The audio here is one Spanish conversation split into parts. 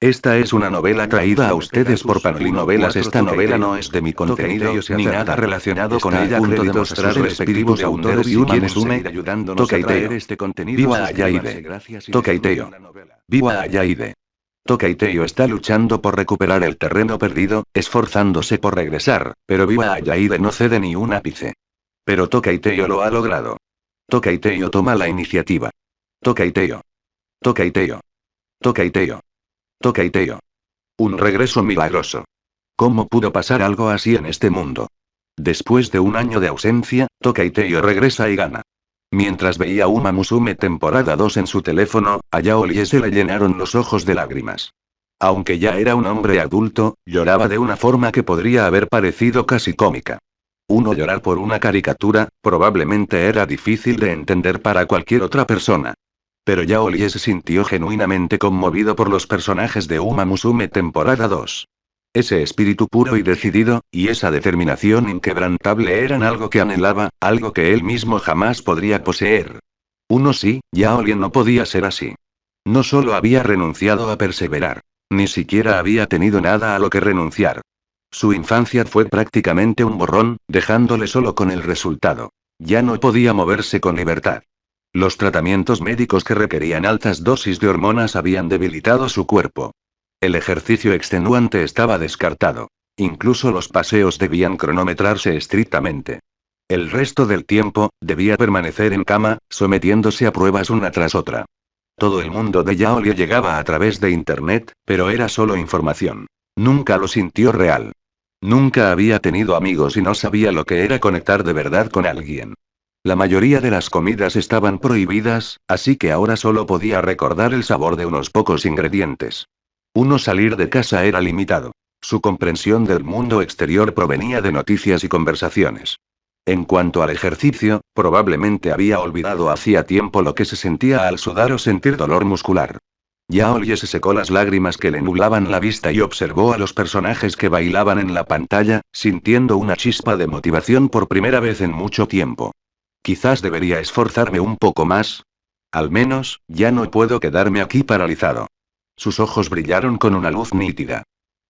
Esta es una novela traída a ustedes por Panoli Novelas. Esta novela no es de mi contenido, ni nada relacionado con ella. Punto de mostrar el espíritu de autores y quienes sume. Toca y Teo. Viva Ayaide. Toca y Teo. Viva Ayaide. Toca y Teo está luchando por recuperar el terreno perdido, esforzándose por regresar, pero Viva Ayaide no cede ni un ápice. Pero Toca y Teo lo ha logrado. Toca y Teo toma la iniciativa. Toca y Teo. Toca y Teo. Toca y Teo. Toca y Teo. Un regreso milagroso. ¿Cómo pudo pasar algo así en este mundo? Después de un año de ausencia, Toka y Teo regresa y gana. Mientras veía Uma Musume temporada 2 en su teléfono, a Yaolie se le llenaron los ojos de lágrimas. Aunque ya era un hombre adulto, lloraba de una forma que podría haber parecido casi cómica. Llorar por una caricatura, probablemente era difícil de entender para cualquier otra persona. Pero Yaolie se sintió genuinamente conmovido por los personajes de Uma Musume temporada 2. Ese espíritu puro y decidido, y esa determinación inquebrantable eran algo que anhelaba, algo que él mismo jamás podría poseer. Sí, Yaolie no podía ser así. No solo había renunciado a perseverar. Ni siquiera había tenido nada a lo que renunciar. Su infancia fue prácticamente un borrón, dejándole solo con el resultado. Ya no podía moverse con libertad. Los tratamientos médicos que requerían altas dosis de hormonas habían debilitado su cuerpo. El ejercicio extenuante estaba descartado. Incluso los paseos debían cronometrarse estrictamente. El resto del tiempo, debía permanecer en cama, sometiéndose a pruebas una tras otra. Todo el mundo de Yaolie llegaba a través de Internet, pero era solo información. Nunca lo sintió real. Nunca había tenido amigos y no sabía lo que era conectar de verdad con alguien. La mayoría de las comidas estaban prohibidas, así que ahora solo podía recordar el sabor de unos pocos ingredientes. Salir de casa era limitado. Su comprensión del mundo exterior provenía de noticias y conversaciones. En cuanto al ejercicio, probablemente había olvidado hacía tiempo lo que se sentía al sudar o sentir dolor muscular. Yaolie se secó las lágrimas que le nublaban la vista y observó a los personajes que bailaban en la pantalla, sintiendo una chispa de motivación por primera vez en mucho tiempo. Quizás debería esforzarme un poco más. Al menos, ya no puedo quedarme aquí paralizado. Sus ojos brillaron con una luz nítida.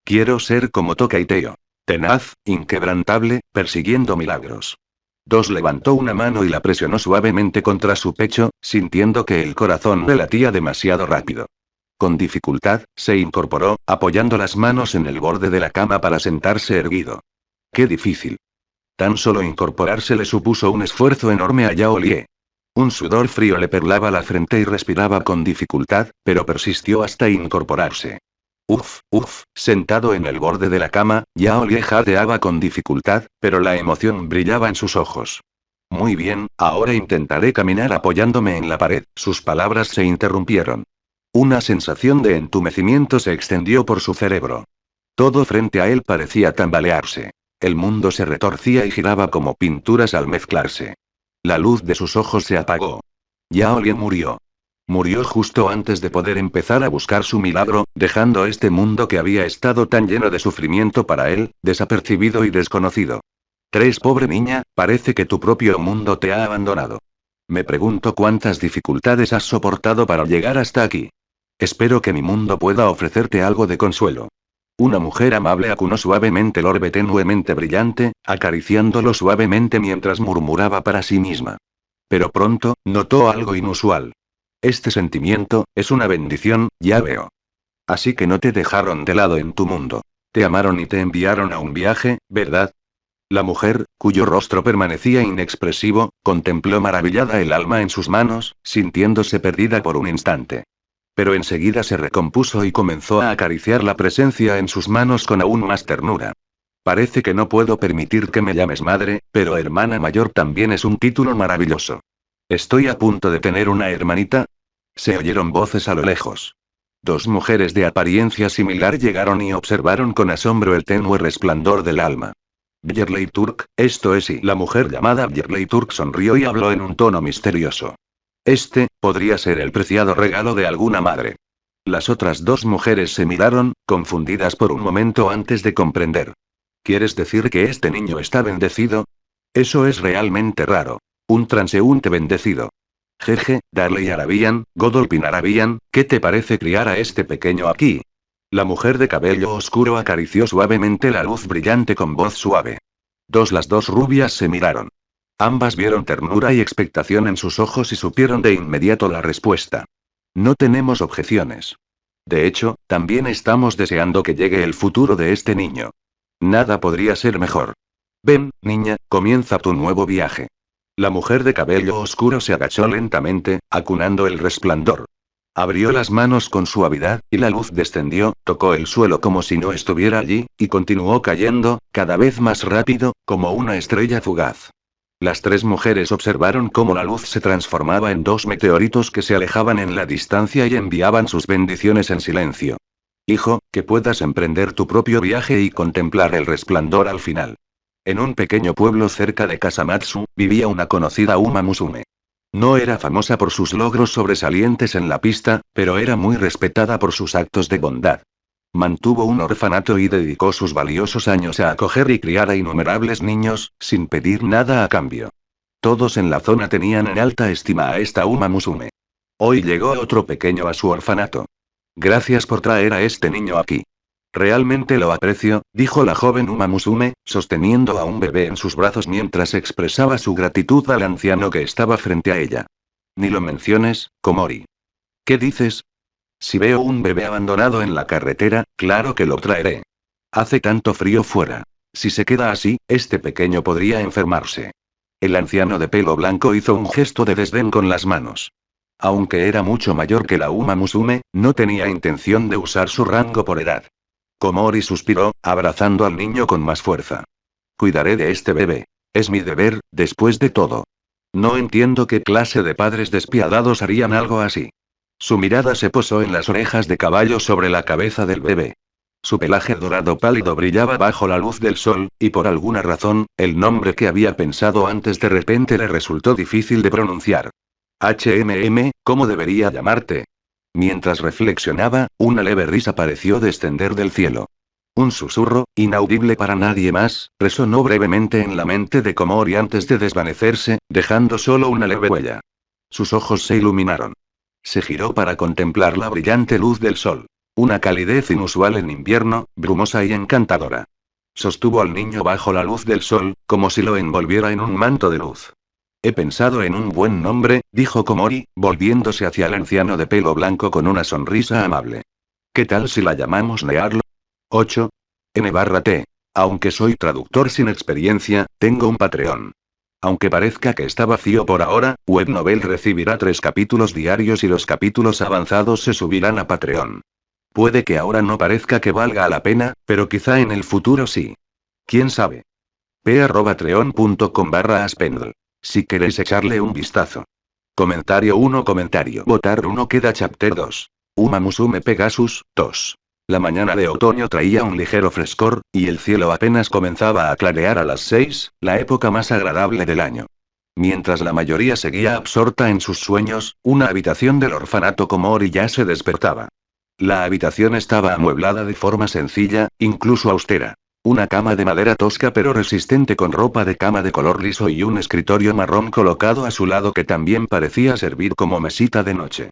Quiero ser como Toka y Teo. Tenaz, inquebrantable, persiguiendo milagros. Levantó una mano y la presionó suavemente contra su pecho, sintiendo que el corazón le latía demasiado rápido. Con dificultad, se incorporó, apoyando las manos en el borde de la cama para sentarse erguido. ¡Qué difícil! Tan solo incorporarse le supuso un esfuerzo enorme a Yaolie. Un sudor frío le perlaba la frente y respiraba con dificultad, pero persistió hasta incorporarse. Sentado en el borde de la cama, Yaolie jadeaba con dificultad, pero la emoción brillaba en sus ojos. Muy bien, ahora intentaré caminar apoyándome en la pared. Sus palabras se interrumpieron. Una sensación de entumecimiento se extendió por su cerebro. Todo frente a él parecía tambalearse. El mundo se retorcía y giraba como pinturas al mezclarse. La luz de sus ojos se apagó. Yaolie murió. Murió justo antes de poder empezar a buscar su milagro, dejando este mundo que había estado tan lleno de sufrimiento para él, desapercibido y desconocido. Pobre niña, parece que tu propio mundo te ha abandonado. Me pregunto cuántas dificultades has soportado para llegar hasta aquí. Espero que mi mundo pueda ofrecerte algo de consuelo. Una mujer amable acunó suavemente el orbe tenuemente brillante, acariciándolo suavemente mientras murmuraba para sí misma. Pero pronto, notó algo inusual. Este sentimiento, es una bendición, ya veo. Así que no te dejaron de lado en tu mundo. Te amaron y te enviaron a un viaje, ¿verdad? La mujer, cuyo rostro permanecía inexpresivo, contempló maravillada el alma en sus manos, sintiéndose perdida por un instante. Pero enseguida se recompuso y comenzó a acariciar la presencia en sus manos con aún más ternura. Parece que no puedo permitir que me llames madre, pero hermana mayor también es un título maravilloso. ¿Estoy a punto de tener una hermanita? Se oyeron voces a lo lejos. Dos mujeres de apariencia similar llegaron y observaron con asombro el tenue resplandor del alma. Byerley Turk, esto es, y la mujer llamada Byerley Turk sonrió y habló en un tono misterioso. Podría ser el preciado regalo de alguna madre. Las otras dos mujeres se miraron, confundidas por un momento antes de comprender. ¿Quieres decir que este niño está bendecido? Eso es realmente raro. Un transeúnte bendecido. Jeje, Darley Arabian, Godolphin Arabian, ¿qué te parece criar a este pequeño aquí? La mujer de cabello oscuro acarició suavemente la luz brillante con voz suave. Las dos rubias se miraron. Ambas vieron ternura y expectación en sus ojos y supieron de inmediato la respuesta. No tenemos objeciones. De hecho, también estamos deseando que llegue el futuro de este niño. Nada podría ser mejor. Ven, niña, comienza tu nuevo viaje. La mujer de cabello oscuro se agachó lentamente, acunando el resplandor. Abrió las manos con suavidad, y la luz descendió, tocó el suelo como si no estuviera allí, y continuó cayendo, cada vez más rápido, como una estrella fugaz. Las tres mujeres observaron cómo la luz se transformaba en dos meteoritos que se alejaban en la distancia y enviaban sus bendiciones en silencio. Hijo, que puedas emprender tu propio viaje y contemplar el resplandor al final. En un pequeño pueblo cerca de Kasamatsu, vivía una conocida Uma Musume. No era famosa por sus logros sobresalientes en la pista, pero era muy respetada por sus actos de bondad. Mantuvo un orfanato y dedicó sus valiosos años a acoger y criar a innumerables niños, sin pedir nada a cambio. Todos en la zona tenían en alta estima a esta Uma Musume. Hoy llegó otro pequeño a su orfanato. Gracias por traer a este niño aquí. Realmente lo aprecio, dijo la joven Uma Musume, sosteniendo a un bebé en sus brazos mientras expresaba su gratitud al anciano que estaba frente a ella. Ni lo menciones, Komori. ¿Qué dices? Si veo un bebé abandonado en la carretera, claro que lo traeré. Hace tanto frío fuera. Si se queda así, este pequeño podría enfermarse. El anciano de pelo blanco hizo un gesto de desdén con las manos. Aunque era mucho mayor que la Uma Musume, no tenía intención de usar su rango por edad. Komori suspiró, abrazando al niño con más fuerza. Cuidaré de este bebé. Es mi deber, después de todo. No entiendo qué clase de padres despiadados harían algo así. Su mirada se posó en las orejas de caballo sobre la cabeza del bebé. Su pelaje dorado pálido brillaba bajo la luz del sol, y por alguna razón, el nombre que había pensado antes de repente le resultó difícil de pronunciar. ¿Cómo debería llamarte? Mientras reflexionaba, una leve risa pareció descender del cielo. Un susurro, inaudible para nadie más, resonó brevemente en la mente de Komori antes de desvanecerse, dejando solo una leve huella. Sus ojos se iluminaron. Se giró para contemplar la brillante luz del sol. Una calidez inusual en invierno, brumosa y encantadora. Sostuvo al niño bajo la luz del sol, como si lo envolviera en un manto de luz. He pensado en un buen nombre, dijo Komori, volviéndose hacia el anciano de pelo blanco con una sonrisa amable. ¿Qué tal si la llamamos Nearlo? 8. N/T. Aunque soy traductor sin experiencia, tengo un Patreon. Aunque parezca que está vacío por ahora, Webnovel recibirá 3 capítulos diarios y los capítulos avanzados se subirán a Patreon. Puede que ahora no parezca que valga la pena, pero quizá en el futuro sí. ¿Quién sabe? p@patreon.com/aspendl. Si queréis echarle un vistazo. Comentario 1. Votar 1. Queda chapter 2. Uma Musume Pegasus, 2. La mañana de otoño traía un ligero frescor, y el cielo apenas comenzaba a clarear a las 6, la época más agradable del año. Mientras la mayoría seguía absorta en sus sueños, una habitación del orfanato Komori ya se despertaba. La habitación estaba amueblada de forma sencilla, incluso austera. Una cama de madera tosca pero resistente con ropa de cama de color liso y un escritorio marrón colocado a su lado que también parecía servir como mesita de noche.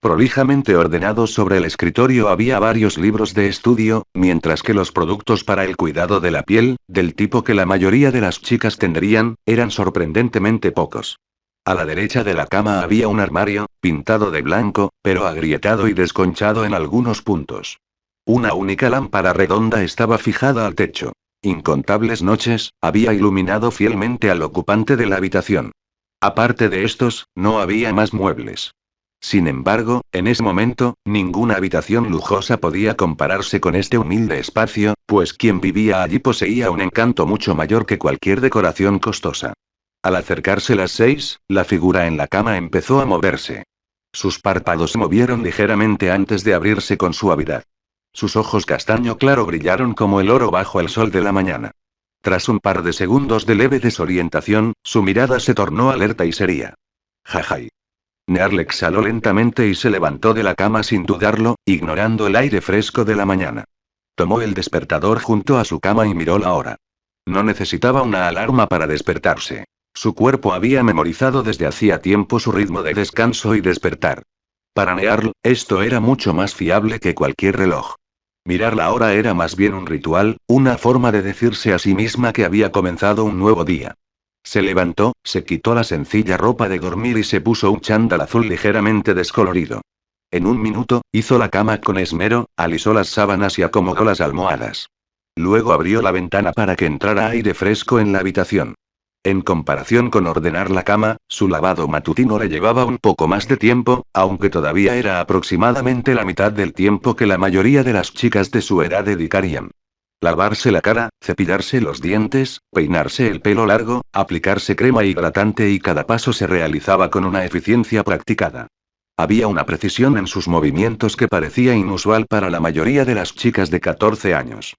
Prolijamente ordenados sobre el escritorio había varios libros de estudio, mientras que los productos para el cuidado de la piel, del tipo que la mayoría de las chicas tendrían, eran sorprendentemente pocos. A la derecha de la cama había un armario, pintado de blanco, pero agrietado y desconchado en algunos puntos. Una única lámpara redonda estaba fijada al techo. Incontables noches, había iluminado fielmente al ocupante de la habitación. Aparte de estos, no había más muebles. Sin embargo, en ese momento, ninguna habitación lujosa podía compararse con este humilde espacio, pues quien vivía allí poseía un encanto mucho mayor que cualquier decoración costosa. Al acercarse las 6, la figura en la cama empezó a moverse. Sus párpados se movieron ligeramente antes de abrirse con suavidad. Sus ojos castaño claro brillaron como el oro bajo el sol de la mañana. Tras un par de segundos de leve desorientación, su mirada se tornó alerta y seria. Jajai. Nearl exhaló lentamente y se levantó de la cama sin dudarlo, ignorando el aire fresco de la mañana. Tomó el despertador junto a su cama y miró la hora. No necesitaba una alarma para despertarse. Su cuerpo había memorizado desde hacía tiempo su ritmo de descanso y despertar. Para Nearl, esto era mucho más fiable que cualquier reloj. Mirarla ahora era más bien un ritual, una forma de decirse a sí misma que había comenzado un nuevo día. Se levantó, se quitó la sencilla ropa de dormir y se puso un chándal azul ligeramente descolorido. En un minuto, hizo la cama con esmero, alisó las sábanas y acomodó las almohadas. Luego abrió la ventana para que entrara aire fresco en la habitación. En comparación con ordenar la cama, su lavado matutino le llevaba un poco más de tiempo, aunque todavía era aproximadamente la mitad del tiempo que la mayoría de las chicas de su edad dedicarían. Lavarse la cara, cepillarse los dientes, peinarse el pelo largo, aplicarse crema hidratante y cada paso se realizaba con una eficiencia practicada. Había una precisión en sus movimientos que parecía inusual para la mayoría de las chicas de 14 años.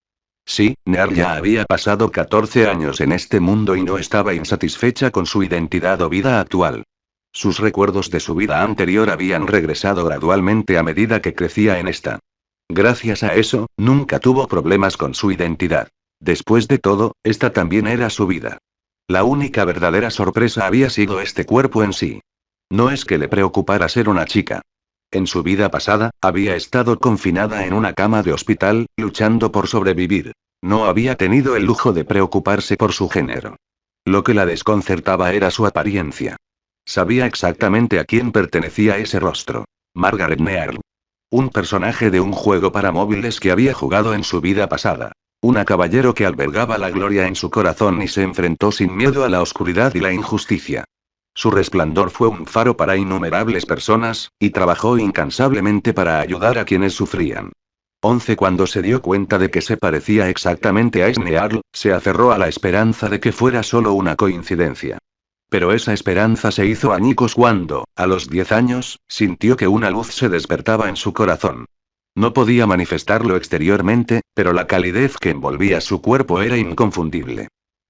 Sí, Near ya había pasado 14 años en este mundo y no estaba insatisfecha con su identidad o vida actual. Sus recuerdos de su vida anterior habían regresado gradualmente a medida que crecía en esta. Gracias a eso, nunca tuvo problemas con su identidad. Después de todo, esta también era su vida. La única verdadera sorpresa había sido este cuerpo en sí. No es que le preocupara ser una chica. En su vida pasada, había estado confinada en una cama de hospital, luchando por sobrevivir. No había tenido el lujo de preocuparse por su género. Lo que la desconcertaba era su apariencia. Sabía exactamente a quién pertenecía ese rostro. Margaret Nearl. Un personaje de un juego para móviles que había jugado en su vida pasada. Una caballero que albergaba la gloria en su corazón y se enfrentó sin miedo a la oscuridad y la injusticia. Su resplandor fue un faro para innumerables personas, y trabajó incansablemente para ayudar a quienes sufrían. 11 Cuando se dio cuenta de que se parecía exactamente a Snearl, se aferró a la esperanza de que fuera solo una coincidencia. Pero esa esperanza se hizo añicos cuando, a los 10 años, sintió que una luz se despertaba en su corazón. No podía manifestarlo exteriormente, pero la calidez que envolvía su cuerpo era inconfundible.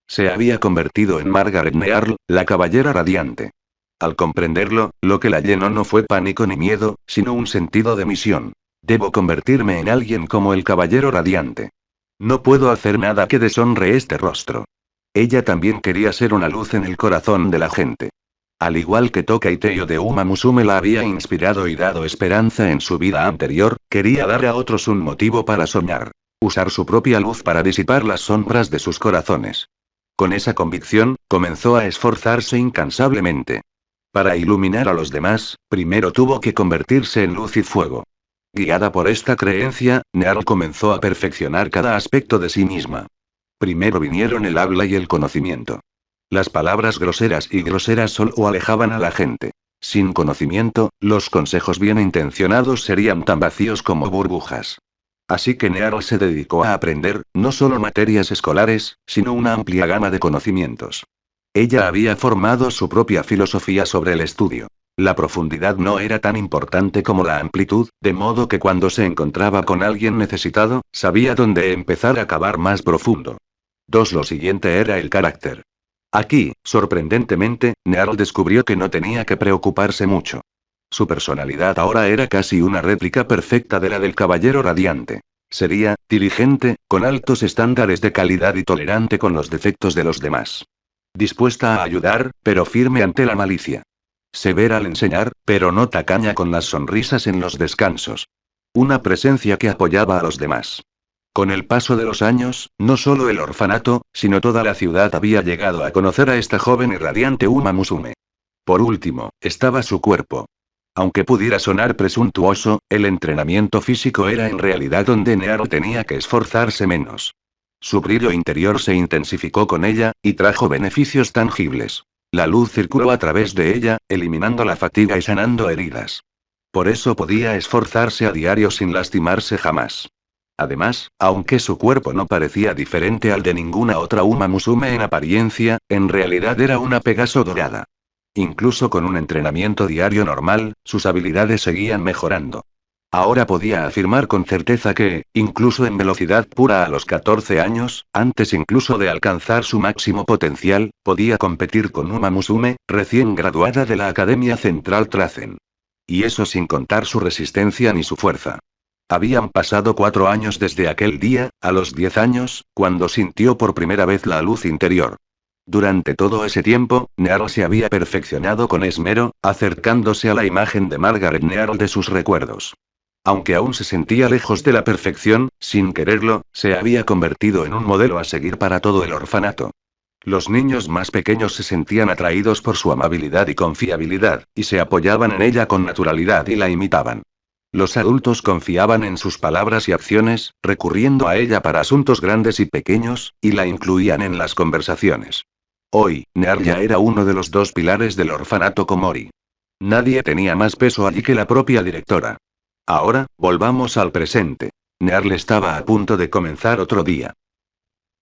Se había convertido en Margaret Nearl, la caballera radiante. Al comprenderlo, lo que la llenó no fue pánico ni miedo, sino un sentido de misión. Debo convertirme en alguien como el caballero radiante. No puedo hacer nada que deshonre este rostro. Ella también quería ser una luz en el corazón de la gente. Al igual que Toka y Teo de Uma Musume la había inspirado y dado esperanza en su vida anterior, quería dar a otros un motivo para soñar. Usar su propia luz para disipar las sombras de sus corazones. Con esa convicción, comenzó a esforzarse incansablemente. Para iluminar a los demás, primero tuvo que convertirse en luz y fuego. Guiada por esta creencia, Nearl comenzó a perfeccionar cada aspecto de sí misma. Primero vinieron el habla y el conocimiento. Las palabras groseras solo alejaban a la gente. Sin conocimiento, los consejos bien intencionados serían tan vacíos como burbujas. Así que Nearl se dedicó a aprender, no solo materias escolares, sino una amplia gama de conocimientos. Ella había formado su propia filosofía sobre el estudio. La profundidad no era tan importante como la amplitud, de modo que cuando se encontraba con alguien necesitado, sabía dónde empezar a cavar más profundo. Lo siguiente era el carácter. Aquí, sorprendentemente, Nearl descubrió que no tenía que preocuparse mucho. Su personalidad ahora era casi una réplica perfecta de la del caballero radiante. Sería, diligente, con altos estándares de calidad y tolerante con los defectos de los demás. Dispuesta a ayudar, pero firme ante la malicia. Severa al enseñar, pero no tacaña con las sonrisas en los descansos. Una presencia que apoyaba a los demás. Con el paso de los años, no solo el orfanato, sino toda la ciudad había llegado a conocer a esta joven y radiante Uma Musume. Por último, estaba su cuerpo. Aunque pudiera sonar presuntuoso, el entrenamiento físico era en realidad donde Nearl tenía que esforzarse menos. Su brillo interior se intensificó con ella, y trajo beneficios tangibles. La luz circuló a través de ella, eliminando la fatiga y sanando heridas. Por eso podía esforzarse a diario sin lastimarse jamás. Además, aunque su cuerpo no parecía diferente al de ninguna otra Uma Musume en apariencia, en realidad era una Pegaso dorada. Incluso con un entrenamiento diario normal, sus habilidades seguían mejorando. Ahora podía afirmar con certeza que, incluso en velocidad pura a los 14 años, antes incluso de alcanzar su máximo potencial, podía competir con Uma Musume, recién graduada de la Academia Central Trazen. Y eso sin contar su resistencia ni su fuerza. Habían pasado 4 años desde aquel día, a los 10 años, cuando sintió por primera vez la luz interior. Durante todo ese tiempo, Nearl se había perfeccionado con esmero, acercándose a la imagen de Margaret Nearl de sus recuerdos. Aunque aún se sentía lejos de la perfección, sin quererlo, se había convertido en un modelo a seguir para todo el orfanato. Los niños más pequeños se sentían atraídos por su amabilidad y confiabilidad, y se apoyaban en ella con naturalidad y la imitaban. Los adultos confiaban en sus palabras y acciones, recurriendo a ella para asuntos grandes y pequeños, y la incluían en las conversaciones. Hoy, Near ya era uno de los dos pilares del orfanato Komori. Nadie tenía más peso allí que la propia directora. Ahora, volvamos al presente. Nearle estaba a punto de comenzar otro día.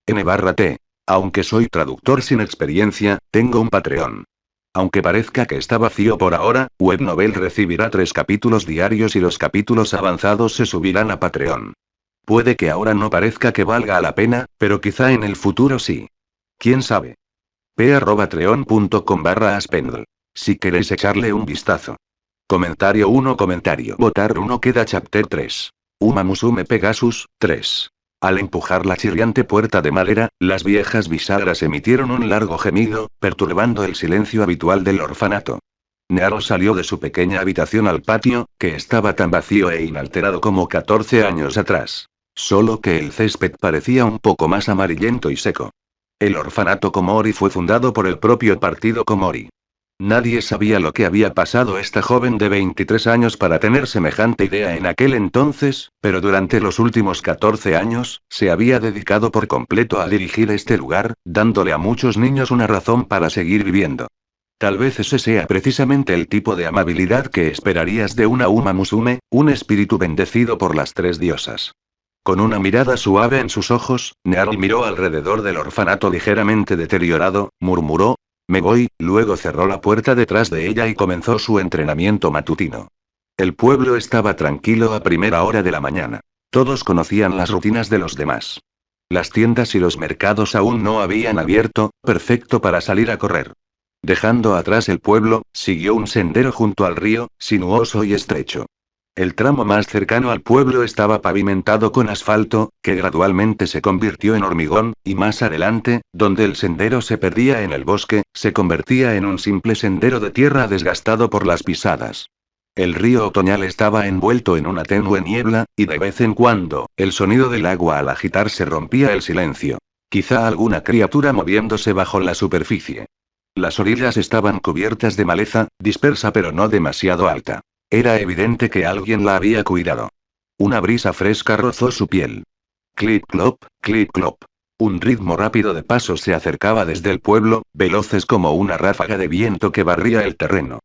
N/T. Aunque soy traductor sin experiencia, tengo un Patreon. Aunque parezca que está vacío por ahora, Webnovel recibirá 3 capítulos diarios y los capítulos avanzados se subirán a Patreon. Puede que ahora no parezca que valga la pena, pero quizá en el futuro sí. ¿Quién sabe? p@treon.com/aspendl. Si queréis echarle un vistazo. Comentario 1. Comentario. Votar 1. Queda Chapter 3. Uma Musume Pegasus, 3. Al empujar la chirriante puerta de madera, las viejas bisagras emitieron un largo gemido, perturbando el silencio habitual del orfanato. Nearo salió de su pequeña habitación al patio, que estaba tan vacío e inalterado como 14 años atrás. Solo que el césped parecía un poco más amarillento y seco. El orfanato Komori fue fundado por el propio partido Komori. Nadie sabía lo que había pasado esta joven de 23 años para tener semejante idea en aquel entonces, pero durante los últimos 14 años, se había dedicado por completo a dirigir este lugar, dándole a muchos niños una razón para seguir viviendo. Tal vez ese sea precisamente el tipo de amabilidad que esperarías de una Uma Musume, un espíritu bendecido por las 3 diosas. Con una mirada suave en sus ojos, Nearl miró alrededor del orfanato ligeramente deteriorado, murmuró, me voy, luego cerró la puerta detrás de ella y comenzó su entrenamiento matutino. El pueblo estaba tranquilo a primera hora de la mañana. Todos conocían las rutinas de los demás. Las tiendas y los mercados aún no habían abierto, perfecto para salir a correr. Dejando atrás el pueblo, siguió un sendero junto al río, sinuoso y estrecho. El tramo más cercano al pueblo estaba pavimentado con asfalto, que gradualmente se convirtió en hormigón, y más adelante, donde el sendero se perdía en el bosque, se convertía en un simple sendero de tierra desgastado por las pisadas. El río otoñal estaba envuelto en una tenue niebla, y de vez en cuando, el sonido del agua al agitarse rompía el silencio. Quizá alguna criatura moviéndose bajo la superficie. Las orillas estaban cubiertas de maleza, dispersa pero no demasiado alta. Era evidente que alguien la había cuidado. Una brisa fresca rozó su piel. Clip-clop, clip-clop. Un ritmo rápido de pasos se acercaba desde el pueblo, veloces como una ráfaga de viento que barría el terreno.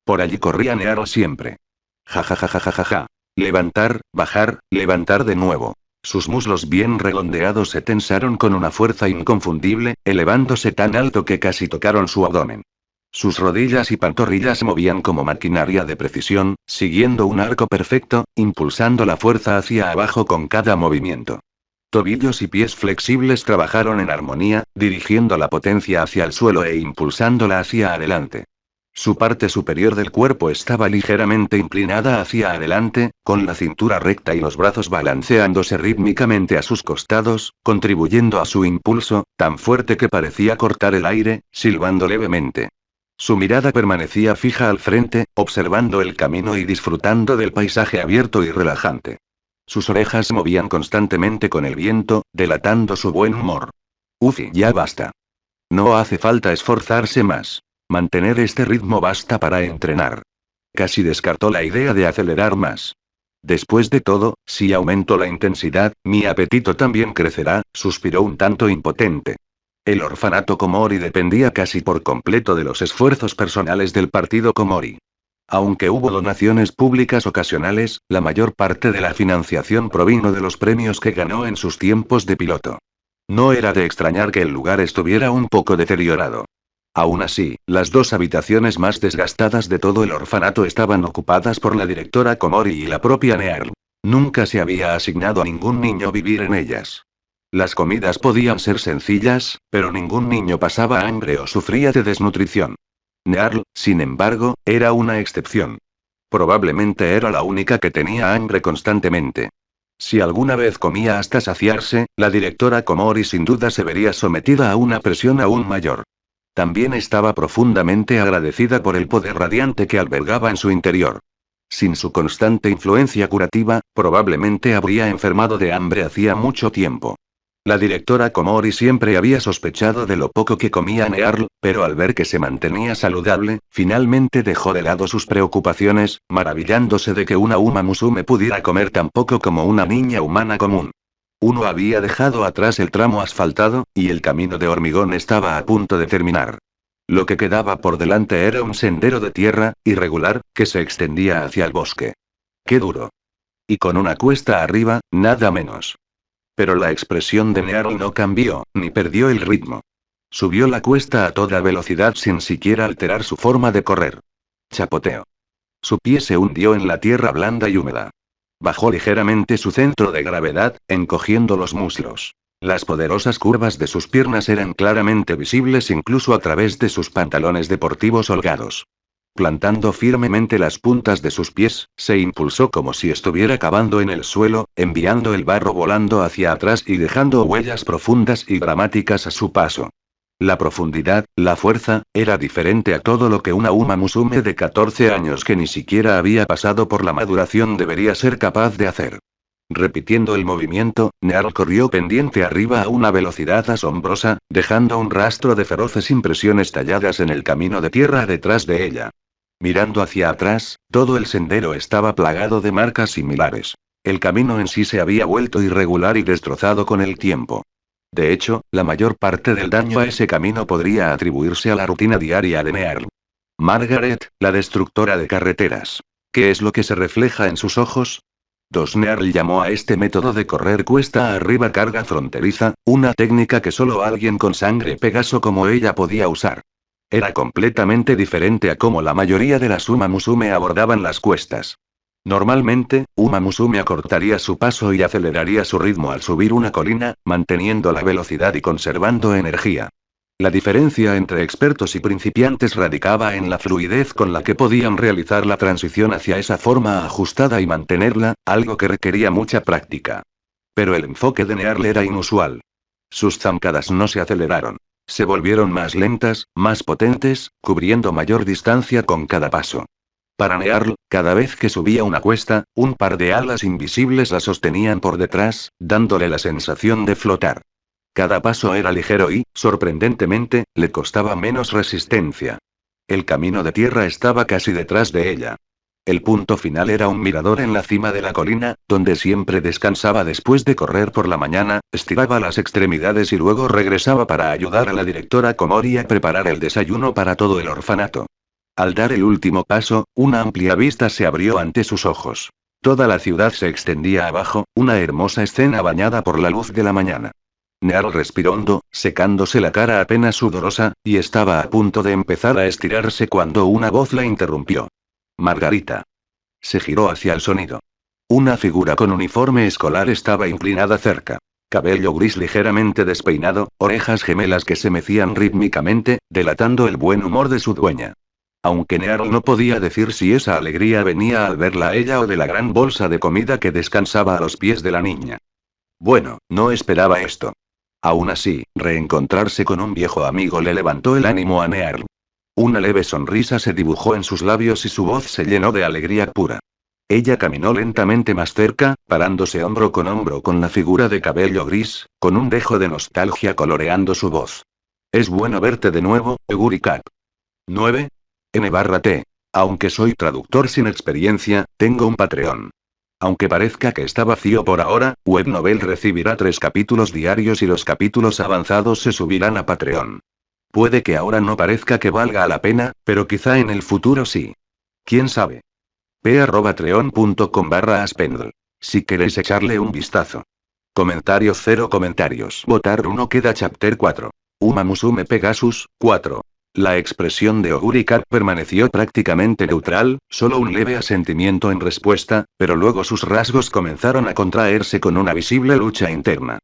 Por allí corría Nearo siempre. Ja ja ja ja ja ja ja. Levantar, levantar de nuevo. Sus muslos bien redondeados se tensaron con una fuerza inconfundible, elevándose tan alto que casi tocaron su abdomen. Sus rodillas y pantorrillas se movían como maquinaria de precisión, siguiendo un arco perfecto, impulsando la fuerza hacia abajo con cada movimiento. Tobillos y pies flexibles trabajaron en armonía, dirigiendo la potencia hacia el suelo e impulsándola hacia adelante. Su parte superior del cuerpo estaba ligeramente inclinada hacia adelante, con la cintura recta y los brazos balanceándose rítmicamente a sus costados, contribuyendo a su impulso, tan fuerte que parecía cortar el aire, silbando levemente. Su mirada permanecía fija al frente, observando el camino y disfrutando del paisaje abierto y relajante. Sus orejas se movían constantemente con el viento, delatando su buen humor. Ufi, ya basta. No hace falta esforzarse más. Mantener este ritmo basta para entrenar. Casi descartó la idea de acelerar más. Después de todo, si aumento la intensidad, mi apetito también crecerá, suspiró un tanto impotente. El orfanato Komori dependía casi por completo de los esfuerzos personales del partido Komori. Aunque hubo donaciones públicas ocasionales, la mayor parte de la financiación provino de los premios que ganó en sus tiempos de piloto. No era de extrañar que el lugar estuviera un poco deteriorado. Aún así, las 2 habitaciones más desgastadas de todo el orfanato estaban ocupadas por la directora Komori y la propia Near. Nunca se había asignado a ningún niño vivir en ellas. Las comidas podían ser sencillas, pero ningún niño pasaba hambre o sufría de desnutrición. Nearl, sin embargo, era una excepción. Probablemente era la única que tenía hambre constantemente. Si alguna vez comía hasta saciarse, la directora Komori sin duda se vería sometida a una presión aún mayor. También estaba profundamente agradecida por el poder radiante que albergaba en su interior. Sin su constante influencia curativa, probablemente habría enfermado de hambre hacía mucho tiempo. La directora Komori siempre había sospechado de lo poco que comía Nearl, pero al ver que se mantenía saludable, finalmente dejó de lado sus preocupaciones, maravillándose de que una Uma Musume pudiera comer tan poco como una niña humana común. Uno había dejado atrás el tramo asfaltado, y el camino de hormigón estaba a punto de terminar. Lo que quedaba por delante era un sendero de tierra, irregular, que se extendía hacia el bosque. ¡Qué duro! Y con una cuesta arriba, nada menos. Pero la expresión de Nearl no cambió, ni perdió el ritmo. Subió la cuesta a toda velocidad sin siquiera alterar su forma de correr. Chapoteo. Su pie se hundió en la tierra blanda y húmeda. Bajó ligeramente su centro de gravedad, encogiendo los muslos. Las poderosas curvas de sus piernas eran claramente visibles incluso a través de sus pantalones deportivos holgados. Plantando firmemente las puntas de sus pies, se impulsó como si estuviera cavando en el suelo, enviando el barro volando hacia atrás y dejando huellas profundas y dramáticas a su paso. La profundidad, la fuerza, era diferente a todo lo que una Uma Musume de 14 años que ni siquiera había pasado por la maduración debería ser capaz de hacer. Repitiendo el movimiento, Nearl corrió pendiente arriba a una velocidad asombrosa, dejando un rastro de feroces impresiones talladas en el camino de tierra detrás de ella. Mirando hacia atrás, todo el sendero estaba plagado de marcas similares. El camino en sí se había vuelto irregular y destrozado con el tiempo. De hecho, la mayor parte del daño a ese camino podría atribuirse a la rutina diaria de Nearl. Margaret, la destructora de carreteras. ¿Qué es lo que se refleja en sus ojos? Nearl llamó a este método de correr cuesta arriba carga fronteriza, una técnica que solo alguien con sangre Pegaso como ella podía usar. Era completamente diferente a cómo la mayoría de las Uma Musume abordaban las cuestas. Normalmente, Uma Musume acortaría su paso y aceleraría su ritmo al subir una colina, manteniendo la velocidad y conservando energía. La diferencia entre expertos y principiantes radicaba en la fluidez con la que podían realizar la transición hacia esa forma ajustada y mantenerla, algo que requería mucha práctica. Pero el enfoque de Nearl era inusual. Sus zancadas no se aceleraron. Se volvieron más lentas, más potentes, cubriendo mayor distancia con cada paso. Para Nearl, cada vez que subía una cuesta, un par de alas invisibles la sostenían por detrás, dándole la sensación de flotar. Cada paso era ligero y, sorprendentemente, le costaba menos resistencia. El camino de tierra estaba casi detrás de ella. El punto final era un mirador en la cima de la colina, donde siempre descansaba después de correr por la mañana, estiraba las extremidades y luego regresaba para ayudar a la directora Komori a preparar el desayuno para todo el orfanato. Al dar el último paso, una amplia vista se abrió ante sus ojos. Toda la ciudad se extendía abajo, una hermosa escena bañada por la luz de la mañana. Nearl respiró hondo, secándose la cara apenas sudorosa, y estaba a punto de empezar a estirarse cuando una voz la interrumpió. Margarita. Se giró hacia el sonido. Una figura con uniforme escolar estaba inclinada cerca. Cabello gris ligeramente despeinado, orejas gemelas que se mecían rítmicamente, delatando el buen humor de su dueña. Aunque Nearl no podía decir si esa alegría venía al verla a ella o de la gran bolsa de comida que descansaba a los pies de la niña. Bueno, no esperaba esto. Aún así, reencontrarse con un viejo amigo le levantó el ánimo a Nearl. Una leve sonrisa se dibujó en sus labios y su voz se llenó de alegría pura. Ella caminó lentamente más cerca, parándose hombro con la figura de cabello gris, con un dejo de nostalgia coloreando su voz. Es bueno verte de nuevo, Oguri Cap. 9. N/T. Aunque soy traductor sin experiencia, tengo un Patreon. Aunque parezca que está vacío por ahora, Webnovel recibirá 3 capítulos diarios y los capítulos avanzados se subirán a Patreon. Puede que ahora no parezca que valga la pena, pero quizá en el futuro sí. ¿Quién sabe? p@treon.com/aspendl. Si queréis echarle un vistazo. Comentarios 0 comentarios. Votar 1 queda chapter 4. Uma Musume Pegasus, 4. La expresión de Oguri Cat permaneció prácticamente neutral, solo un leve asentimiento en respuesta, pero luego sus rasgos comenzaron a contraerse con una visible lucha interna.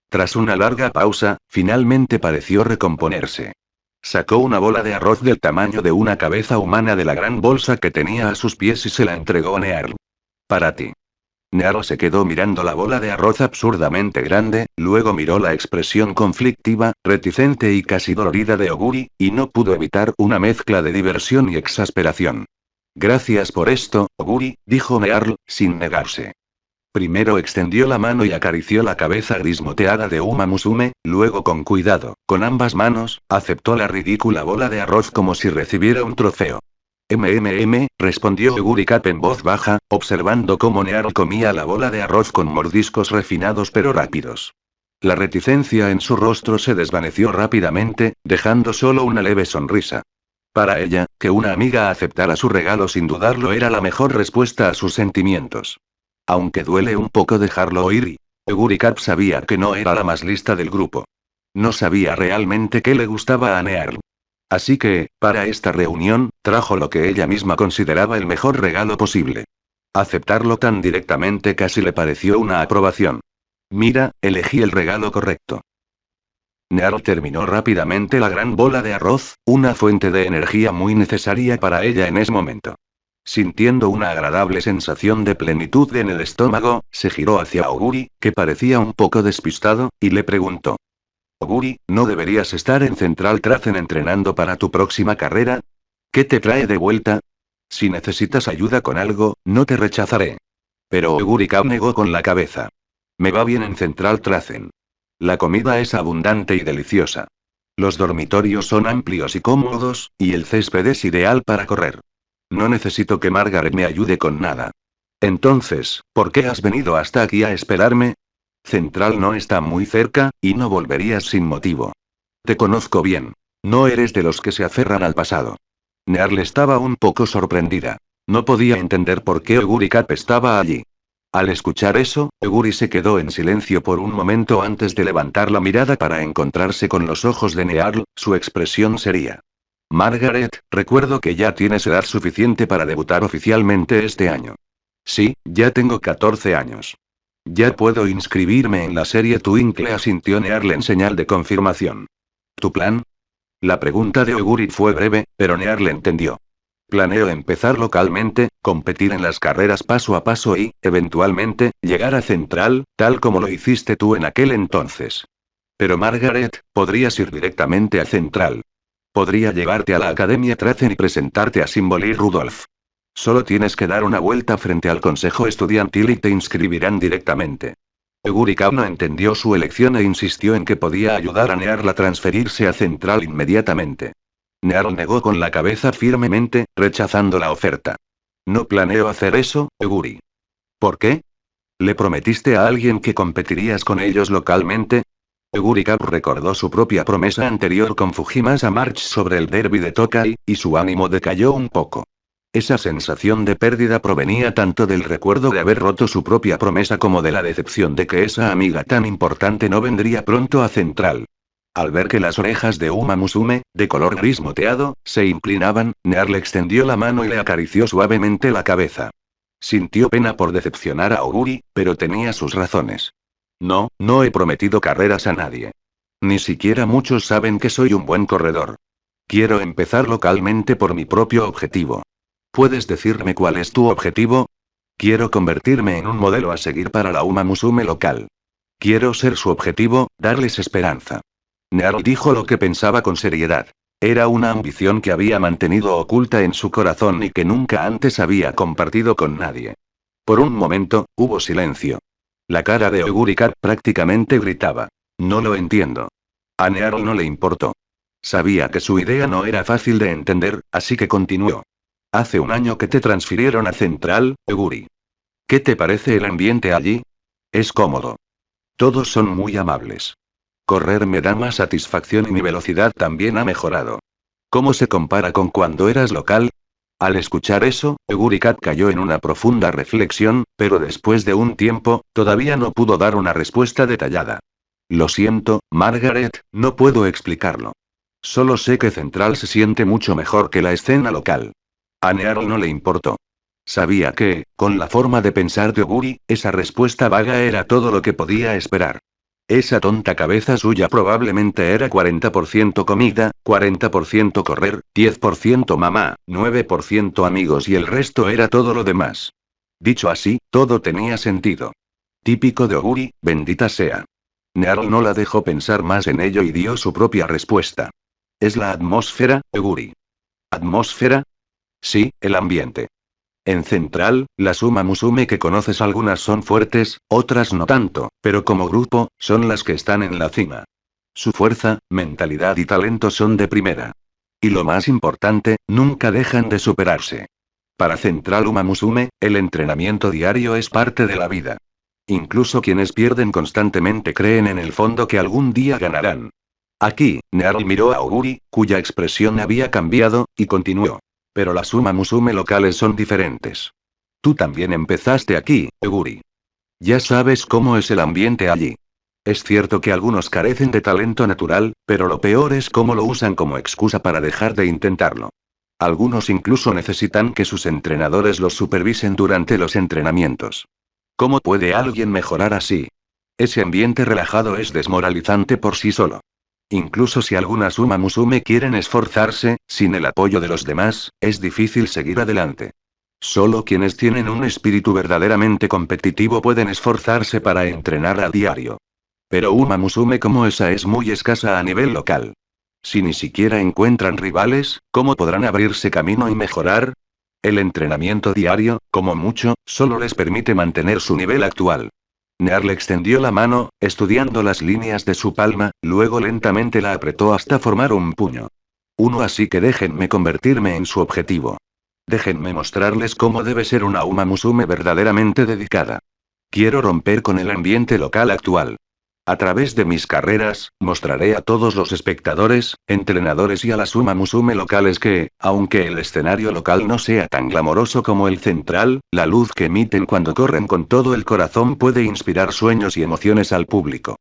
Tras una larga pausa, finalmente pareció recomponerse. Sacó una bola de arroz del tamaño de una cabeza humana de la gran bolsa que tenía a sus pies y se la entregó a Nearl. Para ti. Nearl se quedó mirando la bola de arroz absurdamente grande, luego miró la expresión conflictiva, reticente y casi dolorida de Oguri, y no pudo evitar una mezcla de diversión y exasperación. Gracias por esto, Oguri, dijo Nearl, sin negarse. Primero extendió la mano y acarició la cabeza gris moteada de Uma Musume, luego con cuidado, con ambas manos, aceptó la ridícula bola de arroz como si recibiera un trofeo. Respondió Oguri Cap en voz baja, observando cómo Nearl comía la bola de arroz con mordiscos refinados pero rápidos. La reticencia en su rostro se desvaneció rápidamente, dejando solo una leve sonrisa. Para ella, que una amiga aceptara su regalo sin dudarlo era la mejor respuesta a sus sentimientos. Aunque duele un poco dejarlo oír y... Oguri Cap sabía que no era la más lista del grupo. No sabía realmente qué le gustaba a Nearl. Así que, para esta reunión, trajo lo que ella misma consideraba el mejor regalo posible. Aceptarlo tan directamente casi le pareció una aprobación. Mira, elegí el regalo correcto. Nearl terminó rápidamente la gran bola de arroz, una fuente de energía muy necesaria para ella en ese momento. Sintiendo una agradable sensación de plenitud en el estómago, se giró hacia Oguri, que parecía un poco despistado, y le preguntó. Oguri, ¿no deberías estar en Central Tracen entrenando para tu próxima carrera? ¿Qué te trae de vuelta? Si necesitas ayuda con algo, no te rechazaré. Pero Oguri Kab negó con la cabeza. Me va bien en Central Tracen. La comida es abundante y deliciosa. Los dormitorios son amplios y cómodos, y el césped es ideal para correr. No necesito que Margaret me ayude con nada. Entonces, ¿por qué has venido hasta aquí a esperarme? Central no está muy cerca, y no volverías sin motivo. Te conozco bien. No eres de los que se aferran al pasado. Nearl estaba un poco sorprendida. No podía entender por qué Oguri Cap estaba allí. Al escuchar eso, Oguri se quedó en silencio por un momento antes de levantar la mirada para encontrarse con los ojos de Nearl, su expresión seria. Margaret, recuerdo que ya tienes edad suficiente para debutar oficialmente este año. Sí, ya tengo 14 años. Ya puedo inscribirme en la serie Twinkle, asintió Nearl en señal de confirmación. ¿Tu plan? La pregunta de Oguri fue breve, pero Nearl entendió. Planeo empezar localmente, competir en las carreras paso a paso y, eventualmente, llegar a Central, tal como lo hiciste tú en aquel entonces. Pero Margaret, podrías ir directamente a Central. Podría llevarte a la Academia Tracen y presentarte a Symbol y Rudolph. Solo tienes que dar una vuelta frente al consejo estudiantil y te inscribirán directamente. Oguri Kab no entendió su elección e insistió en que podía ayudar a Nearl a transferirse a Central inmediatamente. Nearl negó con la cabeza firmemente, rechazando la oferta. No planeo hacer eso, Oguri. ¿Por qué? ¿Le prometiste a alguien que competirías con ellos localmente? Oguri Kab recordó su propia promesa anterior con Fujimasa March sobre el derby de Tokai, y su ánimo decayó un poco. Esa sensación de pérdida provenía tanto del recuerdo de haber roto su propia promesa como de la decepción de que esa amiga tan importante no vendría pronto a Central. Al ver que las orejas de Uma Musume, de color gris moteado, se inclinaban, Nearl extendió la mano y le acarició suavemente la cabeza. Sintió pena por decepcionar a Oguri, pero tenía sus razones. No, no he prometido carreras a nadie. Ni siquiera muchos saben que soy un buen corredor. Quiero empezar localmente por mi propio objetivo. ¿Puedes decirme cuál es tu objetivo? Quiero convertirme en un modelo a seguir para la Uma Musume local. Quiero ser su objetivo, darles esperanza. Nearl dijo lo que pensaba con seriedad. Era una ambición que había mantenido oculta en su corazón y que nunca antes había compartido con nadie. Por un momento, hubo silencio. La cara de Oguri Kab prácticamente gritaba. No lo entiendo. A Nearl no le importó. Sabía que su idea no era fácil de entender, así que continuó. Hace un año que te transfirieron a Central, Oguri. ¿Qué te parece el ambiente allí? Es cómodo. Todos son muy amables. Correr me da más satisfacción y mi velocidad también ha mejorado. ¿Cómo se compara con cuando eras local? Al escuchar eso, Oguri Kab cayó en una profunda reflexión, pero después de un tiempo, todavía no pudo dar una respuesta detallada. Lo siento, Margaret, no puedo explicarlo. Solo sé que Central se siente mucho mejor que la escena local. A Nearl no le importó. Sabía que, con la forma de pensar de Oguri, esa respuesta vaga era todo lo que podía esperar. Esa tonta cabeza suya probablemente era 40% comida, 40% correr, 10% mamá, 9% amigos y el resto era todo lo demás. Dicho así, todo tenía sentido. Típico de Oguri, bendita sea. Nearl no la dejó pensar más en ello y dio su propia respuesta. Es la atmósfera, Oguri. ¿Atmósfera? Sí, el ambiente. En Central, las Uma Musume que conoces algunas son fuertes, otras no tanto, pero como grupo, son las que están en la cima. Su fuerza, mentalidad y talento son de primera. Y lo más importante, nunca dejan de superarse. Para Central Uma Musume, el entrenamiento diario es parte de la vida. Incluso quienes pierden constantemente creen en el fondo que algún día ganarán. Aquí, Nearl miró a Oguri, cuya expresión había cambiado, y continuó. Pero las Uma Musume locales son diferentes. Tú también empezaste aquí, Oguri. Ya sabes cómo es el ambiente allí. Es cierto que algunos carecen de talento natural, pero lo peor es cómo lo usan como excusa para dejar de intentarlo. Algunos incluso necesitan que sus entrenadores los supervisen durante los entrenamientos. ¿Cómo puede alguien mejorar así? Ese ambiente relajado es desmoralizante por sí solo. Incluso si algunas Uma Musume quieren esforzarse, sin el apoyo de los demás, es difícil seguir adelante. Solo quienes tienen un espíritu verdaderamente competitivo pueden esforzarse para entrenar a diario. Pero Uma Musume como esa es muy escasa a nivel local. Si ni siquiera encuentran rivales, ¿cómo podrán abrirse camino y mejorar? El entrenamiento diario, como mucho, solo les permite mantener su nivel actual. Near le extendió la mano, estudiando las líneas de su palma, luego lentamente la apretó hasta formar un puño. Uno, así que déjenme convertirme en su objetivo. Déjenme mostrarles cómo debe ser una Uma Musume verdaderamente dedicada. Quiero romper con el ambiente local actual. A través de mis carreras, mostraré a todos los espectadores, entrenadores y a las Uma Musume locales que, aunque el escenario local no sea tan glamoroso como el central, la luz que emiten cuando corren con todo el corazón puede inspirar sueños y emociones al público.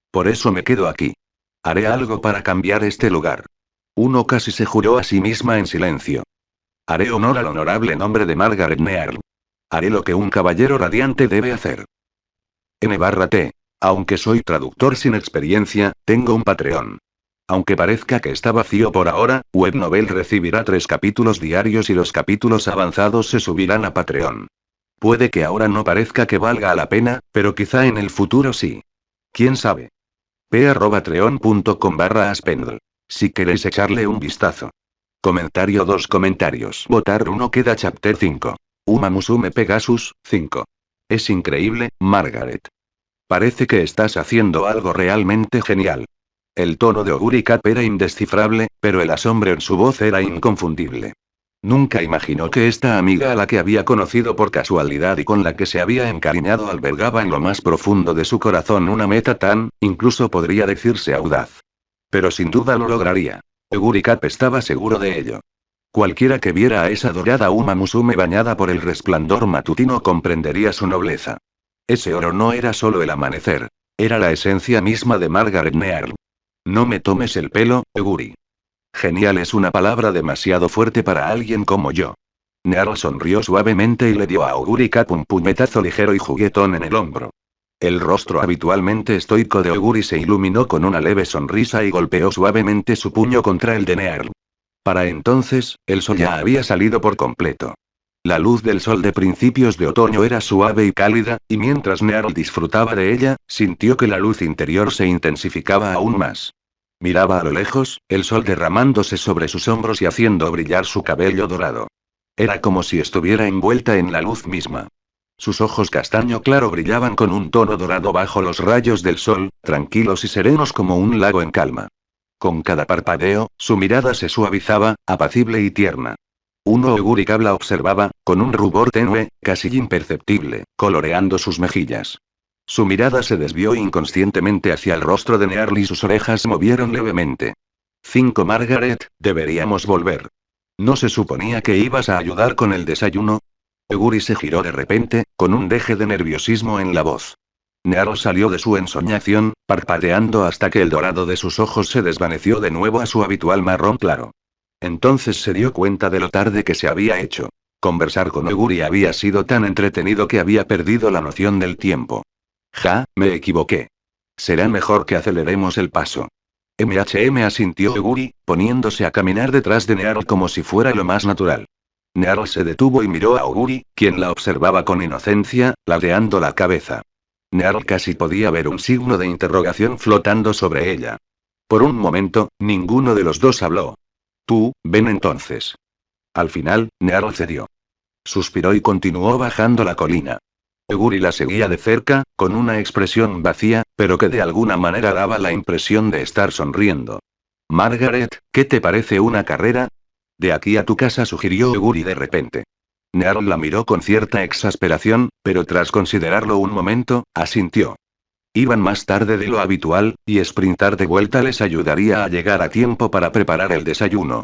Por eso me quedo aquí. Haré algo para cambiar este lugar. Uno casi se juró a sí misma en silencio. Haré honor al honorable nombre de Margaret Nearl. Haré lo que un caballero radiante debe hacer. N/T. Aunque soy traductor sin experiencia, tengo un Patreon. Aunque parezca que está vacío por ahora, Webnovel recibirá 3 capítulos diarios y los capítulos avanzados se subirán a Patreon. Puede que ahora no parezca que valga la pena, pero quizá en el futuro sí. ¿Quién sabe? p@patreon.com/aspendl. Si queréis echarle un vistazo. Comentario 2 comentarios. Votar 1 queda chapter 5. Uma Musume Pegasus, 5. Es increíble, Margaret. Parece que estás haciendo algo realmente genial. El tono de Oguri Cap era indescifrable, pero el asombro en su voz era inconfundible. Nunca imaginó que esta amiga a la que había conocido por casualidad y con la que se había encariñado albergaba en lo más profundo de su corazón una meta tan, incluso podría decirse audaz. Pero sin duda lo lograría. Oguri Cap estaba seguro de ello. Cualquiera que viera a esa dorada Uma Musume bañada por el resplandor matutino comprendería su nobleza. Ese oro no era solo el amanecer. Era la esencia misma de Margaret Nearl. No me tomes el pelo, Oguri. Genial es una palabra demasiado fuerte para alguien como yo. Nearl sonrió suavemente y le dio a Oguri Cap un puñetazo ligero y juguetón en el hombro. El rostro habitualmente estoico de Oguri se iluminó con una leve sonrisa y golpeó suavemente su puño contra el de Nearl. Para entonces, el sol ya había salido por completo. La luz del sol de principios de otoño era suave y cálida, y mientras Nearl disfrutaba de ella, sintió que la luz interior se intensificaba aún más. Miraba a lo lejos, el sol derramándose sobre sus hombros y haciendo brillar su cabello dorado. Era como si estuviera envuelta en la luz misma. Sus ojos castaño claro brillaban con un tono dorado bajo los rayos del sol, tranquilos y serenos como un lago en calma. Con cada parpadeo, su mirada se suavizaba, apacible y tierna. Oguri Cap la observaba, con un rubor tenue, casi imperceptible, coloreando sus mejillas. Su mirada se desvió inconscientemente hacia el rostro de Nearl y sus orejas movieron levemente. 5 Margaret, deberíamos volver. ¿No se suponía que ibas a ayudar con el desayuno? Oguri se giró de repente, con un deje de nerviosismo en la voz. Nearl salió de su ensoñación, parpadeando hasta que el dorado de sus ojos se desvaneció de nuevo a su habitual marrón claro. Entonces se dio cuenta de lo tarde que se había hecho. Conversar con Oguri había sido tan entretenido que había perdido la noción del tiempo. Me equivoqué. Será mejor que aceleremos el paso. Asintió Oguri, poniéndose a caminar detrás de Nearl como si fuera lo más natural. Nearl se detuvo y miró a Oguri, quien la observaba con inocencia, ladeando la cabeza. Nearl casi podía ver un signo de interrogación flotando sobre ella. Por un momento, ninguno de los dos habló. Tú, ven entonces. Al final, Nearl cedió. Suspiró y continuó bajando la colina. Oguri la seguía de cerca, con una expresión vacía, pero que de alguna manera daba la impresión de estar sonriendo. Margaret, ¿qué te parece una carrera? De aquí a tu casa, sugirió Oguri de repente. Nearl la miró con cierta exasperación, pero tras considerarlo un momento, asintió. Iban más tarde de lo habitual, y sprintar de vuelta les ayudaría a llegar a tiempo para preparar el desayuno.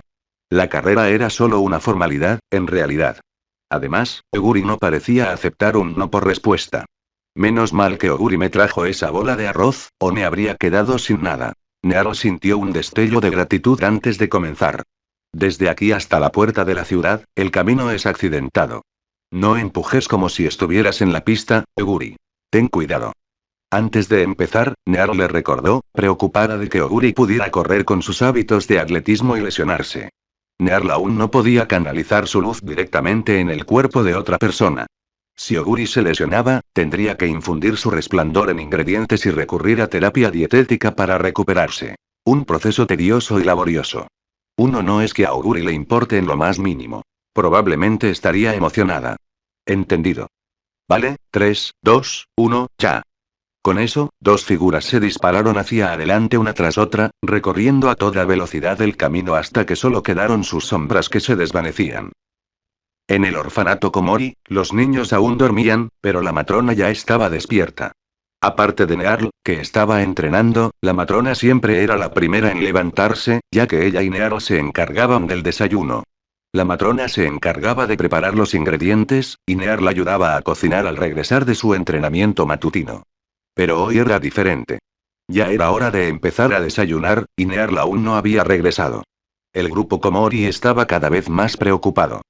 La carrera era solo una formalidad, en realidad. Además, Oguri no parecía aceptar un no por respuesta. Menos mal que Oguri me trajo esa bola de arroz, o me habría quedado sin nada. Nearl sintió un destello de gratitud antes de comenzar. Desde aquí hasta la puerta de la ciudad, el camino es accidentado. No empujes como si estuvieras en la pista, Oguri. Ten cuidado. Antes de empezar, Nearl le recordó, preocupada de que Oguri pudiera correr con sus hábitos de atletismo y lesionarse. Nearl aún no podía canalizar su luz directamente en el cuerpo de otra persona. Si Oguri se lesionaba, tendría que infundir su resplandor en ingredientes y recurrir a terapia dietética para recuperarse. Un proceso tedioso y laborioso. Uno no es que a Oguri le importe en lo más mínimo. Probablemente estaría emocionada. Entendido. Vale, 3, 2, 1, ya. Con eso, dos figuras se dispararon hacia adelante una tras otra, recorriendo a toda velocidad el camino hasta que solo quedaron sus sombras que se desvanecían. En el orfanato Komori, los niños aún dormían, pero la matrona ya estaba despierta. Aparte de Nearl, que estaba entrenando, la matrona siempre era la primera en levantarse, ya que ella y Nearl se encargaban del desayuno. La matrona se encargaba de preparar los ingredientes, y Nearl ayudaba a cocinar al regresar de su entrenamiento matutino. Pero hoy era diferente. Ya era hora de empezar a desayunar, y Nearl aún no había regresado. El grupo Komori estaba cada vez más preocupado.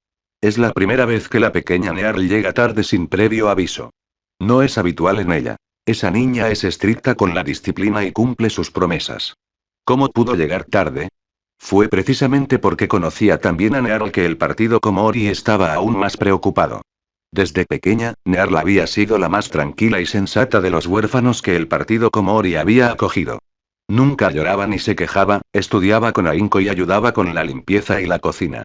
Es la primera vez que la pequeña Nearl llega tarde sin previo aviso. No es habitual en ella. Esa niña es estricta con la disciplina y cumple sus promesas. ¿Cómo pudo llegar tarde? Fue precisamente porque conocía tan bien a Nearl que el partido Komori estaba aún más preocupado. Desde pequeña, Nearl había sido la más tranquila y sensata de los huérfanos que el partido Komori había acogido. Nunca lloraba ni se quejaba, estudiaba con ahínco y ayudaba con la limpieza y la cocina.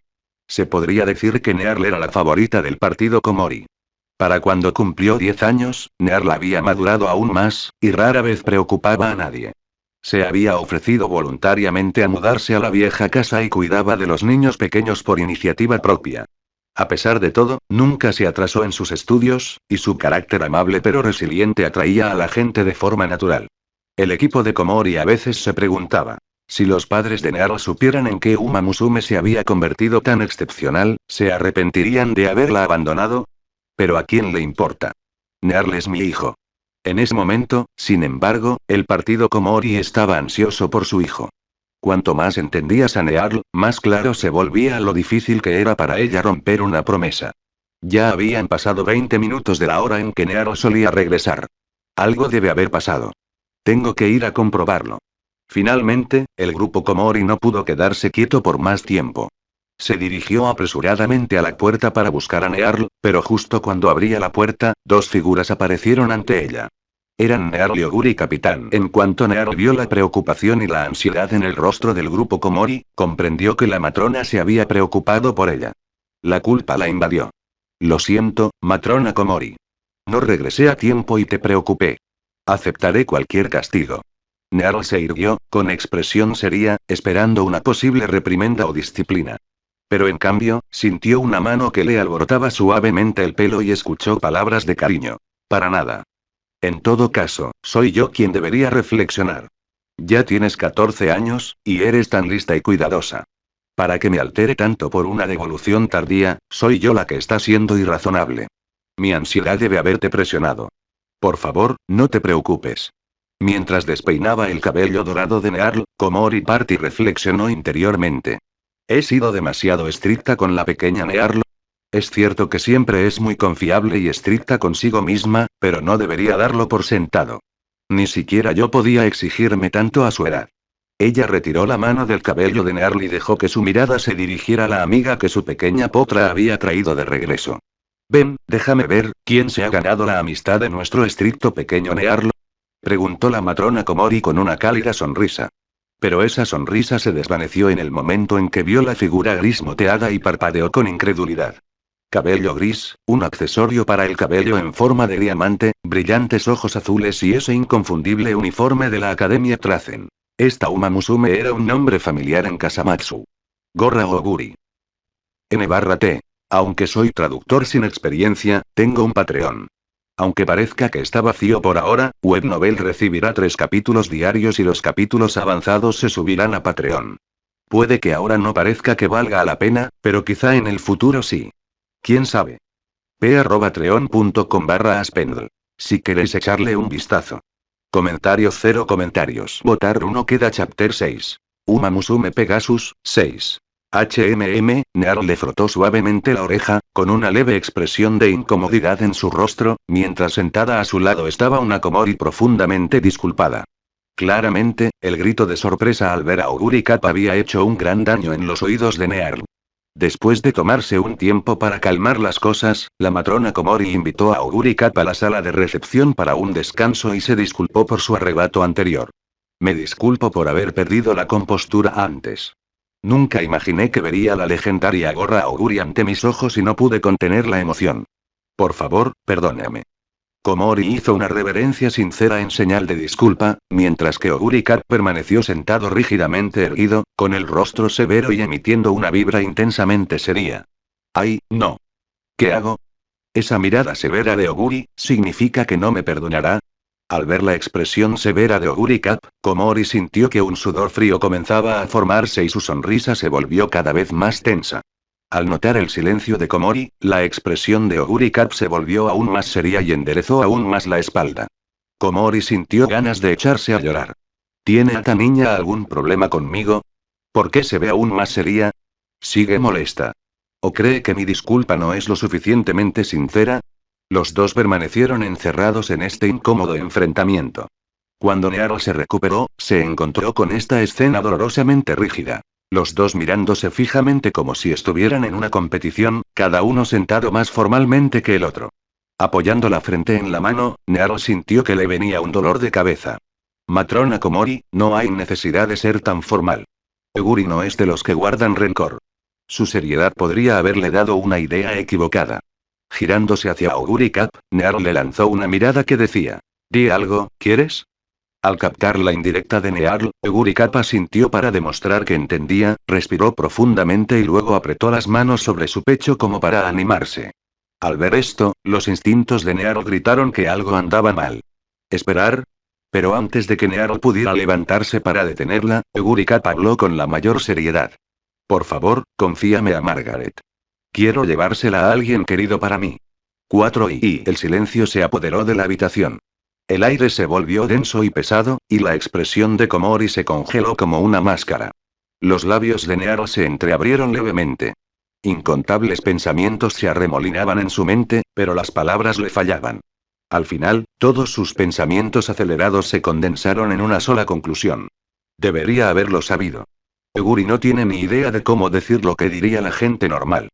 Se podría decir que Nearl era la favorita del partido Komori. Para cuando cumplió 10 años, Nearl había madurado aún más, y rara vez preocupaba a nadie. Se había ofrecido voluntariamente a mudarse a la vieja casa y cuidaba de los niños pequeños por iniciativa propia. A pesar de todo, nunca se atrasó en sus estudios, y su carácter amable pero resiliente atraía a la gente de forma natural. El equipo de Komori a veces se preguntaba: si los padres de Nearl supieran en qué Uma Musume se había convertido tan excepcional, ¿se arrepentirían de haberla abandonado? Pero ¿a quién le importa? Nearl es mi hijo. En ese momento, sin embargo, el partido Komori estaba ansioso por su hijo. Cuanto más entendías a Nearl, más claro se volvía lo difícil que era para ella romper una promesa. Ya habían pasado 20 minutos de la hora en que Nearl solía regresar. Algo debe haber pasado. Tengo que ir a comprobarlo. Finalmente, el grupo Komori no pudo quedarse quieto por más tiempo. Se dirigió apresuradamente a la puerta para buscar a Nearl, pero justo cuando abría la puerta, dos figuras aparecieron ante ella. Eran Nearl y Oguri Capitán. En cuanto Nearl vio la preocupación y la ansiedad en el rostro del grupo Komori, comprendió que la matrona se había preocupado por ella. La culpa la invadió. Lo siento, matrona Komori. No regresé a tiempo y te preocupé. Aceptaré cualquier castigo. Nearl se irguió, con expresión seria, esperando una posible reprimenda o disciplina. Pero en cambio, sintió una mano que le alborotaba suavemente el pelo y escuchó palabras de cariño. Para nada. En todo caso, soy yo quien debería reflexionar. Ya tienes 14 años, y eres tan lista y cuidadosa. Para que me altere tanto por una devolución tardía, soy yo la que está siendo irrazonable. Mi ansiedad debe haberte presionado. Por favor, no te preocupes. Mientras despeinaba el cabello dorado de Nearl, Komori Party reflexionó interiormente. ¿He sido demasiado estricta con la pequeña Nearl? Es cierto que siempre es muy confiable y estricta consigo misma, pero no debería darlo por sentado. Ni siquiera yo podía exigirme tanto a su edad. Ella retiró la mano del cabello de Nearl y dejó que su mirada se dirigiera a la amiga que su pequeña potra había traído de regreso. Ven, déjame ver, ¿quién se ha ganado la amistad de nuestro estricto pequeño Nearl? Preguntó la matrona Komori con una cálida sonrisa. pero esa sonrisa se desvaneció en el momento en que vio la figura gris moteada y parpadeó con incredulidad. Cabello gris, un accesorio para el cabello en forma de diamante, brillantes ojos azules y ese inconfundible uniforme de la Academia Trazen. Esta Uma Musume era un nombre familiar en Kasamatsu. Gorra Oguri. N/T. Aunque soy traductor sin experiencia, tengo un Patreon. Aunque parezca que está vacío por ahora, Webnovel recibirá 3 capítulos diarios y los capítulos avanzados se subirán a Patreon. Puede que ahora no parezca que valga la pena, pero quizá en el futuro sí. ¿Quién sabe? p@patreon.com/aspendl. Si queréis echarle un vistazo. Comentario 0 comentarios. Votar 1 queda chapter 6. Uma Musume Pegasus, 6. Nearl le frotó suavemente la oreja, con una leve expresión de incomodidad en su rostro, mientras sentada a su lado estaba una Komori profundamente disculpada. Claramente, el grito de sorpresa al ver a Oguri Kappa había hecho un gran daño en los oídos de Nearl. Después de tomarse un tiempo para calmar las cosas, la matrona Komori invitó a Oguri Kappa a la sala de recepción para un descanso y se disculpó por su arrebato anterior. Me disculpo por haber perdido la compostura antes. Nunca imaginé que vería la legendaria gorra Oguri ante mis ojos y no pude contener la emoción. Por favor, perdóname. Komori hizo una reverencia sincera en señal de disculpa, mientras que Oguri Kat permaneció sentado rígidamente erguido, con el rostro severo y emitiendo una vibra intensamente seria. ¡Ay, no! ¿Qué hago? Esa mirada severa de Oguri, ¿significa que no me perdonará? Al ver la expresión severa de Oguri Kat, Komori sintió que un sudor frío comenzaba a formarse y su sonrisa se volvió cada vez más tensa. Al notar el silencio de Komori, la expresión de Oguri Kat se volvió aún más seria y enderezó aún más la espalda. Komori sintió ganas de echarse a llorar. ¿Tiene esta niña algún problema conmigo? ¿Por qué se ve aún más seria? ¿Sigue molesta? ¿O cree que mi disculpa no es lo suficientemente sincera? Los dos permanecieron encerrados en este incómodo enfrentamiento. Cuando Nearl se recuperó, se encontró con esta escena dolorosamente rígida. Los dos mirándose fijamente como si estuvieran en una competición, cada uno sentado más formalmente que el otro. Apoyando la frente en la mano, Nearl sintió que le venía un dolor de cabeza. Matrona Komori, no hay necesidad de ser tan formal. Oguri no es de los que guardan rencor. Su seriedad podría haberle dado una idea equivocada. Girándose hacia Oguri Kat, Nearl le lanzó una mirada que decía: «Di algo, ¿quieres?». Al captar la indirecta de Nearl, Oguri Kappa sintió para demostrar que entendía, respiró profundamente y luego apretó las manos sobre su pecho como para animarse. Al ver esto, los instintos de Nearl gritaron que algo andaba mal. ¿Esperar? Pero antes de que Nearl pudiera levantarse para detenerla, Oguri Kappa habló con la mayor seriedad. «Por favor, confíame a Margaret. Quiero llevársela a alguien querido para mí». 4 y el silencio se apoderó de la habitación. El aire se volvió denso y pesado, y la expresión de Komori se congeló como una máscara. Los labios de Nearl se entreabrieron levemente. Incontables pensamientos se arremolinaban en su mente, pero las palabras le fallaban. Al final, todos sus pensamientos acelerados se condensaron en una sola conclusión. Debería haberlo sabido. Oguri no tiene ni idea de cómo decir lo que diría la gente normal.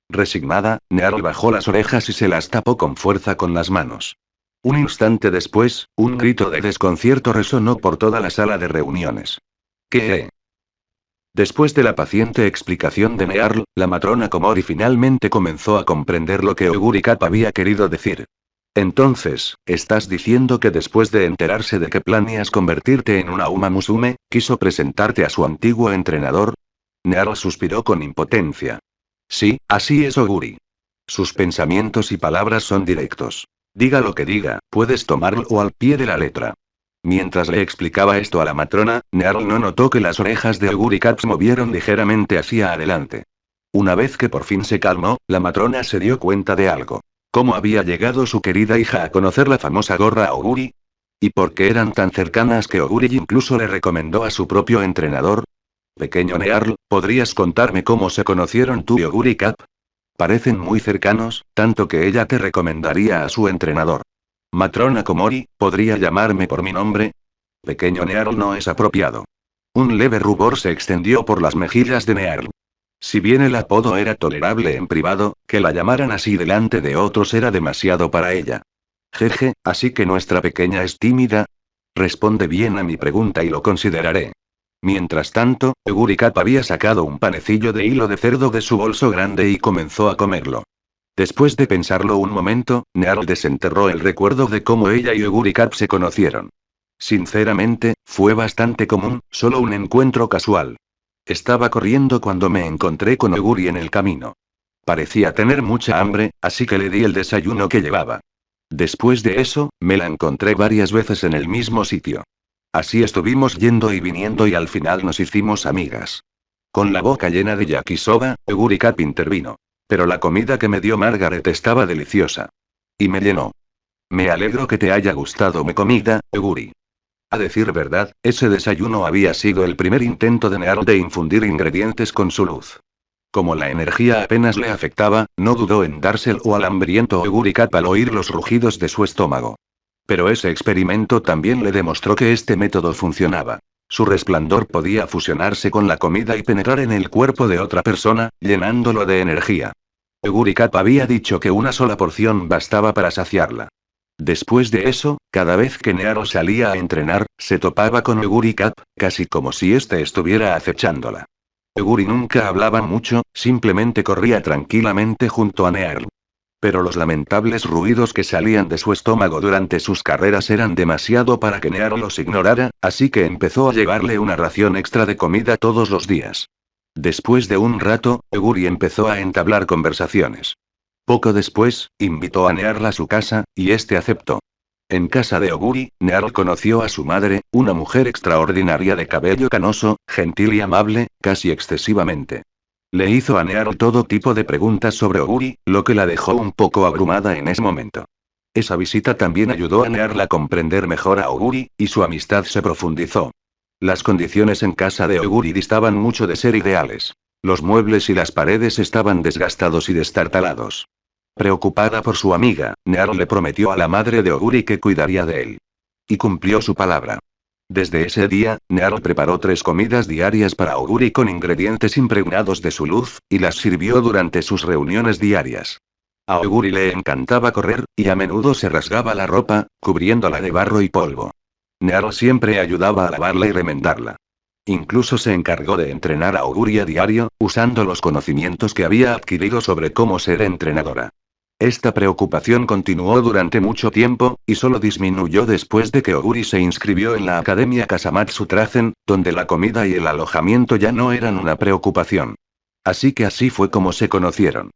Resignada, Nearl bajó las orejas y se las tapó con fuerza con las manos. Un instante después, un grito de desconcierto resonó por toda la sala de reuniones. ¿Qué? Después de la paciente explicación de Nearl, la matrona Komori finalmente comenzó a comprender lo que Oguri Kappa había querido decir. Entonces, ¿estás diciendo que después de enterarse de que planeas convertirte en una Uma Musume, quiso presentarte a su antiguo entrenador? Nearl suspiró con impotencia. Sí, así es Oguri. Sus pensamientos y palabras son directos. Diga lo que diga, puedes tomarlo al pie de la letra. Mientras le explicaba esto a la matrona, Nearl no notó que las orejas de Oguri Kat se movieron ligeramente hacia adelante. Una vez que por fin se calmó, la matrona se dio cuenta de algo. ¿Cómo había llegado su querida hija a conocer la famosa gorra Oguri? ¿Y por qué eran tan cercanas que Oguri incluso le recomendó a su propio entrenador? Pequeño Nearl, ¿podrías contarme cómo se conocieron tú y Oguri Kat? Parecen muy cercanos, tanto que ella te recomendaría a su entrenador. Matrona Komori, ¿podría llamarme por mi nombre? Pequeño Nearl no es apropiado. Un leve rubor se extendió por las mejillas de Nearl. Si bien el apodo era tolerable en privado, que la llamaran así delante de otros era demasiado para ella. Jeje, ¿así que nuestra pequeña es tímida? Responde bien a mi pregunta y lo consideraré. Mientras tanto, Egurikap había sacado un panecillo de hilo de cerdo de su bolso grande y comenzó a comerlo. Después de pensarlo un momento, Nearl desenterró el recuerdo de cómo ella y Egurikap se conocieron. Sinceramente, fue bastante común, solo un encuentro casual. Estaba corriendo cuando me encontré con Oguri en el camino. Parecía tener mucha hambre, así que le di el desayuno que llevaba. Después de eso, me la encontré varias veces en el mismo sitio. Así estuvimos yendo y viniendo y al final nos hicimos amigas. Con la boca llena de yakisoba, Egurikap intervino. Pero la comida que me dio Margaret estaba deliciosa. Y me llenó. Me alegro que te haya gustado mi comida, Eguri. A decir verdad, ese desayuno había sido el primer intento de Nearl de infundir ingredientes con su luz. Como la energía apenas le afectaba, no dudó en dárselo al hambriento Ogurikap al oír los rugidos de su estómago. Pero ese experimento también le demostró que este método funcionaba. Su resplandor podía fusionarse con la comida y penetrar en el cuerpo de otra persona, llenándolo de energía. Ogurikap había dicho que una sola porción bastaba para saciarla. Después de eso, cada vez que Nearo salía a entrenar, se topaba con Ogurikap, casi como si éste estuviera acechándola. Oguri nunca hablaba mucho, simplemente corría tranquilamente junto a Nearl. Pero los lamentables ruidos que salían de su estómago durante sus carreras eran demasiado para que Nearl los ignorara, así que empezó a llevarle una ración extra de comida todos los días. Después de un rato, Oguri empezó a entablar conversaciones. Poco después, invitó a Nearl a su casa, y este aceptó. En casa de Oguri, Nearl conoció a su madre, una mujer extraordinaria de cabello canoso, gentil y amable, casi excesivamente. Le hizo a Nearl todo tipo de preguntas sobre Oguri, lo que la dejó un poco abrumada en ese momento. Esa visita también ayudó a Nearl a comprender mejor a Oguri, y su amistad se profundizó. Las condiciones en casa de Oguri distaban mucho de ser ideales. Los muebles y las paredes estaban desgastados y destartalados. Preocupada por su amiga, Nearl le prometió a la madre de Oguri que cuidaría de él. Y cumplió su palabra. Desde ese día, Nearl preparó 3 comidas diarias para Oguri con ingredientes impregnados de su luz, y las sirvió durante sus reuniones diarias. A Oguri le encantaba correr, y a menudo se rasgaba la ropa, cubriéndola de barro y polvo. Nearl siempre ayudaba a lavarla y remendarla. Incluso se encargó de entrenar a Oguri a diario, usando los conocimientos que había adquirido sobre cómo ser entrenadora. Esta preocupación continuó durante mucho tiempo, y solo disminuyó después de que Oguri se inscribió en la Academia Kasamatsu Trazen, donde la comida y el alojamiento ya no eran una preocupación. Así fue como se conocieron.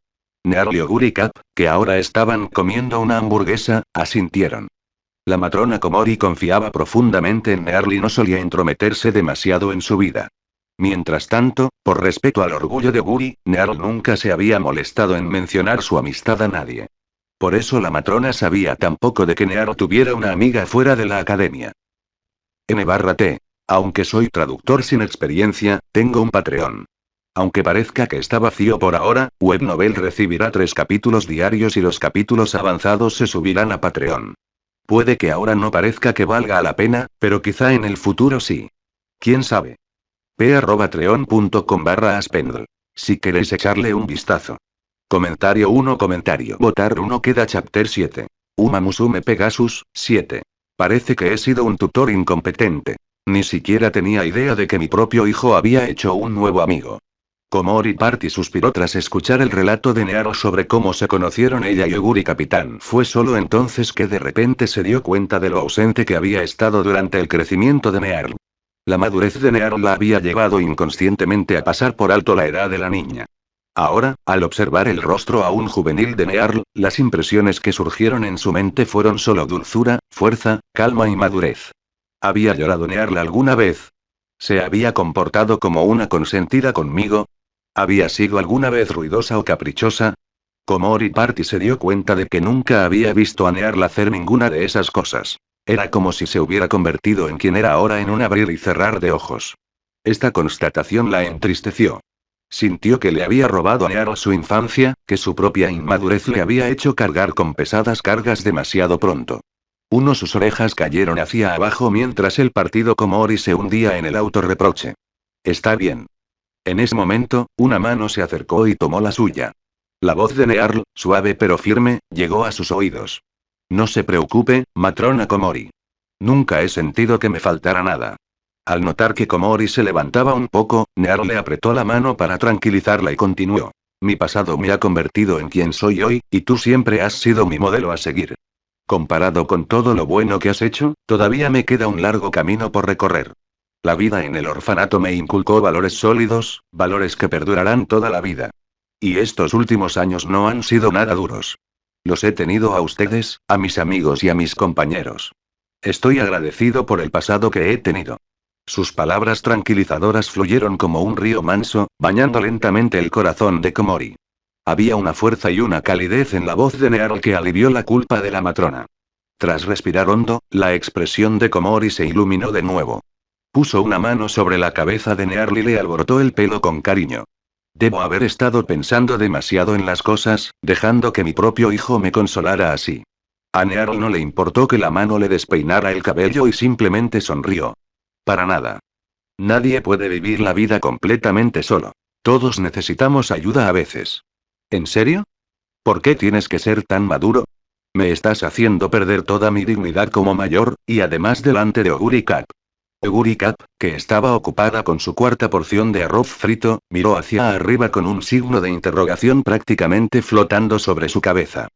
Nearl y Ogurikap, que ahora estaban comiendo una hamburguesa, asintieron. La matrona Komori confiaba profundamente en Nearl y no solía entrometerse demasiado en su vida. Mientras tanto, por respeto al orgullo de Oguri, Nearl nunca se había molestado en mencionar su amistad a nadie. Por eso la matrona sabía tan poco de que Nearl tuviera una amiga fuera de la academia. N/T. Aunque soy traductor sin experiencia, tengo un Patreon. Aunque parezca que está vacío por ahora, Webnovel recibirá 3 capítulos diarios y los capítulos avanzados se subirán a Patreon. Puede que ahora no parezca que valga la pena, pero quizá en el futuro sí. ¿Quién sabe? p@patreon.com/aspendl. Si queréis echarle un vistazo. Comentario 1. Votar 1 queda chapter 7. Uma Musume Pegasus, 7. Parece que he sido un tutor incompetente. Ni siquiera tenía idea de que mi propio hijo había hecho un nuevo amigo. Komori Party suspiró tras escuchar el relato de Nearo sobre cómo se conocieron ella y Oguri Capitán. Fue solo entonces que de repente se dio cuenta de lo ausente que había estado durante el crecimiento de Nearo. La madurez de Nearo la había llevado inconscientemente a pasar por alto la edad de la niña. Ahora, al observar el rostro aún juvenil de Nearl, las impresiones que surgieron en su mente fueron solo dulzura, fuerza, calma y madurez. ¿Había llorado Nearl alguna vez? ¿Se había comportado como una consentida conmigo? ¿Había sido alguna vez ruidosa o caprichosa? Komori Party se dio cuenta de que nunca había visto a Nearl hacer ninguna de esas cosas. Era como si se hubiera convertido en quien era ahora en un abrir y cerrar de ojos. Esta constatación la entristeció. Sintió que le había robado a Nearl su infancia, que su propia inmadurez le había hecho cargar con pesadas cargas demasiado pronto. Sus orejas cayeron hacia abajo mientras el partido Komori se hundía en el autorreproche. Está bien. En ese momento, una mano se acercó y tomó la suya. La voz de Nearl, suave pero firme, llegó a sus oídos. No se preocupe, matrona Komori. Nunca he sentido que me faltara nada. Al notar que Komori se levantaba un poco, Near le apretó la mano para tranquilizarla y continuó. Mi pasado me ha convertido en quien soy hoy, y tú siempre has sido mi modelo a seguir. Comparado con todo lo bueno que has hecho, todavía me queda un largo camino por recorrer. La vida en el orfanato me inculcó valores sólidos, valores que perdurarán toda la vida. Y estos últimos años no han sido nada duros. Los he tenido a ustedes, a mis amigos y a mis compañeros. Estoy agradecido por el pasado que he tenido. Sus palabras tranquilizadoras fluyeron como un río manso, bañando lentamente el corazón de Komori. Había una fuerza y una calidez en la voz de Near que alivió la culpa de la matrona. Tras respirar hondo, la expresión de Komori se iluminó de nuevo. Puso una mano sobre la cabeza de Near y le alborotó el pelo con cariño. Debo haber estado pensando demasiado en las cosas, dejando que mi propio hijo me consolara así. A Near no le importó que la mano le despeinara el cabello y simplemente sonrió. Para nada. Nadie puede vivir la vida completamente solo. Todos necesitamos ayuda a veces. ¿En serio? ¿Por qué tienes que ser tan maduro? Me estás haciendo perder toda mi dignidad como mayor, y además delante de Oguri Cap. Oguri Cap, que estaba ocupada con su cuarta porción de arroz frito, miró hacia arriba con un signo de interrogación prácticamente flotando sobre su cabeza.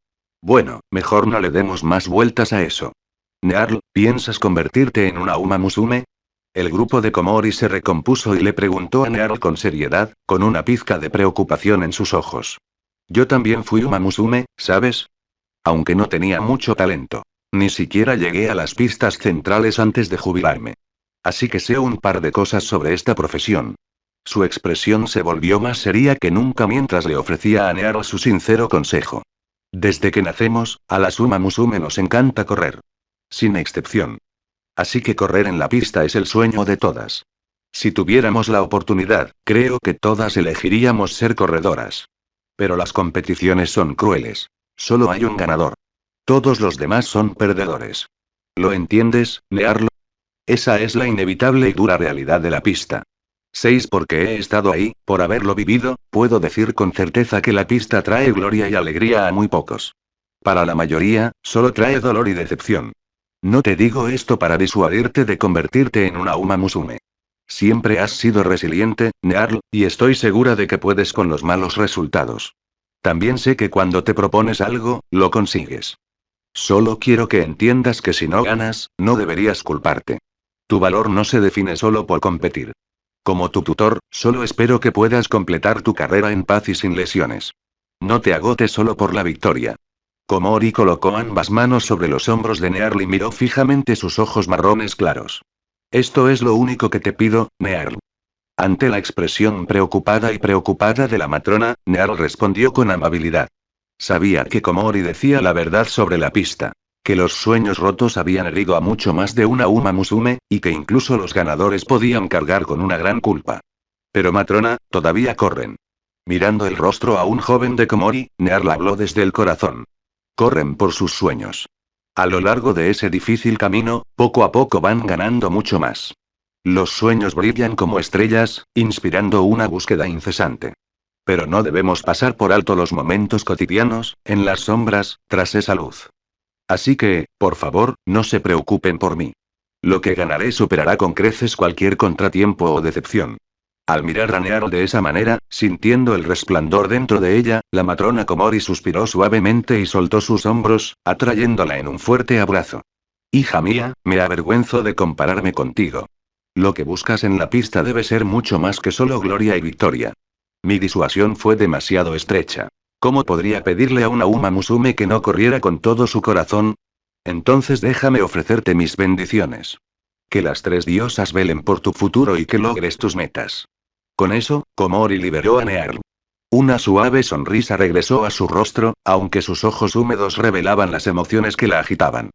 Bueno, mejor no le demos más vueltas a eso. Nearl, ¿piensas convertirte en una Uma Musume? El grupo de Komori se recompuso y le preguntó a Nearl con seriedad, con una pizca de preocupación en sus ojos. Yo también fui Uma Musume, ¿sabes? Aunque no tenía mucho talento. Ni siquiera llegué a las pistas centrales antes de jubilarme. Así que sé un par de cosas sobre esta profesión. Su expresión se volvió más seria que nunca mientras le ofrecía a Nearl su sincero consejo. Desde que nacemos, a las Uma Musume nos encanta correr. Sin excepción. Así que correr en la pista es el sueño de todas. Si tuviéramos la oportunidad, creo que todas elegiríamos ser corredoras. Pero las competiciones son crueles. Solo hay un ganador. Todos los demás son perdedores. ¿Lo entiendes, Nearlo? Esa es la inevitable y dura realidad de la pista. 6. Porque he estado ahí, por haberlo vivido, puedo decir con certeza que la pista trae gloria y alegría a muy pocos. Para la mayoría, solo trae dolor y decepción. No te digo esto para disuadirte de convertirte en una Uma Musume. Siempre has sido resiliente, Nearl, y estoy segura de que puedes con los malos resultados. También sé que cuando te propones algo, lo consigues. Solo quiero que entiendas que si no ganas, no deberías culparte. Tu valor no se define solo por competir. Como tu tutor, solo espero que puedas completar tu carrera en paz y sin lesiones. No te agotes solo por la victoria. Komori colocó ambas manos sobre los hombros de Nearl y miró fijamente sus ojos marrones claros. Esto es lo único que te pido, Nearl. Ante la expresión preocupada de la matrona, Nearl respondió con amabilidad. Sabía que Komori decía la verdad sobre la pista. Que los sueños rotos habían herido a mucho más de una Uma Musume, y que incluso los ganadores podían cargar con una gran culpa. Pero matrona, todavía corren. Mirando el rostro a un joven de Komori, Nearl habló desde el corazón. Corren por sus sueños. A lo largo de ese difícil camino, poco a poco van ganando mucho más. Los sueños brillan como estrellas, inspirando una búsqueda incesante. Pero no debemos pasar por alto los momentos cotidianos, en las sombras, tras esa luz. Así que, por favor, no se preocupen por mí. Lo que ganaré superará con creces cualquier contratiempo o decepción. Al mirar a Nearl de esa manera, sintiendo el resplandor dentro de ella, la matrona Komori suspiró suavemente y soltó sus hombros, atrayéndola en un fuerte abrazo. Hija mía, me avergüenzo de compararme contigo. Lo que buscas en la pista debe ser mucho más que solo gloria y victoria. Mi disuasión fue demasiado estrecha. ¿Cómo podría pedirle a una Uma Musume que no corriera con todo su corazón? Entonces déjame ofrecerte mis bendiciones. Que las tres diosas velen por tu futuro y que logres tus metas. Con eso, Komori liberó a Nearl. Una suave sonrisa regresó a su rostro, aunque sus ojos húmedos revelaban las emociones que la agitaban.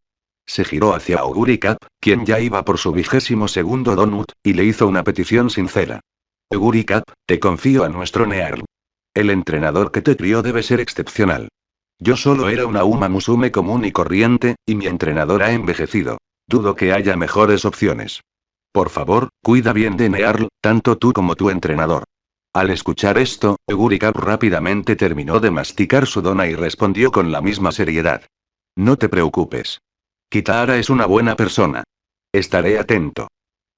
Se giró hacia Oguri Cap, quien ya iba por su 22º donut, y le hizo una petición sincera. Oguri Cap, te confío a nuestro Nearl. El entrenador que te crió debe ser excepcional. Yo solo era una Uma Musume común y corriente, y mi entrenador ha envejecido. Dudo que haya mejores opciones. Por favor, cuida bien de Nearl, tanto tú como tu entrenador. Al escuchar esto, Oguri Cap rápidamente terminó de masticar su dona y respondió con la misma seriedad. No te preocupes. Kitahara es una buena persona. Estaré atento.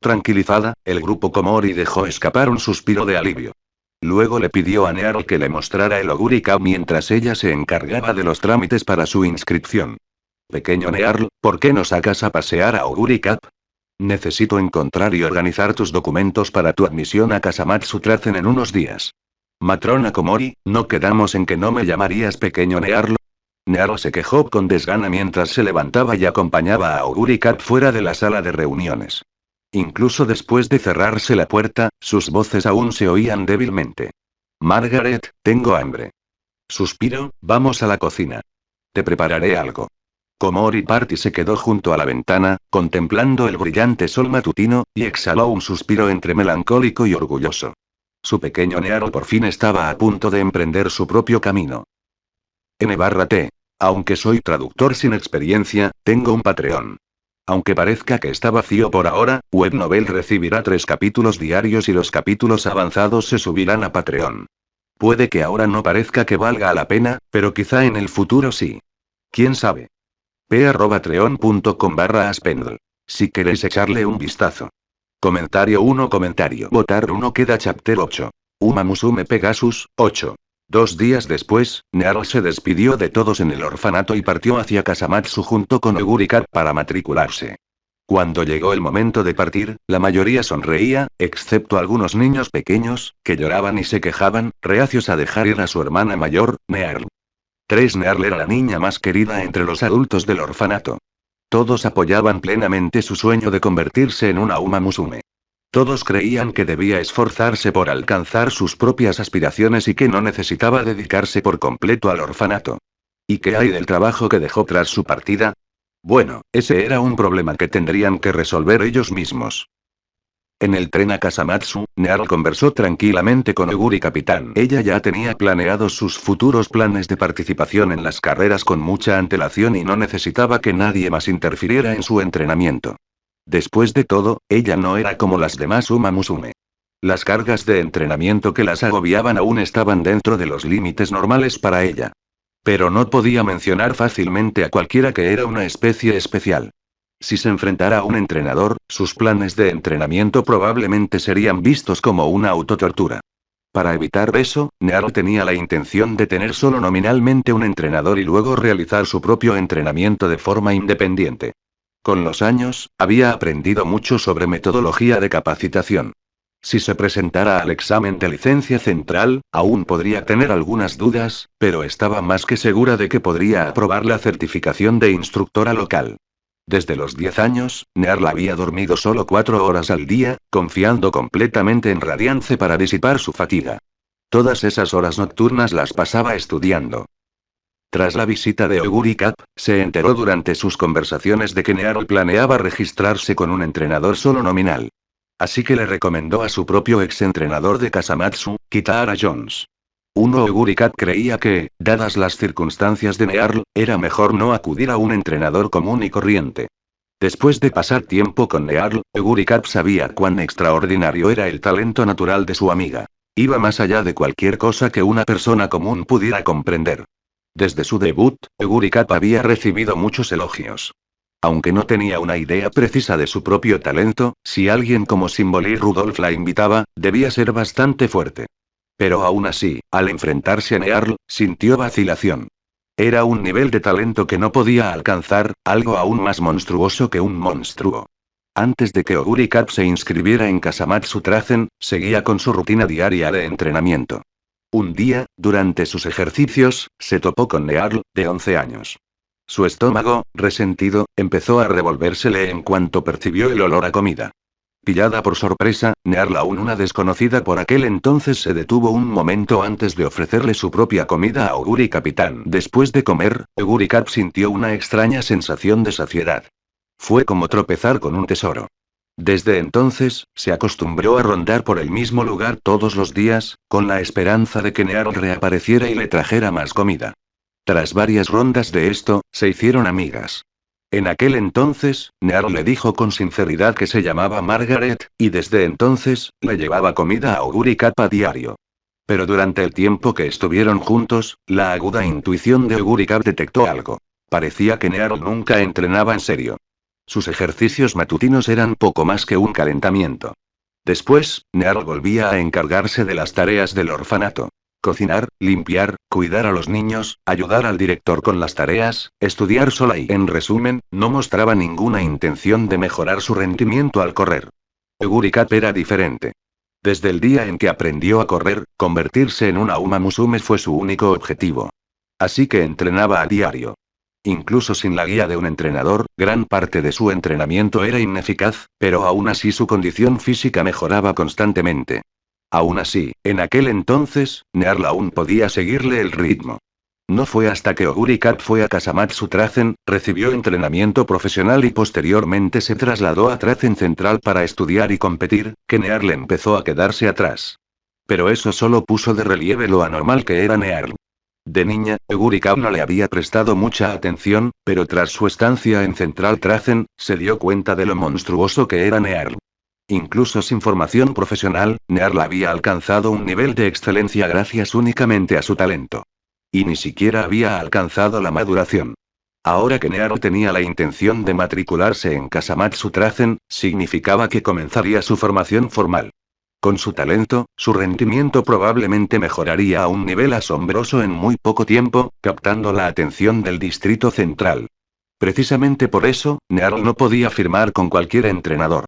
Tranquilizada, el grupo Komori dejó escapar un suspiro de alivio. Luego le pidió a Nearl que le mostrara el Oguri Cup mientras ella se encargaba de los trámites para su inscripción. Pequeño Nearl, ¿por qué no sacas a pasear a Oguri Cup? Necesito encontrar y organizar tus documentos para tu admisión a Kasamatsu Trazen en unos días. Matrona Komori, ¿no quedamos en que no me llamarías pequeño Nearl? Nearl se quejó con desgana mientras se levantaba y acompañaba a Oguri Cup fuera de la sala de reuniones. Incluso después de cerrarse la puerta, sus voces aún se oían débilmente. Margaret, tengo hambre. Suspiro, vamos a la cocina. Te prepararé algo. Komori Party se quedó junto a la ventana, contemplando el brillante sol matutino, y exhaló un suspiro entre melancólico y orgulloso. Su pequeño Nearl por fin estaba a punto de emprender su propio camino. N/T. Aunque soy traductor sin experiencia, tengo un Patreon. Aunque parezca que está vacío por ahora, Webnovel recibirá 3 capítulos diarios y los capítulos avanzados se subirán a Patreon. Puede que ahora no parezca que valga la pena, pero quizá en el futuro sí. ¿Quién sabe? p@patreon.com/aspendl. Si queréis echarle un vistazo. Comentario 1. Votar 1. Queda chapter 8. Uma Musume Pegasus, 8. 2 días después, Nearl se despidió de todos en el orfanato y partió hacia Kasamatsu junto con Oguri Kat para matricularse. Cuando llegó el momento de partir, la mayoría sonreía, excepto algunos niños pequeños, que lloraban y se quejaban, reacios a dejar ir a su hermana mayor, Nearl. Nearl era la niña más querida entre los adultos del orfanato. Todos apoyaban plenamente su sueño de convertirse en una Uma Musume. Todos creían que debía esforzarse por alcanzar sus propias aspiraciones y que no necesitaba dedicarse por completo al orfanato. ¿Y qué hay del trabajo que dejó tras su partida? Bueno, ese era un problema que tendrían que resolver ellos mismos. En el tren a Kasamatsu, Nearl conversó tranquilamente con Oguri Capitán. Ella ya tenía planeados sus futuros planes de participación en las carreras con mucha antelación y no necesitaba que nadie más interfiriera en su entrenamiento. Después de todo, ella no era como las demás Uma Musume. Las cargas de entrenamiento que las agobiaban aún estaban dentro de los límites normales para ella. Pero no podía mencionar fácilmente a cualquiera que era una especie especial. Si se enfrentara a un entrenador, sus planes de entrenamiento probablemente serían vistos como una autotortura. Para evitar eso, Nearl tenía la intención de tener solo nominalmente un entrenador y luego realizar su propio entrenamiento de forma independiente. Con los años, había aprendido mucho sobre metodología de capacitación. Si se presentara al examen de licencia central, aún podría tener algunas dudas, pero estaba más que segura de que podría aprobar la certificación de instructora local. Desde los 10 años, Nearl había dormido solo 4 horas al día, confiando completamente en Radiance para disipar su fatiga. Todas esas horas nocturnas las pasaba estudiando. Tras la visita de Oguri Cup, se enteró durante sus conversaciones de que Nearl planeaba registrarse con un entrenador solo nominal. Así que le recomendó a su propio ex-entrenador de Kasamatsu, Kitahara Jones. Oguri Cup creía que, dadas las circunstancias de Nearl, era mejor no acudir a un entrenador común y corriente. Después de pasar tiempo con Nearl, Oguri Cup sabía cuán extraordinario era el talento natural de su amiga. Iba más allá de cualquier cosa que una persona común pudiera comprender. Desde su debut, Oguri Cup había recibido muchos elogios. Aunque no tenía una idea precisa de su propio talento, si alguien como Symbol Rudolph la invitaba, debía ser bastante fuerte. Pero aún así, al enfrentarse a Nearl, sintió vacilación. Era un nivel de talento que no podía alcanzar, algo aún más monstruoso que un monstruo. Antes de que Oguri Cup se inscribiera en Kasamatsu Trazen, seguía con su rutina diaria de entrenamiento. Un día, durante sus ejercicios, se topó con Nearl, de 11 años. Su estómago, resentido, empezó a revolvérsele en cuanto percibió el olor a comida. Pillada por sorpresa, Nearl, aún una desconocida por aquel entonces, se detuvo un momento antes de ofrecerle su propia comida a Oguri Capitán. Después de comer, Oguri Cup sintió una extraña sensación de saciedad. Fue como tropezar con un tesoro. Desde entonces, se acostumbró a rondar por el mismo lugar todos los días, con la esperanza de que Nearl reapareciera y le trajera más comida. Tras varias rondas de esto, se hicieron amigas. En aquel entonces, Nearl le dijo con sinceridad que se llamaba Margaret, y desde entonces, le llevaba comida a Oguri Cup a diario. Pero durante el tiempo que estuvieron juntos, la aguda intuición de Oguri Cup detectó algo. Parecía que Nearl nunca entrenaba en serio. Sus ejercicios matutinos eran poco más que un calentamiento. Después, Nearl volvía a encargarse de las tareas del orfanato. Cocinar, limpiar, cuidar a los niños, ayudar al director con las tareas, estudiar sola y, en resumen, no mostraba ninguna intención de mejorar su rendimiento al correr. Oguri Cap era diferente. Desde el día en que aprendió a correr, convertirse en una Uma Musume fue su único objetivo. Así que entrenaba a diario. Incluso sin la guía de un entrenador, gran parte de su entrenamiento era ineficaz, pero aún así su condición física mejoraba constantemente. Aún así, en aquel entonces, Nearl aún podía seguirle el ritmo. No fue hasta que Oguri Cap fue a Kasamatsu Trazen, recibió entrenamiento profesional y posteriormente se trasladó a Trazen Central para estudiar y competir, que Nearl empezó a quedarse atrás. Pero eso solo puso de relieve lo anormal que era Nearl. De niña, Oguri Cap no le había prestado mucha atención, pero tras su estancia en Central Trazen, se dio cuenta de lo monstruoso que era Nearl. Incluso sin formación profesional, Nearl había alcanzado un nivel de excelencia gracias únicamente a su talento. Y ni siquiera había alcanzado la maduración. Ahora que Nearl tenía la intención de matricularse en Kasamatsu Trazen, significaba que comenzaría su formación formal. Con su talento, su rendimiento probablemente mejoraría a un nivel asombroso en muy poco tiempo, captando la atención del Distrito Central. Precisamente por eso, Nearl no podía firmar con cualquier entrenador.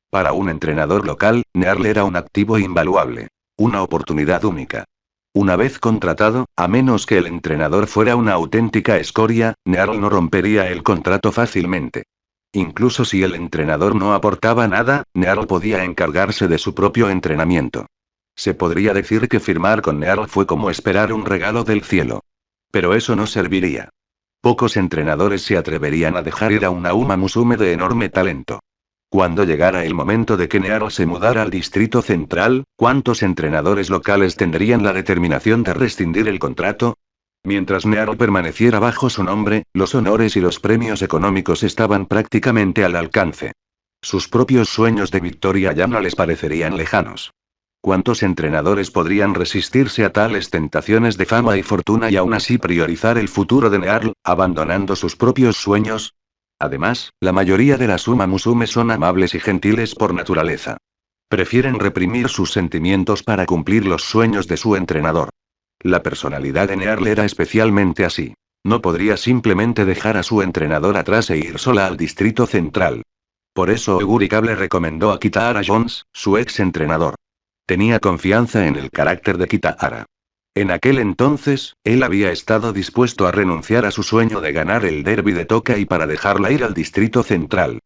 Para un entrenador local, Nearl era un activo invaluable. Una oportunidad única. Una vez contratado, a menos que el entrenador fuera una auténtica escoria, Nearl no rompería el contrato fácilmente. Incluso si el entrenador no aportaba nada, Nearl podía encargarse de su propio entrenamiento. Se podría decir que firmar con Nearl fue como esperar un regalo del cielo. Pero eso no serviría. Pocos entrenadores se atreverían a dejar ir a una Uma Musume de enorme talento. Cuando llegara el momento de que Nearl se mudara al Distrito Central, ¿cuántos entrenadores locales tendrían la determinación de rescindir el contrato? Mientras Nearl permaneciera bajo su nombre, los honores y los premios económicos estaban prácticamente al alcance. Sus propios sueños de victoria ya no les parecerían lejanos. ¿Cuántos entrenadores podrían resistirse a tales tentaciones de fama y fortuna y aún así priorizar el futuro de Nearl, abandonando sus propios sueños? Además, la mayoría de las Uma Musume son amables y gentiles por naturaleza. Prefieren reprimir sus sentimientos para cumplir los sueños de su entrenador. La personalidad de Nearl era especialmente así. No podría simplemente dejar a su entrenador atrás e ir sola al Distrito Central. Por eso Oguri Cap le recomendó a Kitahara Jones, su ex entrenador. Tenía confianza en el carácter de Kitahara. En aquel entonces, él había estado dispuesto a renunciar a su sueño de ganar el derby de Tokai para dejarla ir al Distrito Central.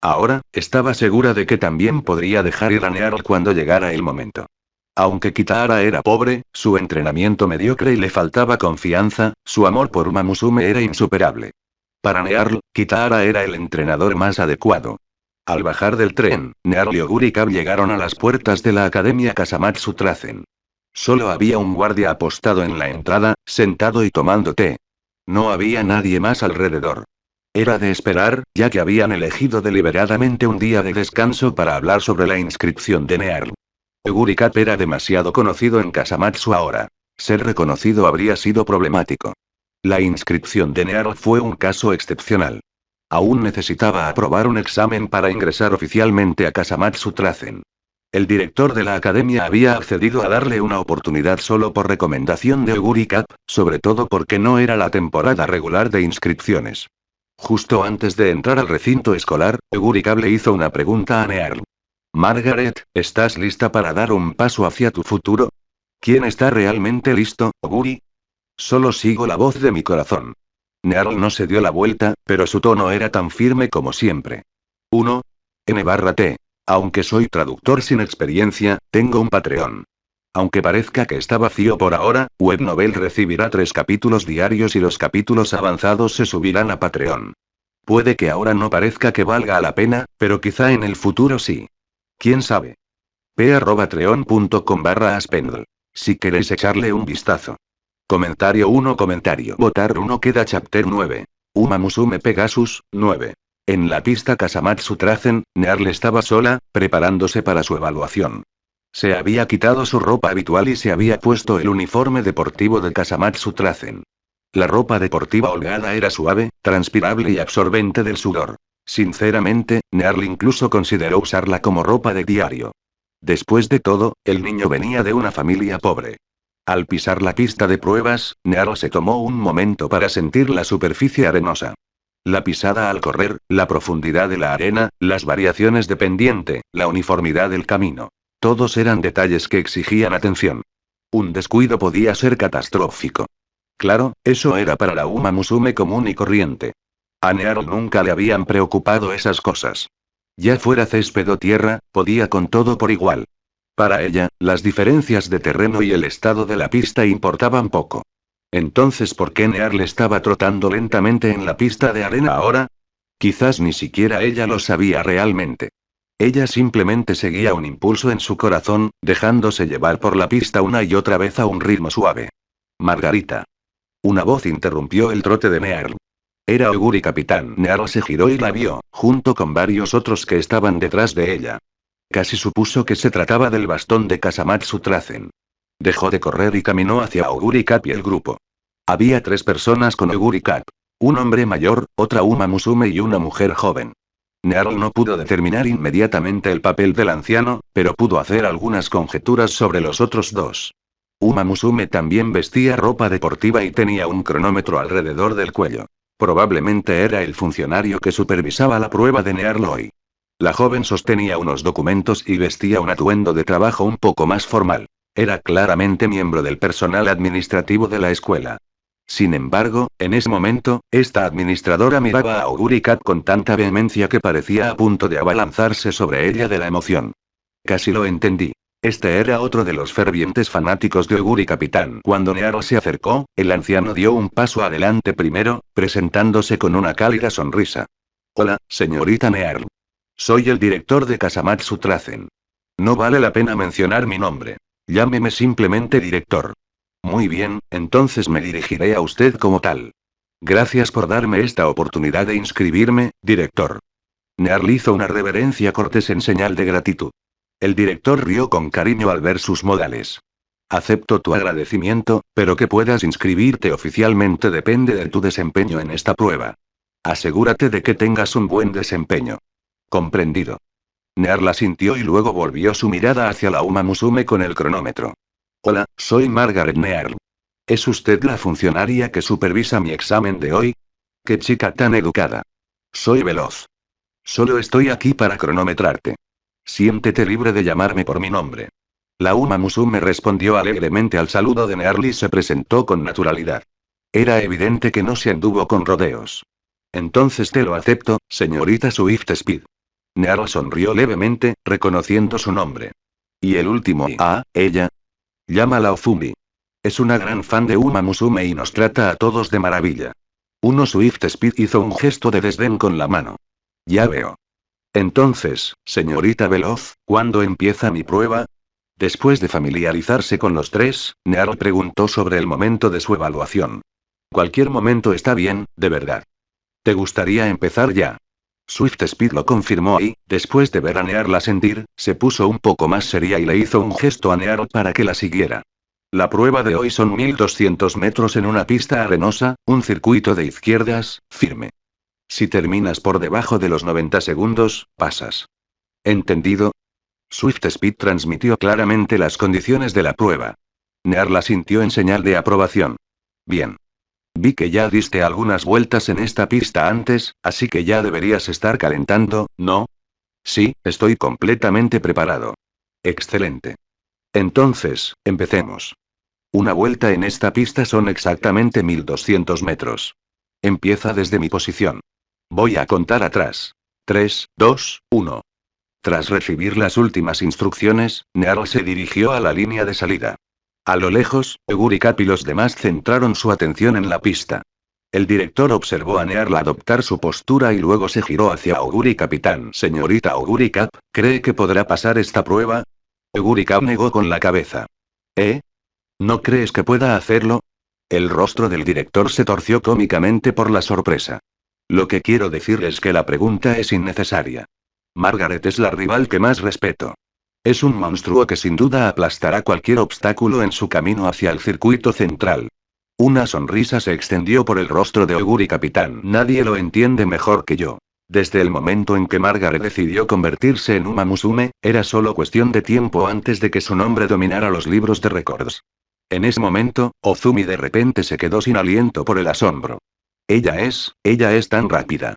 Ahora, estaba segura de que también podría dejar ir a Nearl cuando llegara el momento. Aunque Kitahara era pobre, su entrenamiento mediocre y le faltaba confianza, su amor por Uma Musume era insuperable. Para Nearl, Kitahara era el entrenador más adecuado. Al bajar del tren, Nearl y Oguri Cap llegaron a las puertas de la Academia Kasamatsu Trazen. Solo había un guardia apostado en la entrada, sentado y tomando té. No había nadie más alrededor. Era de esperar, ya que habían elegido deliberadamente un día de descanso para hablar sobre la inscripción de Nearl. Oguri Cap era demasiado conocido en Kasamatsu ahora. Ser reconocido habría sido problemático. La inscripción de Nearl fue un caso excepcional. Aún necesitaba aprobar un examen para ingresar oficialmente a Kasamatsu Trazen. El director de la academia había accedido a darle una oportunidad solo por recomendación de Oguri Cap, sobre todo porque no era la temporada regular de inscripciones. Justo antes de entrar al recinto escolar, Oguri Cap le hizo una pregunta a Nearl. Margaret, ¿estás lista para dar un paso hacia tu futuro? ¿Quién está realmente listo, Oguri? Solo sigo la voz de mi corazón. Nearl no se dio la vuelta, pero su tono era tan firme como siempre. 1. N/T. Aunque soy traductor sin experiencia, tengo un Patreon. Aunque parezca que está vacío por ahora, Webnovel recibirá 3 capítulos diarios y los capítulos avanzados se subirán a Patreon. Puede que ahora no parezca que valga la pena, pero quizá en el futuro sí. ¿Quién sabe? p@patreon.com/aspendl. Si queréis echarle un vistazo. Comentario 1. Votar 1. Queda Chapter 9. Uma Musume Pegasus, 9. En la pista Kasamatsu Trazen, Nearl estaba sola, preparándose para su evaluación. Se había quitado su ropa habitual y se había puesto el uniforme deportivo de Kasamatsu Trazen. La ropa deportiva holgada era suave, transpirable y absorbente del sudor. Sinceramente, Nearl incluso consideró usarla como ropa de diario. Después de todo, el niño venía de una familia pobre. Al pisar la pista de pruebas, Nearl se tomó un momento para sentir la superficie arenosa. La pisada al correr, la profundidad de la arena, las variaciones de pendiente, la uniformidad del camino. Todos eran detalles que exigían atención. Un descuido podía ser catastrófico. Claro, eso era para la Uma Musume común y corriente. A Nearl nunca le habían preocupado esas cosas. Ya fuera césped o tierra, podía con todo por igual. Para ella, las diferencias de terreno y el estado de la pista importaban poco. Entonces, ¿por qué Nearl estaba trotando lentamente en la pista de arena ahora? Quizás ni siquiera ella lo sabía realmente. Ella simplemente seguía un impulso en su corazón, dejándose llevar por la pista una y otra vez a un ritmo suave. Margarita. Una voz interrumpió el trote de Nearl. Era Oguri Capitán. Nearl se giró y la vio, junto con varios otros que estaban detrás de ella. Casi supuso que se trataba del bastón de Kasamatsu Trazen. Dejó de correr y caminó hacia Oguri Cap y el grupo. Había 3 personas con Oguri Cap. Un hombre mayor, otra Uma Musume y una mujer joven. Nearl no pudo determinar inmediatamente el papel del anciano, pero pudo hacer algunas conjeturas sobre los otros 2. Uma Musume también vestía ropa deportiva y tenía un cronómetro alrededor del cuello. Probablemente era el funcionario que supervisaba la prueba de Nearl hoy. La joven sostenía unos documentos y vestía un atuendo de trabajo un poco más formal. Era claramente miembro del personal administrativo de la escuela. Sin embargo, en ese momento, esta administradora miraba a Oguri Cat con tanta vehemencia que parecía a punto de abalanzarse sobre ella de la emoción. Casi lo entendí. Este era otro de los fervientes fanáticos de Oguri Capitán. Cuando Nearl se acercó, el anciano dio un paso adelante primero, presentándose con una cálida sonrisa. Hola, señorita Nearl. Soy el director de Kasamatsu Trazen. No vale la pena mencionar mi nombre. Llámeme simplemente director. Muy bien, entonces me dirigiré a usted como tal. Gracias por darme esta oportunidad de inscribirme, director. Nearl hizo una reverencia cortés en señal de gratitud. El director rió con cariño al ver sus modales. Acepto tu agradecimiento, pero que puedas inscribirte oficialmente depende de tu desempeño en esta prueba. Asegúrate de que tengas un buen desempeño. Comprendido. Nearl asintió y luego volvió su mirada hacia la Uma Musume con el cronómetro. Hola, soy Margaret Nearl. ¿Es usted la funcionaria que supervisa mi examen de hoy? ¡Qué chica tan educada! Soy veloz. Solo estoy aquí para cronometrarte. Siéntete libre de llamarme por mi nombre. La Uma Musume respondió alegremente al saludo de Nearl y se presentó con naturalidad. Era evidente que no se anduvo con rodeos. Entonces te lo acepto, señorita Swift Speed. Nearl sonrió levemente, reconociendo su nombre. ¿Y el último? Ella. Llámala Ofumi. Es una gran fan de Uma Musume y nos trata a todos de maravilla. Uno Swift Speed hizo un gesto de desdén con la mano. Ya veo. Entonces, señorita Veloz, ¿cuándo empieza mi prueba? Después de familiarizarse con los 3, Nearl preguntó sobre el momento de su evaluación. Cualquier momento está bien, de verdad. ¿Te gustaría empezar ya? Swift Speed lo confirmó y, después de ver a Nearl asentir, se puso un poco más seria y le hizo un gesto a Nearl para que la siguiera. La prueba de hoy son 1200 metros en una pista arenosa, un circuito de izquierdas, firme. Si terminas por debajo de los 90 segundos, pasas. ¿Entendido? Swift Speed transmitió claramente las condiciones de la prueba. Nearl asintió en señal de aprobación. Bien. Vi que ya diste algunas vueltas en esta pista antes, así que ya deberías estar calentando, ¿no? Sí, estoy completamente preparado. Excelente. Entonces, empecemos. Una vuelta en esta pista son exactamente 1200 metros. Empieza desde mi posición. Voy a contar atrás. 3, 2, 1. Tras recibir las últimas instrucciones, Nearl se dirigió a la línea de salida. A lo lejos, Oguri Cap y los demás centraron su atención en la pista. El director observó a Nearl adoptar su postura y luego se giró hacia Oguri Capitán. Señorita Oguri Cap, ¿cree que podrá pasar esta prueba? Oguri Cap negó con la cabeza. ¿Eh? ¿No crees que pueda hacerlo? El rostro del director se torció cómicamente por la sorpresa. Lo que quiero decir es que la pregunta es innecesaria. Margaret es la rival que más respeto. Es un monstruo que sin duda aplastará cualquier obstáculo en su camino hacia el circuito central. Una sonrisa se extendió por el rostro de Oguri Capitán. Nadie lo entiende mejor que yo. Desde el momento en que Margaret decidió convertirse en Uma Musume, era solo cuestión de tiempo antes de que su nombre dominara los libros de récords. En ese momento, Ozumi de repente se quedó sin aliento por el asombro. Ella es tan rápida.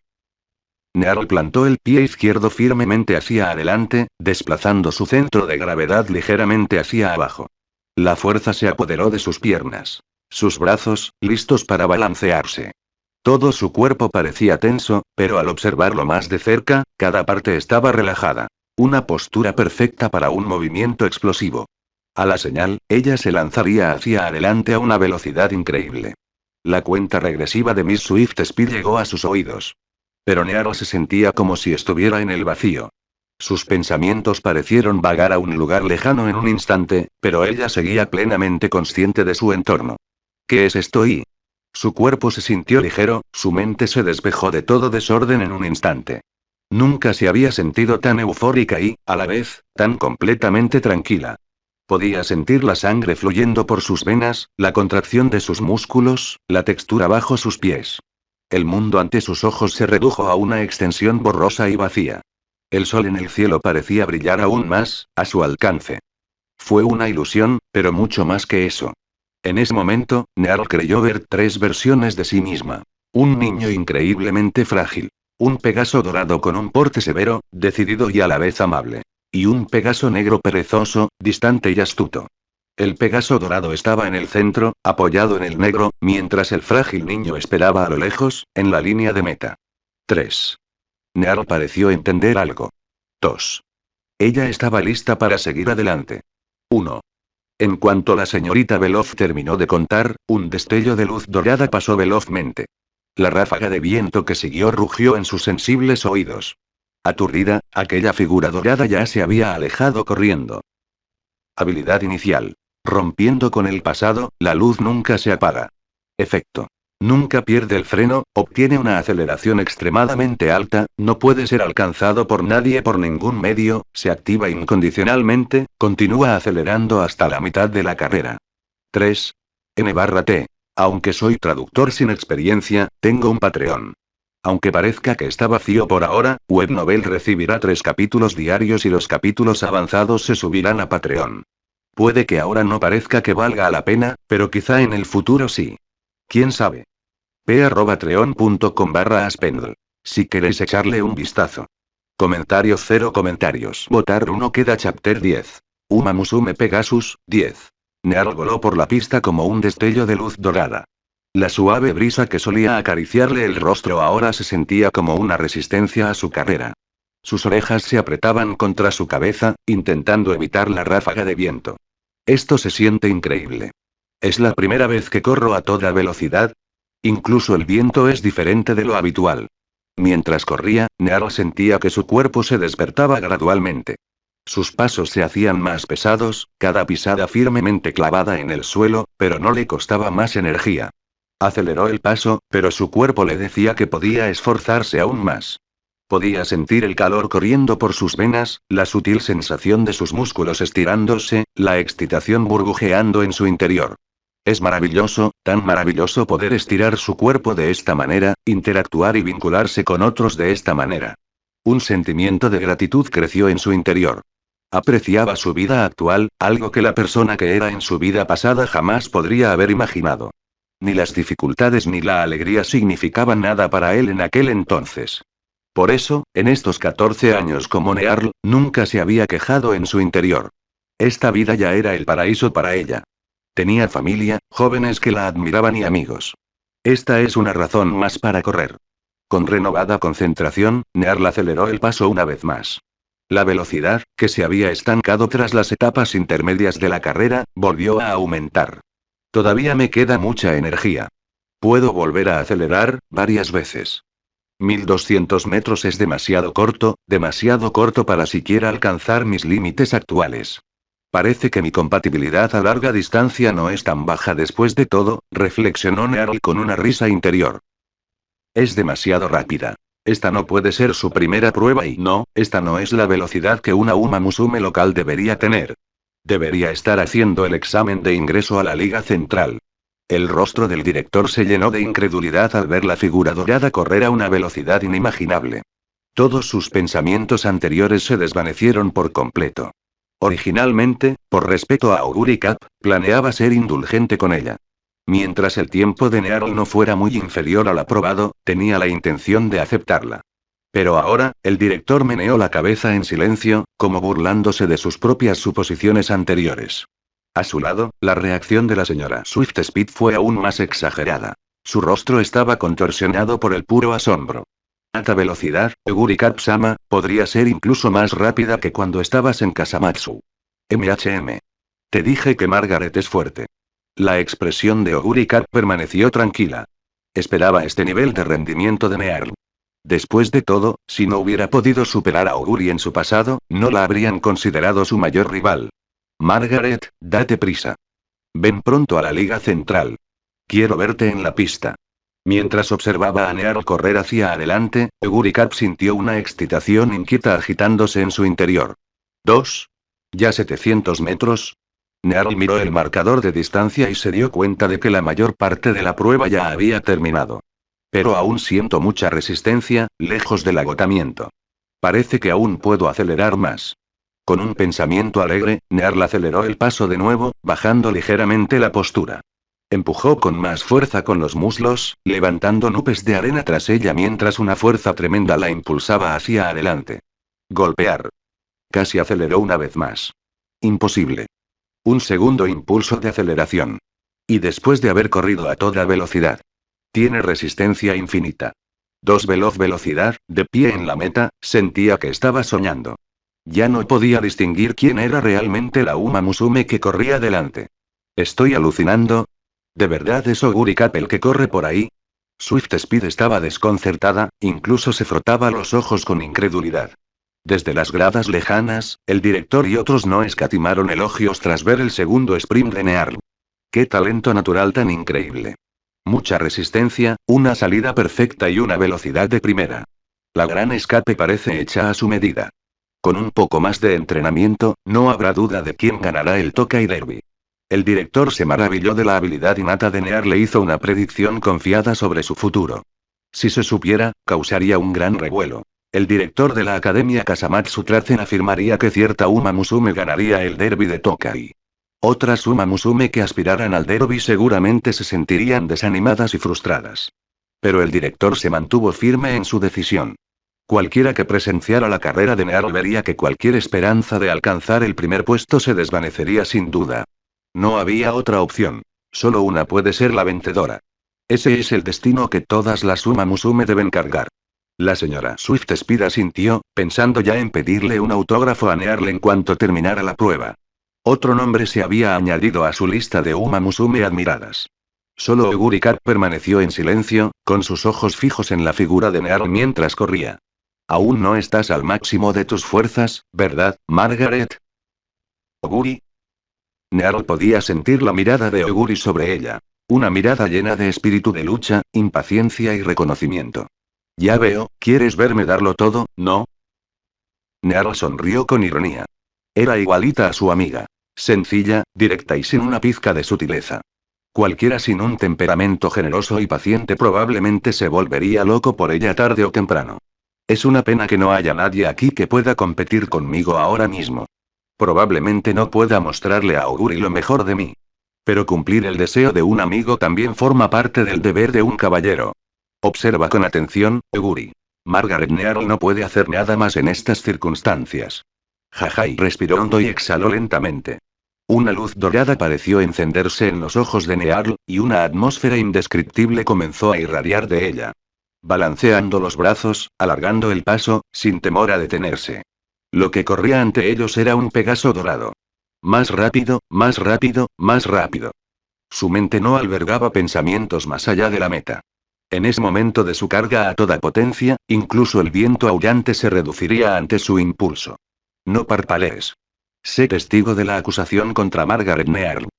Nearl plantó el pie izquierdo firmemente hacia adelante, desplazando su centro de gravedad ligeramente hacia abajo. La fuerza se apoderó de sus piernas. Sus brazos, listos para balancearse. Todo su cuerpo parecía tenso, pero al observarlo más de cerca, cada parte estaba relajada. Una postura perfecta para un movimiento explosivo. A la señal, ella se lanzaría hacia adelante a una velocidad increíble. La cuenta regresiva de Miss Swift Speed llegó a sus oídos. Pero Nearl se sentía como si estuviera en el vacío. Sus pensamientos parecieron vagar a un lugar lejano en un instante, pero ella seguía plenamente consciente de su entorno. ¿Qué es esto? Su cuerpo se sintió ligero, su mente se despejó de todo desorden en un instante. Nunca se había sentido tan eufórica y, a la vez, tan completamente tranquila. Podía sentir la sangre fluyendo por sus venas, la contracción de sus músculos, la textura bajo sus pies. El mundo ante sus ojos se redujo a una extensión borrosa y vacía. El sol en el cielo parecía brillar aún más, a su alcance. Fue una ilusión, pero mucho más que eso. En ese momento, Nearl creyó ver 3 versiones de sí misma. Un niño increíblemente frágil. Un Pegaso dorado con un porte severo, decidido y a la vez amable. Y un Pegaso negro perezoso, distante y astuto. El Pegaso dorado estaba en el centro, apoyado en el negro, mientras el frágil niño esperaba a lo lejos, en la línea de meta. 3. Nearl pareció entender algo. 2. Ella estaba lista para seguir adelante. 1. En cuanto la señorita Veloz terminó de contar, un destello de luz dorada pasó velozmente. La ráfaga de viento que siguió rugió en sus sensibles oídos. Aturdida, aquella figura dorada ya se había alejado corriendo. Habilidad inicial. Rompiendo con el pasado, la luz nunca se apaga. Efecto. Nunca pierde el freno, obtiene una aceleración extremadamente alta, no puede ser alcanzado por nadie por ningún medio, se activa incondicionalmente, continúa acelerando hasta la mitad de la carrera. 3. N/T. Aunque soy traductor sin experiencia, tengo un Patreon. Aunque parezca que está vacío por ahora, Webnovel recibirá 3 capítulos diarios y los capítulos avanzados se subirán a Patreon. Puede que ahora no parezca que valga la pena, pero quizá en el futuro sí. ¿Quién sabe? p@treon.com/aspendl. Si queréis echarle un vistazo. Comentario 0 comentarios. Votar 1 queda chapter 10. Uma Musume Pegasus, 10. Nearl voló por la pista como un destello de luz dorada. La suave brisa que solía acariciarle el rostro ahora se sentía como una resistencia a su carrera. Sus orejas se apretaban contra su cabeza, intentando evitar la ráfaga de viento. Esto se siente increíble. ¿Es la primera vez que corro a toda velocidad? Incluso el viento es diferente de lo habitual. Mientras corría, Nearl sentía que su cuerpo se despertaba gradualmente. Sus pasos se hacían más pesados, cada pisada firmemente clavada en el suelo, pero no le costaba más energía. Aceleró el paso, pero su cuerpo le decía que podía esforzarse aún más. Podía sentir el calor corriendo por sus venas, la sutil sensación de sus músculos estirándose, la excitación burbujeando en su interior. Es maravilloso, tan maravilloso poder estirar su cuerpo de esta manera, interactuar y vincularse con otros de esta manera. Un sentimiento de gratitud creció en su interior. Apreciaba su vida actual, algo que la persona que era en su vida pasada jamás podría haber imaginado. Ni las dificultades ni la alegría significaban nada para él en aquel entonces. Por eso, en estos 14 años como Nearl, nunca se había quejado en su interior. Esta vida ya era el paraíso para ella. Tenía familia, jóvenes que la admiraban y amigos. Esta es una razón más para correr. Con renovada concentración, Nearl aceleró el paso una vez más. La velocidad, que se había estancado tras las etapas intermedias de la carrera, volvió a aumentar. Todavía me queda mucha energía. Puedo volver a acelerar, varias veces. 1200 metros es demasiado corto para siquiera alcanzar mis límites actuales. Parece que mi compatibilidad a larga distancia no es tan baja después de todo, reflexionó Nearl con una risa interior. Es demasiado rápida. Esta no puede ser su primera prueba y no, esta no es la velocidad que una Uma Musume local debería tener. Debería estar haciendo el examen de ingreso a la Liga Central. El rostro del director se llenó de incredulidad al ver la figura dorada correr a una velocidad inimaginable. Todos sus pensamientos anteriores se desvanecieron por completo. Originalmente, por respeto a Auguri Cap, planeaba ser indulgente con ella. Mientras el tiempo de Nearl no fuera muy inferior al aprobado, tenía la intención de aceptarla. Pero ahora, el director meneó la cabeza en silencio, como burlándose de sus propias suposiciones anteriores. A su lado, la reacción de la señora Swift-Speed fue aún más exagerada. Su rostro estaba contorsionado por el puro asombro. Alta velocidad, Oguri Cap-sama, podría ser incluso más rápida que cuando estabas en Kasamatsu. MHM. Te dije que Margaret es fuerte. La expresión de Oguri Cap permaneció tranquila. Esperaba este nivel de rendimiento de Nearl. Después de todo, si no hubiera podido superar a Oguri en su pasado, no la habrían considerado su mayor rival. Margaret, date prisa. Ven pronto a la Liga Central. Quiero verte en la pista. Mientras observaba a Nearl correr hacia adelante, Oguri Cap sintió una excitación inquieta agitándose en su interior. ¿2? ¿Ya 700 metros? Nearl miró el marcador de distancia y se dio cuenta de que la mayor parte de la prueba ya había terminado. Pero aún siento mucha resistencia, lejos del agotamiento. Parece que aún puedo acelerar más. Con un pensamiento alegre, Nearl aceleró el paso de nuevo, bajando ligeramente la postura. Empujó con más fuerza con los muslos, levantando nubes de arena tras ella mientras una fuerza tremenda la impulsaba hacia adelante. Golpear. Casi aceleró una vez más. Imposible. Un segundo impulso de aceleración. Y después de haber corrido a toda velocidad. Tiene resistencia infinita. 2 veloz velocidad, de pie en la meta, sentía que estaba soñando. Ya no podía distinguir quién era realmente la Uma Musume que corría delante. ¿Estoy alucinando? ¿De verdad es Oguri Cap el que corre por ahí? Swift-Speed estaba desconcertada, incluso se frotaba los ojos con incredulidad. Desde las gradas lejanas, el director y otros no escatimaron elogios tras ver el segundo sprint de Nearl. ¡Qué talento natural tan increíble! Mucha resistencia, una salida perfecta y una velocidad de primera. La gran escape parece hecha a su medida. Con un poco más de entrenamiento, no habrá duda de quién ganará el Tokai Derby. El director se maravilló de la habilidad innata de Nearl, le hizo una predicción confiada sobre su futuro. Si se supiera, causaría un gran revuelo. El director de la Academia Kasamatsu Trazen afirmaría que cierta Uma Musume ganaría el derby de Tokai. Otras Uma Musume que aspiraran al derby seguramente se sentirían desanimadas y frustradas. Pero el director se mantuvo firme en su decisión. Cualquiera que presenciara la carrera de Nearl vería que cualquier esperanza de alcanzar el primer puesto se desvanecería sin duda. No había otra opción. Solo una puede ser la vencedora. Ese es el destino que todas las Uma Musume deben cargar. La señora Swift-Speed asintió, pensando ya en pedirle un autógrafo a Nearl en cuanto terminara la prueba. Otro nombre se había añadido a su lista de Uma Musume admiradas. Solo Oguri Cap permaneció en silencio, con sus ojos fijos en la figura de Nearl mientras corría. Aún no estás al máximo de tus fuerzas, ¿verdad, Margaret? ¿Oguri? Nearl podía sentir la mirada de Oguri sobre ella. Una mirada llena de espíritu de lucha, impaciencia y reconocimiento. Ya veo, ¿quieres verme darlo todo, no? Nearl sonrió con ironía. Era igualita a su amiga. Sencilla, directa y sin una pizca de sutileza. Cualquiera sin un temperamento generoso y paciente probablemente se volvería loco por ella tarde o temprano. Es una pena que no haya nadie aquí que pueda competir conmigo ahora mismo. Probablemente no pueda mostrarle a Oguri lo mejor de mí. Pero cumplir el deseo de un amigo también forma parte del deber de un caballero. Observa con atención, Oguri. Margaret Nearl no puede hacer nada más en estas circunstancias. Jajai respiró hondo y exhaló lentamente. Una luz dorada pareció encenderse en los ojos de Nearl, y una atmósfera indescriptible comenzó a irradiar de ella. Balanceando los brazos, alargando el paso, sin temor a detenerse. Lo que corría ante ellos era un Pegaso dorado. Más rápido, más rápido, más rápido. Su mente no albergaba pensamientos más allá de la meta. En ese momento de su carga a toda potencia, incluso el viento aullante se reduciría ante su impulso. No parpadees. Sé testigo de la acusación contra Margaret Nearl.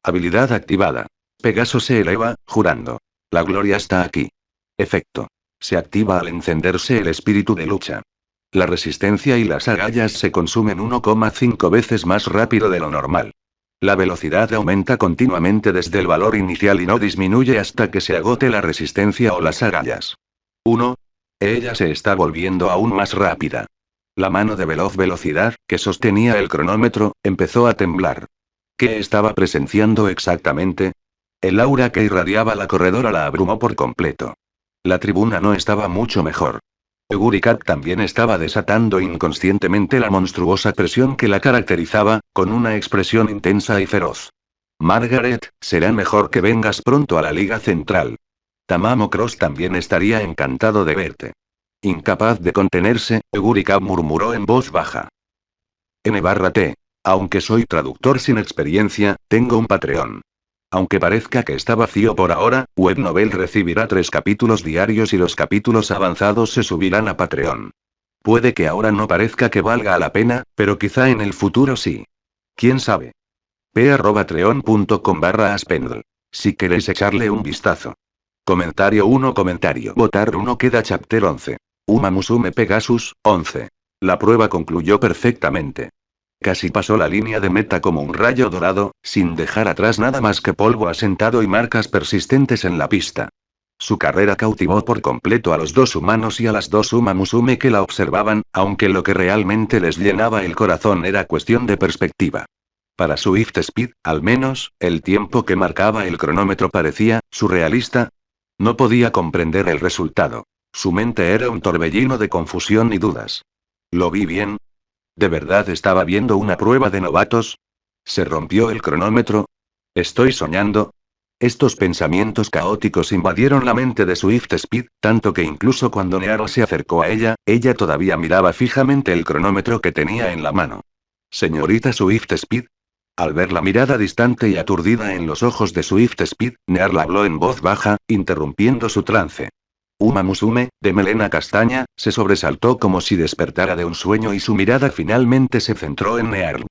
Habilidad activada. Pegaso se eleva, jurando. La gloria está aquí. Efecto. Se activa al encenderse el espíritu de lucha. La resistencia y las agallas se consumen 1,5 veces más rápido de lo normal. La velocidad aumenta continuamente desde el valor inicial y no disminuye hasta que se agote la resistencia o las agallas. 1. Ella se está volviendo aún más rápida. La mano de veloz velocidad, que sostenía el cronómetro, empezó a temblar. ¿Qué estaba presenciando exactamente? El aura que irradiaba la corredora la abrumó por completo. La tribuna no estaba mucho mejor. Ogurikat también estaba desatando inconscientemente la monstruosa presión que la caracterizaba, con una expresión intensa y feroz. Margaret, será mejor que vengas pronto a la Liga Central. Tamamo Cross también estaría encantado de verte. Incapaz de contenerse, Ogurikat murmuró en voz baja. N/T. Aunque soy traductor sin experiencia, tengo un Patreon. Aunque parezca que está vacío por ahora, Webnovel recibirá 3 capítulos diarios y los capítulos avanzados se subirán a Patreon. Puede que ahora no parezca que valga la pena, pero quizá en el futuro sí. ¿Quién sabe? p@treon.com/aspendle. Si queréis echarle un vistazo. Comentario 1. Votar 1 queda chapter 11. Uma Musume Pegasus, 11. La prueba concluyó perfectamente. Casi pasó la línea de meta como un rayo dorado, sin dejar atrás nada más que polvo asentado y marcas persistentes en la pista. Su carrera cautivó por completo a los 2 humanos y a las 2 Uma Musume que la observaban, aunque lo que realmente les llenaba el corazón era cuestión de perspectiva. Para Swift Speed, al menos, el tiempo que marcaba el cronómetro parecía surrealista. No podía comprender el resultado. Su mente era un torbellino de confusión y dudas. ¿Lo vi bien? ¿De verdad estaba viendo una prueba de novatos? ¿Se rompió el cronómetro? ¿Estoy soñando? Estos pensamientos caóticos invadieron la mente de Swift Speed, tanto que incluso cuando Nearo se acercó a ella, ella todavía miraba fijamente el cronómetro que tenía en la mano. Señorita Swift Speed. Al ver la mirada distante y aturdida en los ojos de Swift Speed, Near habló en voz baja, interrumpiendo su trance. Uma Musume, de melena castaña, se sobresaltó como si despertara de un sueño y su mirada finalmente se centró en Nearl.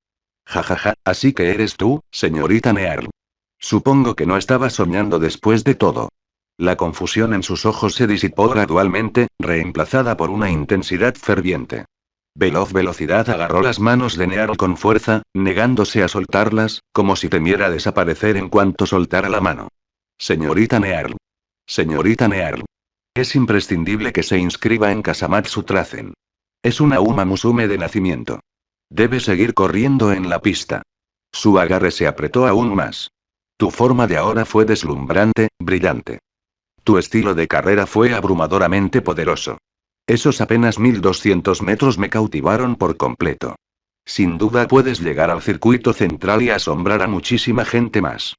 Jajaja, así que eres tú, señorita Nearl. Supongo que no estaba soñando después de todo. La confusión en sus ojos se disipó gradualmente, reemplazada por una intensidad ferviente. Veloz velocidad agarró las manos de Nearl con fuerza, negándose a soltarlas, como si temiera desaparecer en cuanto soltara la mano. Señorita Nearl. Señorita Nearl. Es imprescindible que se inscriba en Kasamatsu Trazen. Es una Uma Musume de nacimiento. Debe seguir corriendo en la pista. Su agarre se apretó aún más. Tu forma de ahora fue deslumbrante, brillante. Tu estilo de carrera fue abrumadoramente poderoso. Esos apenas 1200 metros me cautivaron por completo. Sin duda puedes llegar al circuito central y asombrar a muchísima gente más.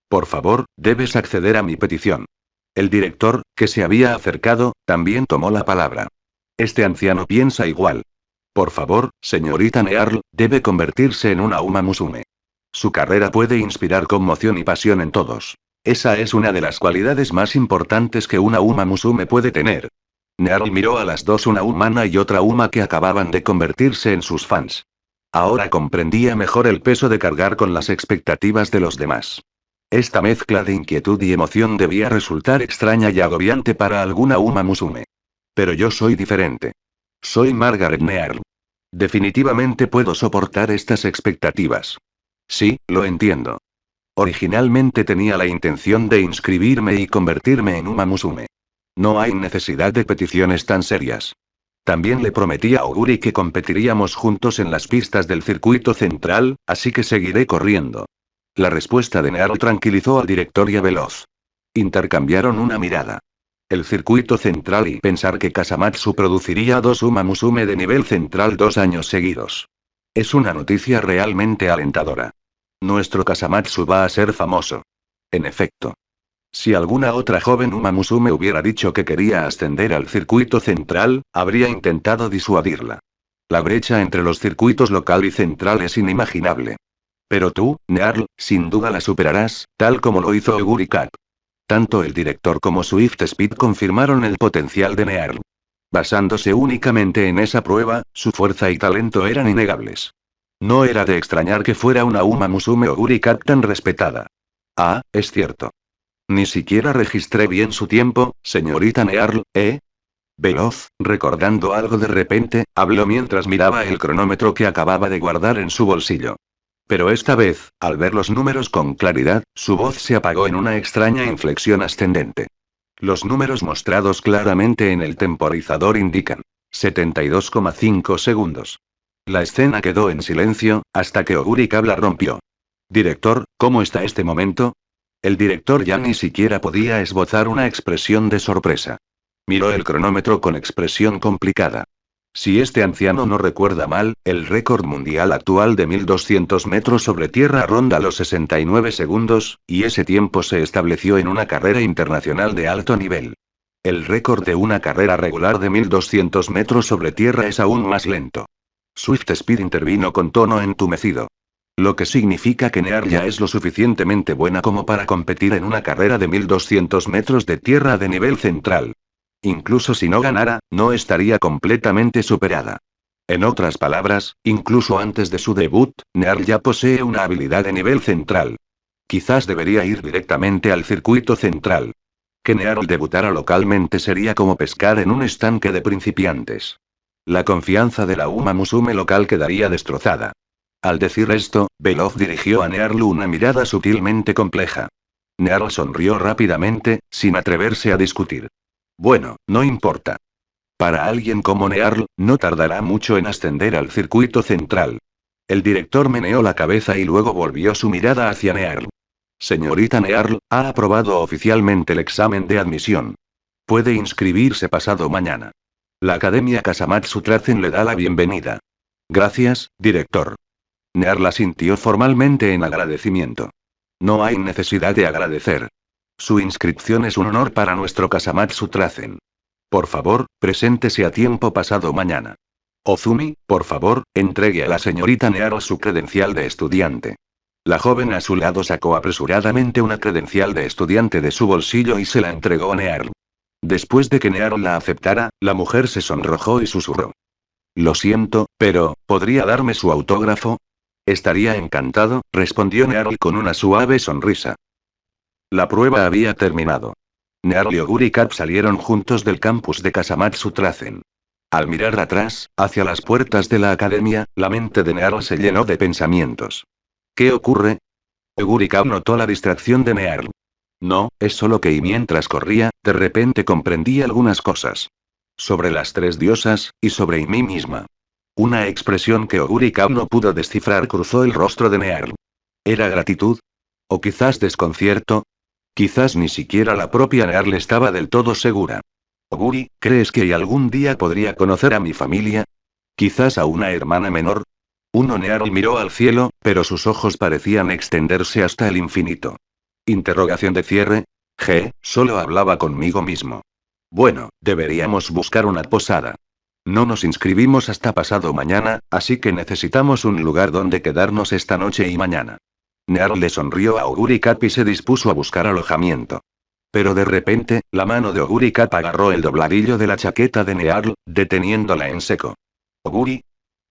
Por favor, debes acceder a mi petición. El director, que se había acercado, también tomó la palabra. Este anciano piensa igual. Por favor, señorita Nearl, debe convertirse en una Uma Musume. Su carrera puede inspirar conmoción y pasión en todos. Esa es una de las cualidades más importantes que una Uma Musume puede tener. Nearl miró a las 2, una humana y otra Uma que acababan de convertirse en sus fans. Ahora comprendía mejor el peso de cargar con las expectativas de los demás. Esta mezcla de inquietud y emoción debía resultar extraña y agobiante para alguna Uma Musume. Pero yo soy diferente. Soy Margaret Nearl. Definitivamente puedo soportar estas expectativas. Sí, lo entiendo. Originalmente tenía la intención de inscribirme y convertirme en Uma Musume. No hay necesidad de peticiones tan serias. También le prometí a Oguri que competiríamos juntos en las pistas del circuito central, así que seguiré corriendo. La respuesta de Nearl tranquilizó al director y a Veloz. Intercambiaron una mirada. El circuito central y pensar que Kasamatsu produciría 2 Uma Musume de nivel central 2 años seguidos. Es una noticia realmente alentadora. Nuestro Kasamatsu va a ser famoso. En efecto. Si alguna otra joven Uma Musume hubiera dicho que quería ascender al circuito central, habría intentado disuadirla. La brecha entre los circuitos local y central es inimaginable. Pero tú, Nearl, sin duda la superarás, tal como lo hizo Oguri Kat. Tanto el director como Swift Speed confirmaron el potencial de Nearl. Basándose únicamente en esa prueba, su fuerza y talento eran innegables. No era de extrañar que fuera una Uma Musume Oguri Kat tan respetada. Ah, es cierto. Ni siquiera registré bien su tiempo, señorita Nearl, ¿eh? Veloz, recordando algo de repente, habló mientras miraba el cronómetro que acababa de guardar en su bolsillo. Pero esta vez, al ver los números con claridad, su voz se apagó en una extraña inflexión ascendente. Los números mostrados claramente en el temporizador indican 72,5 segundos. La escena quedó en silencio, hasta que Oguri-Kab la rompió. Director, ¿cómo está este momento? El director ya ni siquiera podía esbozar una expresión de sorpresa. Miró el cronómetro con expresión complicada. Si este anciano no recuerda mal, el récord mundial actual de 1200 metros sobre tierra ronda los 69 segundos, y ese tiempo se estableció en una carrera internacional de alto nivel. El récord de una carrera regular de 1200 metros sobre tierra es aún más lento. Swift Speed intervino con tono entumecido. Lo que significa que Near ya es lo suficientemente buena como para competir en una carrera de 1200 metros de tierra de nivel central. Incluso si no ganara, no estaría completamente superada. En otras palabras, incluso antes de su debut, Near ya posee una habilidad de nivel central. Quizás debería ir directamente al circuito central. Que Near debutara localmente sería como pescar en un estanque de principiantes. La confianza de la Uma Musume local quedaría destrozada. Al decir esto, Belov dirigió a Nearl una mirada sutilmente compleja. Nearl sonrió rápidamente, sin atreverse a discutir. Bueno, no importa. Para alguien como Nearl, no tardará mucho en ascender al circuito central. El director meneó la cabeza y luego volvió su mirada hacia Nearl. Señorita Nearl, ha aprobado oficialmente el examen de admisión. Puede inscribirse pasado mañana. La Academia Kasamatsu Trazen le da la bienvenida. Gracias, director. Nearl asintió formalmente en agradecimiento. No hay necesidad de agradecer. Su inscripción es un honor para nuestro Kasamatsu Trazen. Por favor, preséntese a tiempo pasado mañana. Ozumi, por favor, entregue a la señorita Nearl su credencial de estudiante. La joven a su lado sacó apresuradamente una credencial de estudiante de su bolsillo y se la entregó a Nearl. Después de que Nearl la aceptara, la mujer se sonrojó y susurró. Lo siento, pero, ¿podría darme su autógrafo? Estaría encantado, respondió Nearl con una suave sonrisa. La prueba había terminado. Nearl y Oguri-Kab salieron juntos del campus de Kasamatsu Trazen. Al mirar atrás, hacia las puertas de la academia, la mente de Nearl se llenó de pensamientos. ¿Qué ocurre? Oguri-Kab notó la distracción de Nearl. No, es solo que y mientras corría, de repente comprendí algunas cosas. Sobre las tres diosas, y sobre mí misma. Una expresión que Oguri-Kab no pudo descifrar cruzó el rostro de Nearl. ¿Era gratitud? ¿O quizás desconcierto? Quizás ni siquiera la propia Nearl estaba del todo segura. Oguri, ¿crees que algún día podría conocer a mi familia? ¿Quizás a una hermana menor? Nearl miró al cielo, pero sus ojos parecían extenderse hasta el infinito. Interrogación de cierre. Solo hablaba conmigo mismo. Bueno, deberíamos buscar una posada. No nos inscribimos hasta pasado mañana, así que necesitamos un lugar donde quedarnos esta noche y mañana. Nearl le sonrió a Oguri-Kab y se dispuso a buscar alojamiento. Pero de repente, la mano de Oguri-Kab agarró el dobladillo de la chaqueta de Nearl, deteniéndola en seco. Oguri.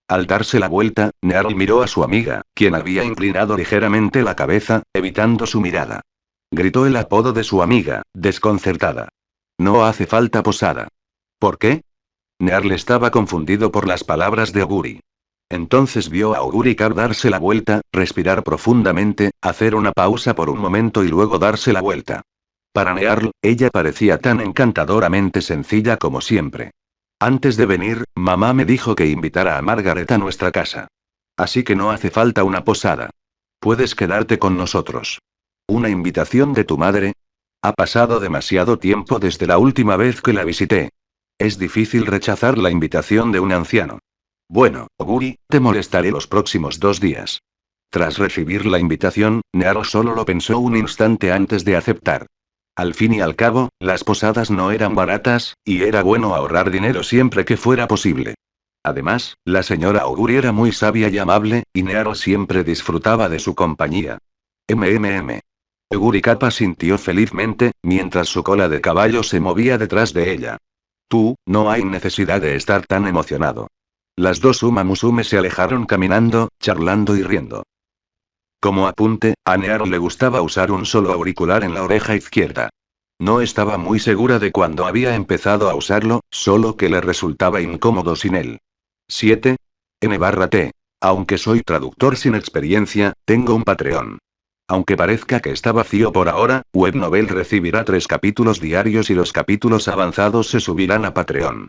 Al darse la vuelta, Nearl miró a su amiga, quien había inclinado ligeramente la cabeza, evitando su mirada. Gritó el apodo de su amiga, desconcertada. No hace falta posada. ¿Por qué? Nearl estaba confundido por las palabras de Oguri. Entonces vio a Oguri-Kab darse la vuelta, respirar profundamente, hacer una pausa por un momento y luego darse la vuelta. Para Nearl, ella parecía tan encantadoramente sencilla como siempre. Antes de venir, mamá me dijo que invitara a Margaret a nuestra casa. Así que no hace falta una posada. Puedes quedarte con nosotros. ¿Una invitación de tu madre? Ha pasado demasiado tiempo desde la última vez que la visité. Es difícil rechazar la invitación de un anciano. Bueno, Oguri, te molestaré los próximos 2 días. Tras recibir la invitación, Nearl solo lo pensó un instante antes de aceptar. Al fin y al cabo, las posadas no eran baratas, y era bueno ahorrar dinero siempre que fuera posible. Además, la señora Oguri era muy sabia y amable, y Nearl siempre disfrutaba de su compañía. Oguri-Kab sintió felizmente, mientras su cola de caballo se movía detrás de ella. Tú, no hay necesidad de estar tan emocionado. Las dos Uma Musume se alejaron caminando, charlando y riendo. Como apunte, a Nearl le gustaba usar un solo auricular en la oreja izquierda. No estaba muy segura de cuándo había empezado a usarlo, solo que le resultaba incómodo sin él. 7. N/T. Aunque soy traductor sin experiencia, tengo un Patreon. Aunque parezca que está vacío por ahora, Webnovel recibirá 3 capítulos diarios y los capítulos avanzados se subirán a Patreon.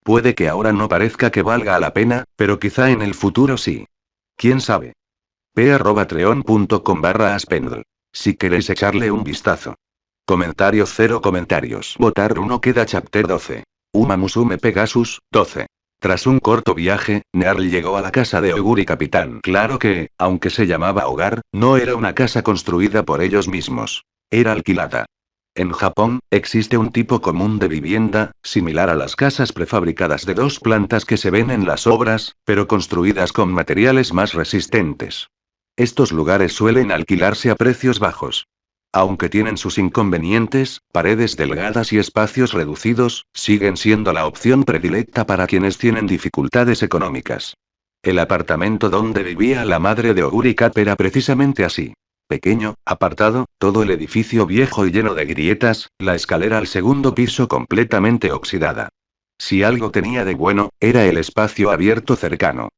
Puede que ahora no parezca que valga la pena, pero quizá en el futuro sí. ¿Quién sabe? p@patreon.com/aspendl. Si queréis echarle un vistazo. Comentarios 0 comentarios. Votar 1 queda chapter 12. Uma Musume Pegasus, 12. Tras un corto viaje, Nearl llegó a la casa de Oguri Capitán. Claro que, aunque se llamaba hogar, no era una casa construida por ellos mismos. Era alquilada. En Japón, existe un tipo común de vivienda, similar a las casas prefabricadas de 2 plantas que se ven en las obras, pero construidas con materiales más resistentes. Estos lugares suelen alquilarse a precios bajos. Aunque tienen sus inconvenientes, paredes delgadas y espacios reducidos, siguen siendo la opción predilecta para quienes tienen dificultades económicas. El apartamento donde vivía la madre de Oguri Cap era precisamente así. Pequeño, apartado, todo el edificio viejo y lleno de grietas, la escalera al segundo piso completamente oxidada. Si algo tenía de bueno, era el espacio abierto cercano.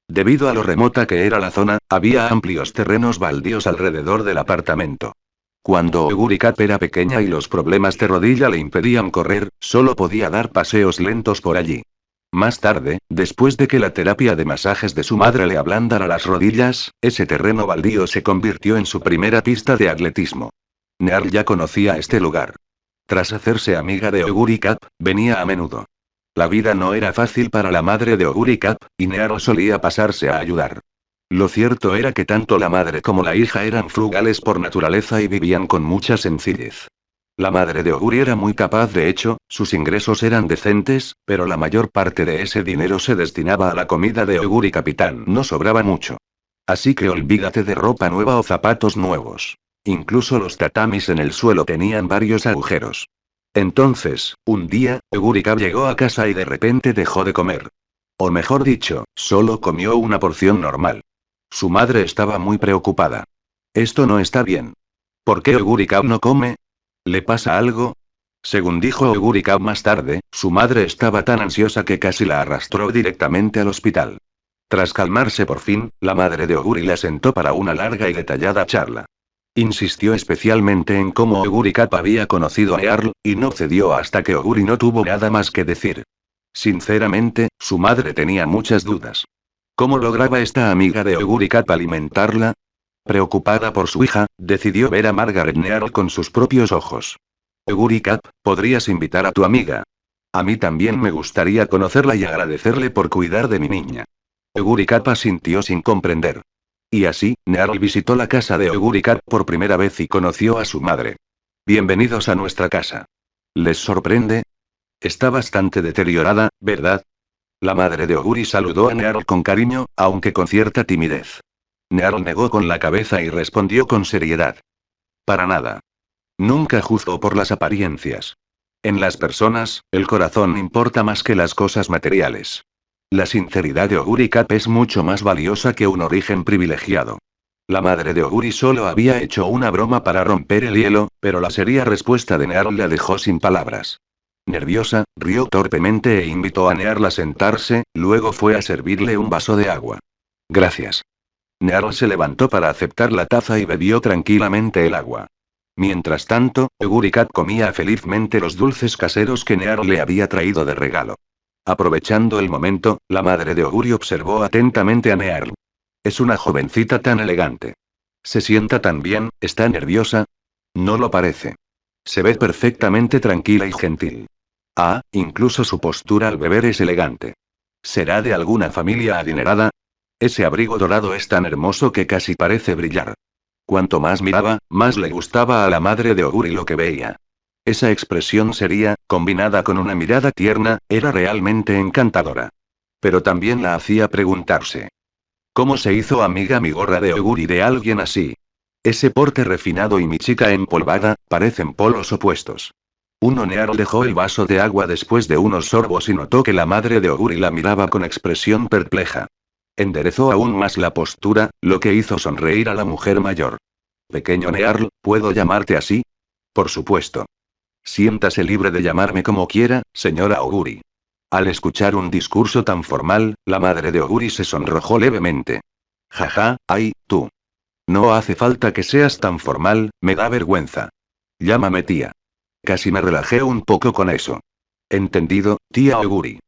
Debido a lo remota que era la zona, había amplios terrenos baldíos alrededor del apartamento. Cuando Oguri Cap era pequeña y los problemas de rodilla le impedían correr, solo podía dar paseos lentos por allí. Más tarde, después de que la terapia de masajes de su madre le ablandara las rodillas, ese terreno baldío se convirtió en su primera pista de atletismo. Nearl ya conocía este lugar. Tras hacerse amiga de Oguri Cap, venía a menudo. La vida no era fácil para la madre de Oguri Cap, y Nearl solía pasarse a ayudar. Lo cierto era que tanto la madre como la hija eran frugales por naturaleza y vivían con mucha sencillez. La madre de Oguri era muy capaz, de hecho, sus ingresos eran decentes, pero la mayor parte de ese dinero se destinaba a la comida de Oguri Capitán. No sobraba mucho. Así que olvídate de ropa nueva o zapatos nuevos. Incluso los tatamis en el suelo tenían varios agujeros. Entonces, un día, Oguri Cap llegó a casa y de repente dejó de comer. O mejor dicho, solo comió una porción normal. Su madre estaba muy preocupada. Esto no está bien. ¿Por qué Oguri Cap no come? ¿Le pasa algo? Según dijo Oguri Cap más tarde, su madre estaba tan ansiosa que casi la arrastró directamente al hospital. Tras calmarse por fin, la madre de Oguri la sentó para una larga y detallada charla. Insistió especialmente en cómo Oguri Cap había conocido a Earl, y no cedió hasta que Oguri no tuvo nada más que decir. Sinceramente, su madre tenía muchas dudas. ¿Cómo lograba esta amiga de Oguri Cap alimentarla? Preocupada por su hija, decidió ver a Margaret Nearl con sus propios ojos. Oguri Cap, ¿podrías invitar a tu amiga? A mí también me gustaría conocerla y agradecerle por cuidar de mi niña. Oguri Cap asintió sin comprender. Y así, Nearl visitó la casa de Oguri Cap por primera vez y conoció a su madre. Bienvenidos a nuestra casa. ¿Les sorprende? Está bastante deteriorada, ¿verdad? La madre de Oguri saludó a Nearl con cariño, aunque con cierta timidez. Nearl negó con la cabeza y respondió con seriedad. Para nada. Nunca juzgo por las apariencias. En las personas, el corazón importa más que las cosas materiales. La sinceridad de Oguri Cap es mucho más valiosa que un origen privilegiado. La madre de Oguri solo había hecho una broma para romper el hielo, pero la seria respuesta de Nearl la dejó sin palabras. Nerviosa, rió torpemente e invitó a Nearl a sentarse, luego fue a servirle un vaso de agua. Gracias. Nearl se levantó para aceptar la taza y bebió tranquilamente el agua. Mientras tanto, Oguri Cap comía felizmente los dulces caseros que Nearl le había traído de regalo. Aprovechando el momento, la madre de Oguri observó atentamente a Nearl. Es una jovencita tan elegante. Se sienta tan bien, ¿está nerviosa? No lo parece. Se ve perfectamente tranquila y gentil. Ah, incluso su postura al beber es elegante. ¿Será de alguna familia adinerada? Ese abrigo dorado es tan hermoso que casi parece brillar. Cuanto más miraba, más le gustaba a la madre de Oguri lo que veía. Esa expresión seria, combinada con una mirada tierna, era realmente encantadora. Pero también la hacía preguntarse. ¿Cómo se hizo amiga mi gorra de Oguri de alguien así? Ese porte refinado y mi chica empolvada, parecen polos opuestos. Nearl dejó el vaso de agua después de unos sorbos y notó que la madre de Oguri la miraba con expresión perpleja. Enderezó aún más la postura, lo que hizo sonreír a la mujer mayor. Pequeño Nearl, ¿puedo llamarte así? Por supuesto. Siéntase libre de llamarme como quiera, señora Oguri. Al escuchar un discurso tan formal, la madre de Oguri se sonrojó levemente. Jaja, ay, tú. No hace falta que seas tan formal, me da vergüenza. Llámame tía. Casi me relajé un poco con eso. Entendido, tía Oguri.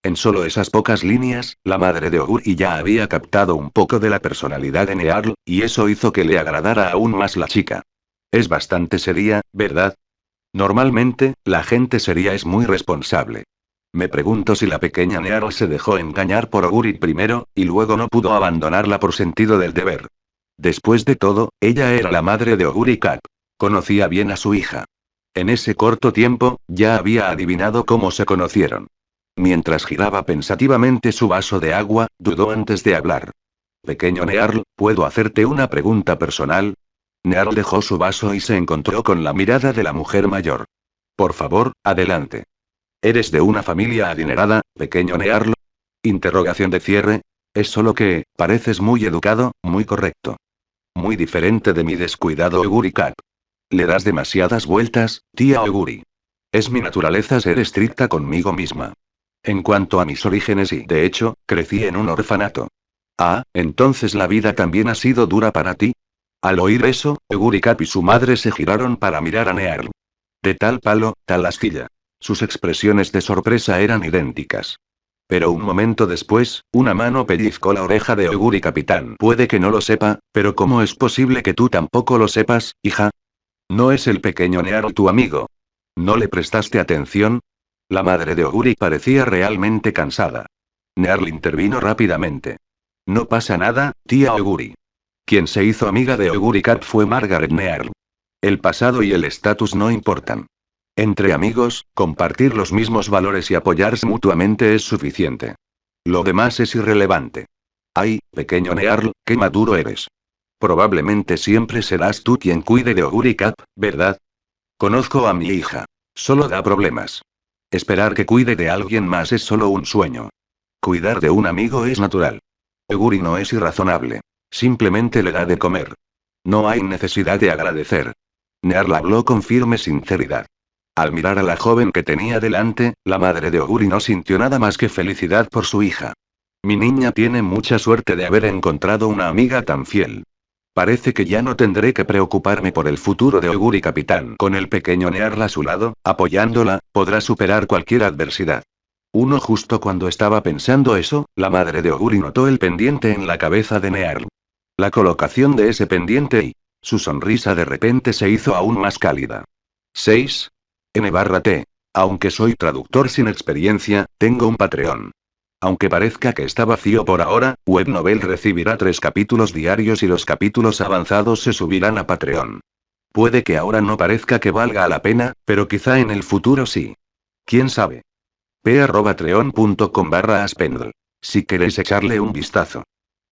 En solo esas pocas líneas, la madre de Oguri ya había captado un poco de la personalidad de Nearl, y eso hizo que le agradara aún más la chica. Es bastante seria, ¿verdad? Normalmente, la gente seria es muy responsable. Me pregunto si la pequeña Nearl se dejó engañar por Oguri primero, y luego no pudo abandonarla por sentido del deber. Después de todo, ella era la madre de Oguri Kat. Conocía bien a su hija. En ese corto tiempo, ya había adivinado cómo se conocieron. Mientras giraba pensativamente su vaso de agua, dudó antes de hablar. Pequeño Nearl, ¿puedo hacerte una pregunta personal? Nearl dejó su vaso y se encontró con la mirada de la mujer mayor. Por favor, adelante. ¿Eres de una familia adinerada, pequeño Nearl? Interrogación de cierre. Es solo que, pareces muy educado, muy correcto. Muy diferente de mi descuidado Oguri Kat. Le das demasiadas vueltas, tía Oguri. Es mi naturaleza ser estricta conmigo misma. En cuanto a mis orígenes y, de hecho, crecí en un orfanato. Ah, entonces la vida también ha sido dura para ti. Al oír eso, Oguri Kat y su madre se giraron para mirar a Nearl. De tal palo, tal astilla. Sus expresiones de sorpresa eran idénticas. Pero un momento después, una mano pellizcó la oreja de Oguri Capitán. Puede que no lo sepa, pero ¿cómo es posible que tú tampoco lo sepas, hija? ¿No es el pequeño Nearl tu amigo? ¿No le prestaste atención? La madre de Oguri parecía realmente cansada. Nearl intervino rápidamente. No pasa nada, tía Oguri. Quien se hizo amiga de Oguri Kat fue Margaret Nearl. El pasado y el estatus no importan. Entre amigos, compartir los mismos valores y apoyarse mutuamente es suficiente. Lo demás es irrelevante. Ay, pequeño Nearl, qué maduro eres. Probablemente siempre serás tú quien cuide de Oguri Kat, ¿verdad? Conozco a mi hija. Solo da problemas. Esperar que cuide de alguien más es solo un sueño. Cuidar de un amigo es natural. Oguri no es irrazonable. Simplemente le da de comer. No hay necesidad de agradecer. Nearl habló con firme sinceridad. Al mirar a la joven que tenía delante, la madre de Oguri no sintió nada más que felicidad por su hija. Mi niña tiene mucha suerte de haber encontrado una amiga tan fiel. Parece que ya no tendré que preocuparme por el futuro de Oguri Capitán. Con el pequeño Nearl a su lado, apoyándola, podrá superar cualquier adversidad. Justo cuando estaba pensando eso, la madre de Oguri notó el pendiente en la cabeza de Nearl. La colocación de ese pendiente y su sonrisa de repente se hizo aún más cálida. 6. N/T. Aunque soy traductor sin experiencia, tengo un Patreon. Aunque parezca que está vacío por ahora, Webnovel recibirá 3 capítulos diarios y los capítulos avanzados se subirán a Patreon. Puede que ahora no parezca que valga la pena, pero quizá en el futuro sí. ¿Quién sabe? p@treon.com/aspendl. Si queréis echarle un vistazo.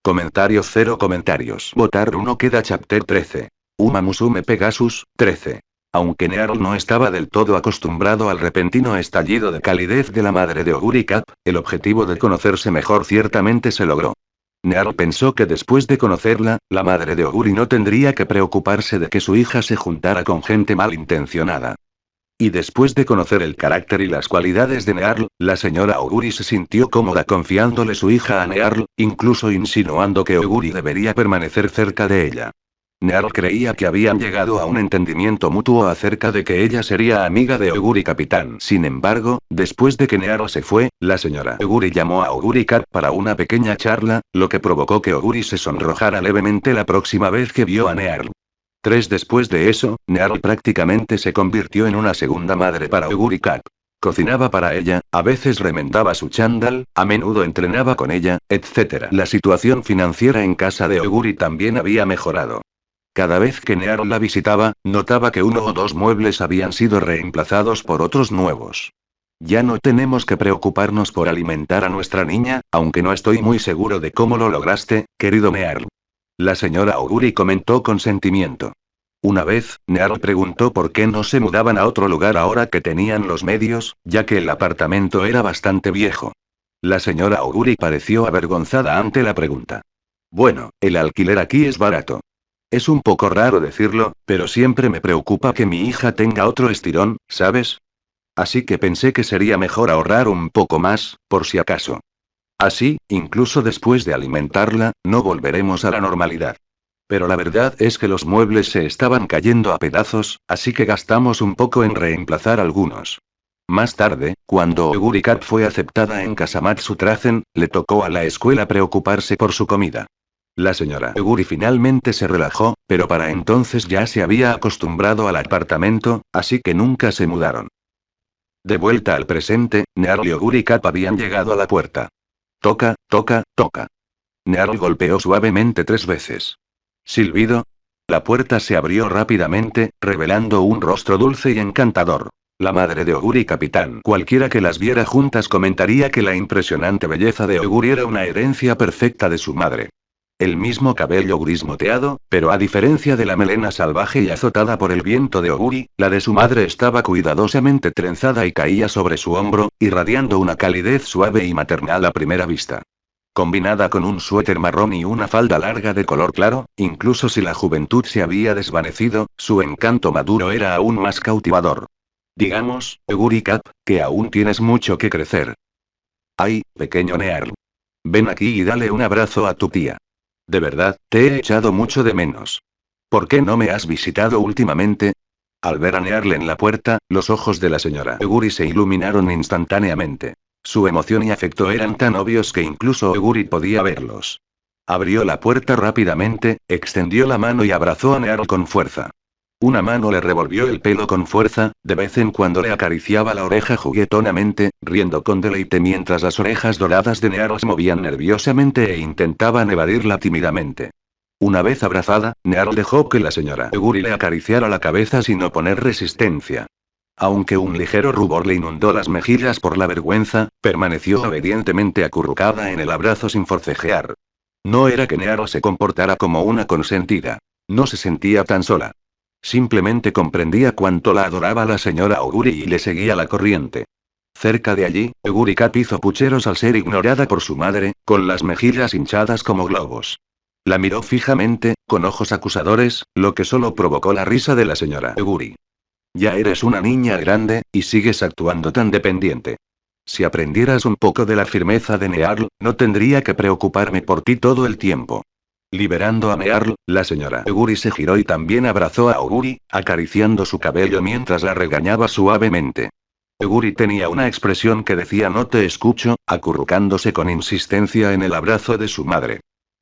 Comentario 0 comentarios. Votar 1 queda chapter 13. Uma Musume Pegasus, 13. Aunque Nearl no estaba del todo acostumbrado al repentino estallido de calidez de la madre de Oguri Kat, el objetivo de conocerse mejor ciertamente se logró. Nearl pensó que después de conocerla, la madre de Oguri no tendría que preocuparse de que su hija se juntara con gente malintencionada. Y después de conocer el carácter y las cualidades de Nearl, la señora Oguri se sintió cómoda confiándole su hija a Nearl, incluso insinuando que Oguri debería permanecer cerca de ella. Nearl creía que habían llegado a un entendimiento mutuo acerca de que ella sería amiga de Oguri Capitán. Sin embargo, después de que Nearl se fue, la señora Oguri llamó a Oguri Kat para una pequeña charla, lo que provocó que Oguri se sonrojara levemente la próxima vez que vio a Nearl. Después de eso, Nearl prácticamente se convirtió en una segunda madre para Oguri Kat. Cocinaba para ella, a veces remendaba su chándal, a menudo entrenaba con ella, etc. La situación financiera en casa de Oguri también había mejorado. Cada vez que Nearl la visitaba, notaba que 1 o 2 muebles habían sido reemplazados por otros nuevos. Ya no tenemos que preocuparnos por alimentar a nuestra niña, aunque no estoy muy seguro de cómo lo lograste, querido Nearl. La señora Oguri comentó con sentimiento. Una vez, Nearl preguntó por qué no se mudaban a otro lugar ahora que tenían los medios, ya que el apartamento era bastante viejo. La señora Oguri pareció avergonzada ante la pregunta. Bueno, el alquiler aquí es barato. Es un poco raro decirlo, pero siempre me preocupa que mi hija tenga otro estirón, ¿sabes? Así que pensé que sería mejor ahorrar un poco más, por si acaso. Así, incluso después de alimentarla, no volveremos a la normalidad. Pero la verdad es que los muebles se estaban cayendo a pedazos, así que gastamos un poco en reemplazar algunos. Más tarde, cuando Oguri Kat fue aceptada en Kasamatsu Trazen, le tocó a la escuela preocuparse por su comida. La señora Oguri finalmente se relajó, pero para entonces ya se había acostumbrado al apartamento, así que nunca se mudaron. De vuelta al presente, Nearl y Oguri Kat habían llegado a la puerta. Toca, toca, toca. Nearl golpeó suavemente 3 veces. Silbido. La puerta se abrió rápidamente, revelando un rostro dulce y encantador. La madre de Oguri capitán. Cualquiera que las viera juntas comentaría que la impresionante belleza de Oguri era una herencia perfecta de su madre. El mismo cabello gris moteado, pero a diferencia de la melena salvaje y azotada por el viento de Oguri, la de su madre estaba cuidadosamente trenzada y caía sobre su hombro, irradiando una calidez suave y maternal a primera vista. Combinada con un suéter marrón y una falda larga de color claro, incluso si la juventud se había desvanecido, su encanto maduro era aún más cautivador. Digamos, Oguri Kat, que aún tienes mucho que crecer. Ay, pequeño Nearl. Ven aquí y dale un abrazo a tu tía. De verdad, te he echado mucho de menos. ¿Por qué no me has visitado últimamente? Al ver a Nearl en la puerta, los ojos de la señora Oguri se iluminaron instantáneamente. Su emoción y afecto eran tan obvios que incluso Oguri podía verlos. Abrió la puerta rápidamente, extendió la mano y abrazó a Nearl con fuerza. Una mano le revolvió el pelo con fuerza, de vez en cuando le acariciaba la oreja juguetonamente, riendo con deleite mientras las orejas doradas de Nearl se movían nerviosamente e intentaban evadirla tímidamente. Una vez abrazada, Nearl dejó que la señora Oguri le acariciara la cabeza sin oponer resistencia. Aunque un ligero rubor le inundó las mejillas por la vergüenza, permaneció obedientemente acurrucada en el abrazo sin forcejear. No era que Nearl se comportara como una consentida. No se sentía tan sola. Simplemente comprendía cuánto la adoraba la señora Oguri y le seguía la corriente. Cerca de allí, Oguri Kat hizo pucheros al ser ignorada por su madre, con las mejillas hinchadas como globos. La miró fijamente, con ojos acusadores, lo que solo provocó la risa de la señora Oguri. Ya eres una niña grande, y sigues actuando tan dependiente. Si aprendieras un poco de la firmeza de Nearl, no tendría que preocuparme por ti todo el tiempo. Liberando a Nearl, la señora Oguri se giró y también abrazó a Oguri, acariciando su cabello mientras la regañaba suavemente. Oguri tenía una expresión que decía no te escucho, acurrucándose con insistencia en el abrazo de su madre.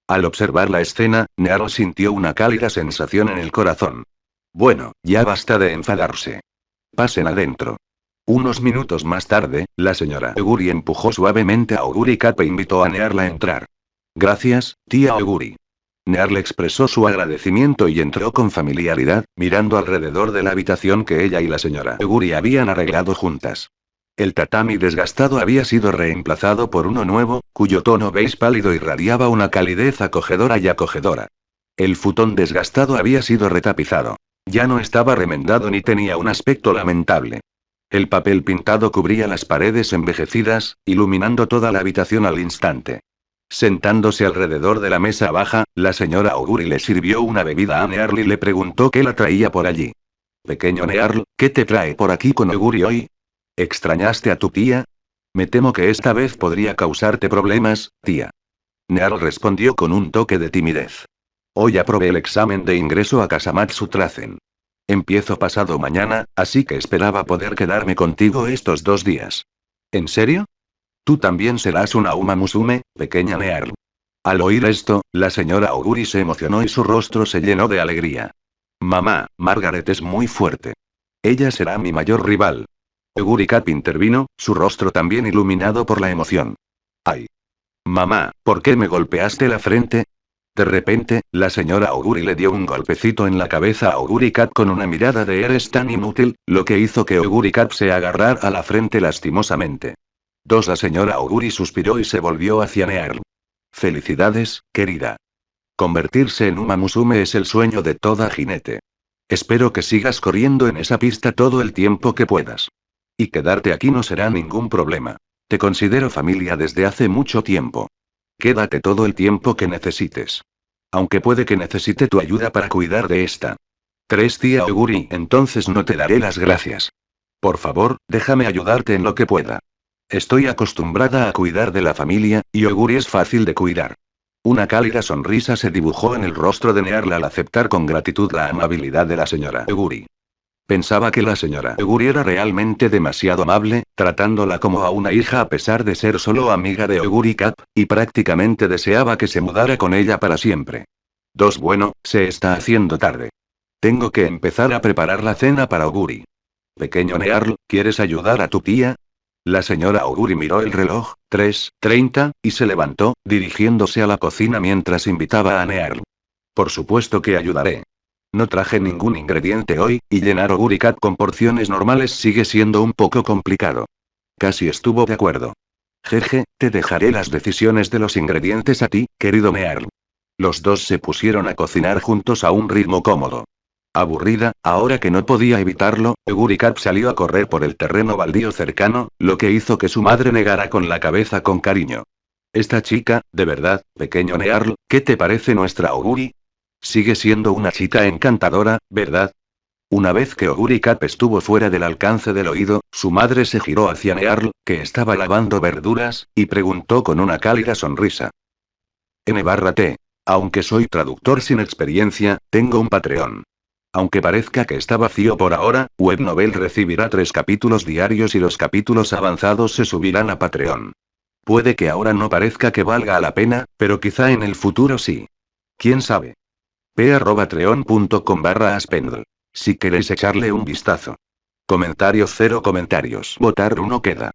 Al observar la escena, Nearl sintió una cálida sensación en el corazón. Bueno, ya basta de enfadarse. Pasen adentro. Unos minutos más tarde, la señora Oguri empujó suavemente a Oguri Kat e invitó a Nearl a entrar. Gracias, tía Oguri. Nearl expresó su agradecimiento y entró con familiaridad, mirando alrededor de la habitación que ella y la señora Oguri habían arreglado juntas. El tatami desgastado había sido reemplazado por uno nuevo, cuyo tono beige pálido irradiaba una calidez acogedora y acogedora. El futón desgastado había sido retapizado. Ya no estaba remendado ni tenía un aspecto lamentable. El papel pintado cubría las paredes envejecidas, iluminando toda la habitación al instante. Sentándose alrededor de la mesa baja, la señora Oguri le sirvió una bebida a Nearl y le preguntó qué la traía por allí. Pequeño Nearl, ¿qué te trae por aquí con Oguri hoy? ¿Extrañaste a tu tía? Me temo que esta vez podría causarte problemas, tía. Nearl respondió con un toque de timidez. Hoy aprobé el examen de ingreso a Kasamatsu Trazen. Empiezo pasado mañana, así que esperaba poder quedarme contigo estos 2 días. ¿En serio? Tú también serás una Uma Musume, pequeña Nearl. Al oír esto, la señora Oguri se emocionó y su rostro se llenó de alegría. Mamá, Margaret es muy fuerte. Ella será mi mayor rival. Oguri Kat intervino, su rostro también iluminado por la emoción. Ay. Mamá, ¿por qué me golpeaste la frente? De repente, la señora Oguri le dio un golpecito en la cabeza a Oguri Kat con una mirada de eres tan inútil, lo que hizo que Oguri Kat se agarrara a la frente lastimosamente. La señora Oguri suspiró y se volvió hacia Nearl. Felicidades, querida. Convertirse en Uma Musume es el sueño de toda jinete. Espero que sigas corriendo en esa pista todo el tiempo que puedas. Y quedarte aquí no será ningún problema. Te considero familia desde hace mucho tiempo. Quédate todo el tiempo que necesites. Aunque puede que necesite tu ayuda para cuidar de esta. Tía Oguri, entonces no te daré las gracias. Por favor, déjame ayudarte en lo que pueda. Estoy acostumbrada a cuidar de la familia, y Oguri es fácil de cuidar. Una cálida sonrisa se dibujó en el rostro de Nearl al aceptar con gratitud la amabilidad de la señora Oguri. Pensaba que la señora Oguri era realmente demasiado amable, tratándola como a una hija a pesar de ser solo amiga de Oguri Cap, y prácticamente deseaba que se mudara con ella para siempre. Bueno, se está haciendo tarde. Tengo que empezar a preparar la cena para Oguri. Pequeño Nearl, ¿quieres ayudar a tu tía? La señora Oguri miró el reloj, 3:30, y se levantó, dirigiéndose a la cocina mientras invitaba a Nearl. Por supuesto que ayudaré. No traje ningún ingrediente hoy, y llenar Oguri Cat con porciones normales sigue siendo un poco complicado. Casi estuvo de acuerdo. Jeje, te dejaré las decisiones de los ingredientes a ti, querido Nearl. Los dos se pusieron a cocinar juntos a un ritmo cómodo. Aburrida, ahora que no podía evitarlo, Oguri Cat salió a correr por el terreno baldío cercano, lo que hizo que su madre negara con la cabeza con cariño. Esta chica, de verdad, pequeño Nearl, ¿qué te parece nuestra Oguri? Sigue siendo una chica encantadora, ¿verdad? Una vez que Oguri Cap estuvo fuera del alcance del oído, su madre se giró hacia Nearl, que estaba lavando verduras, y preguntó con una cálida sonrisa. N/T. Aunque soy traductor sin experiencia, tengo un Patreon. Aunque parezca que está vacío por ahora, Webnovel recibirá 3 capítulos diarios y los capítulos avanzados se subirán a Patreon. Puede que ahora no parezca que valga la pena, pero quizá en el futuro sí. ¿Quién sabe? p@treon.com/aspendl. Si queréis echarle un vistazo. Comentarios 0 comentarios. Votar 1 queda.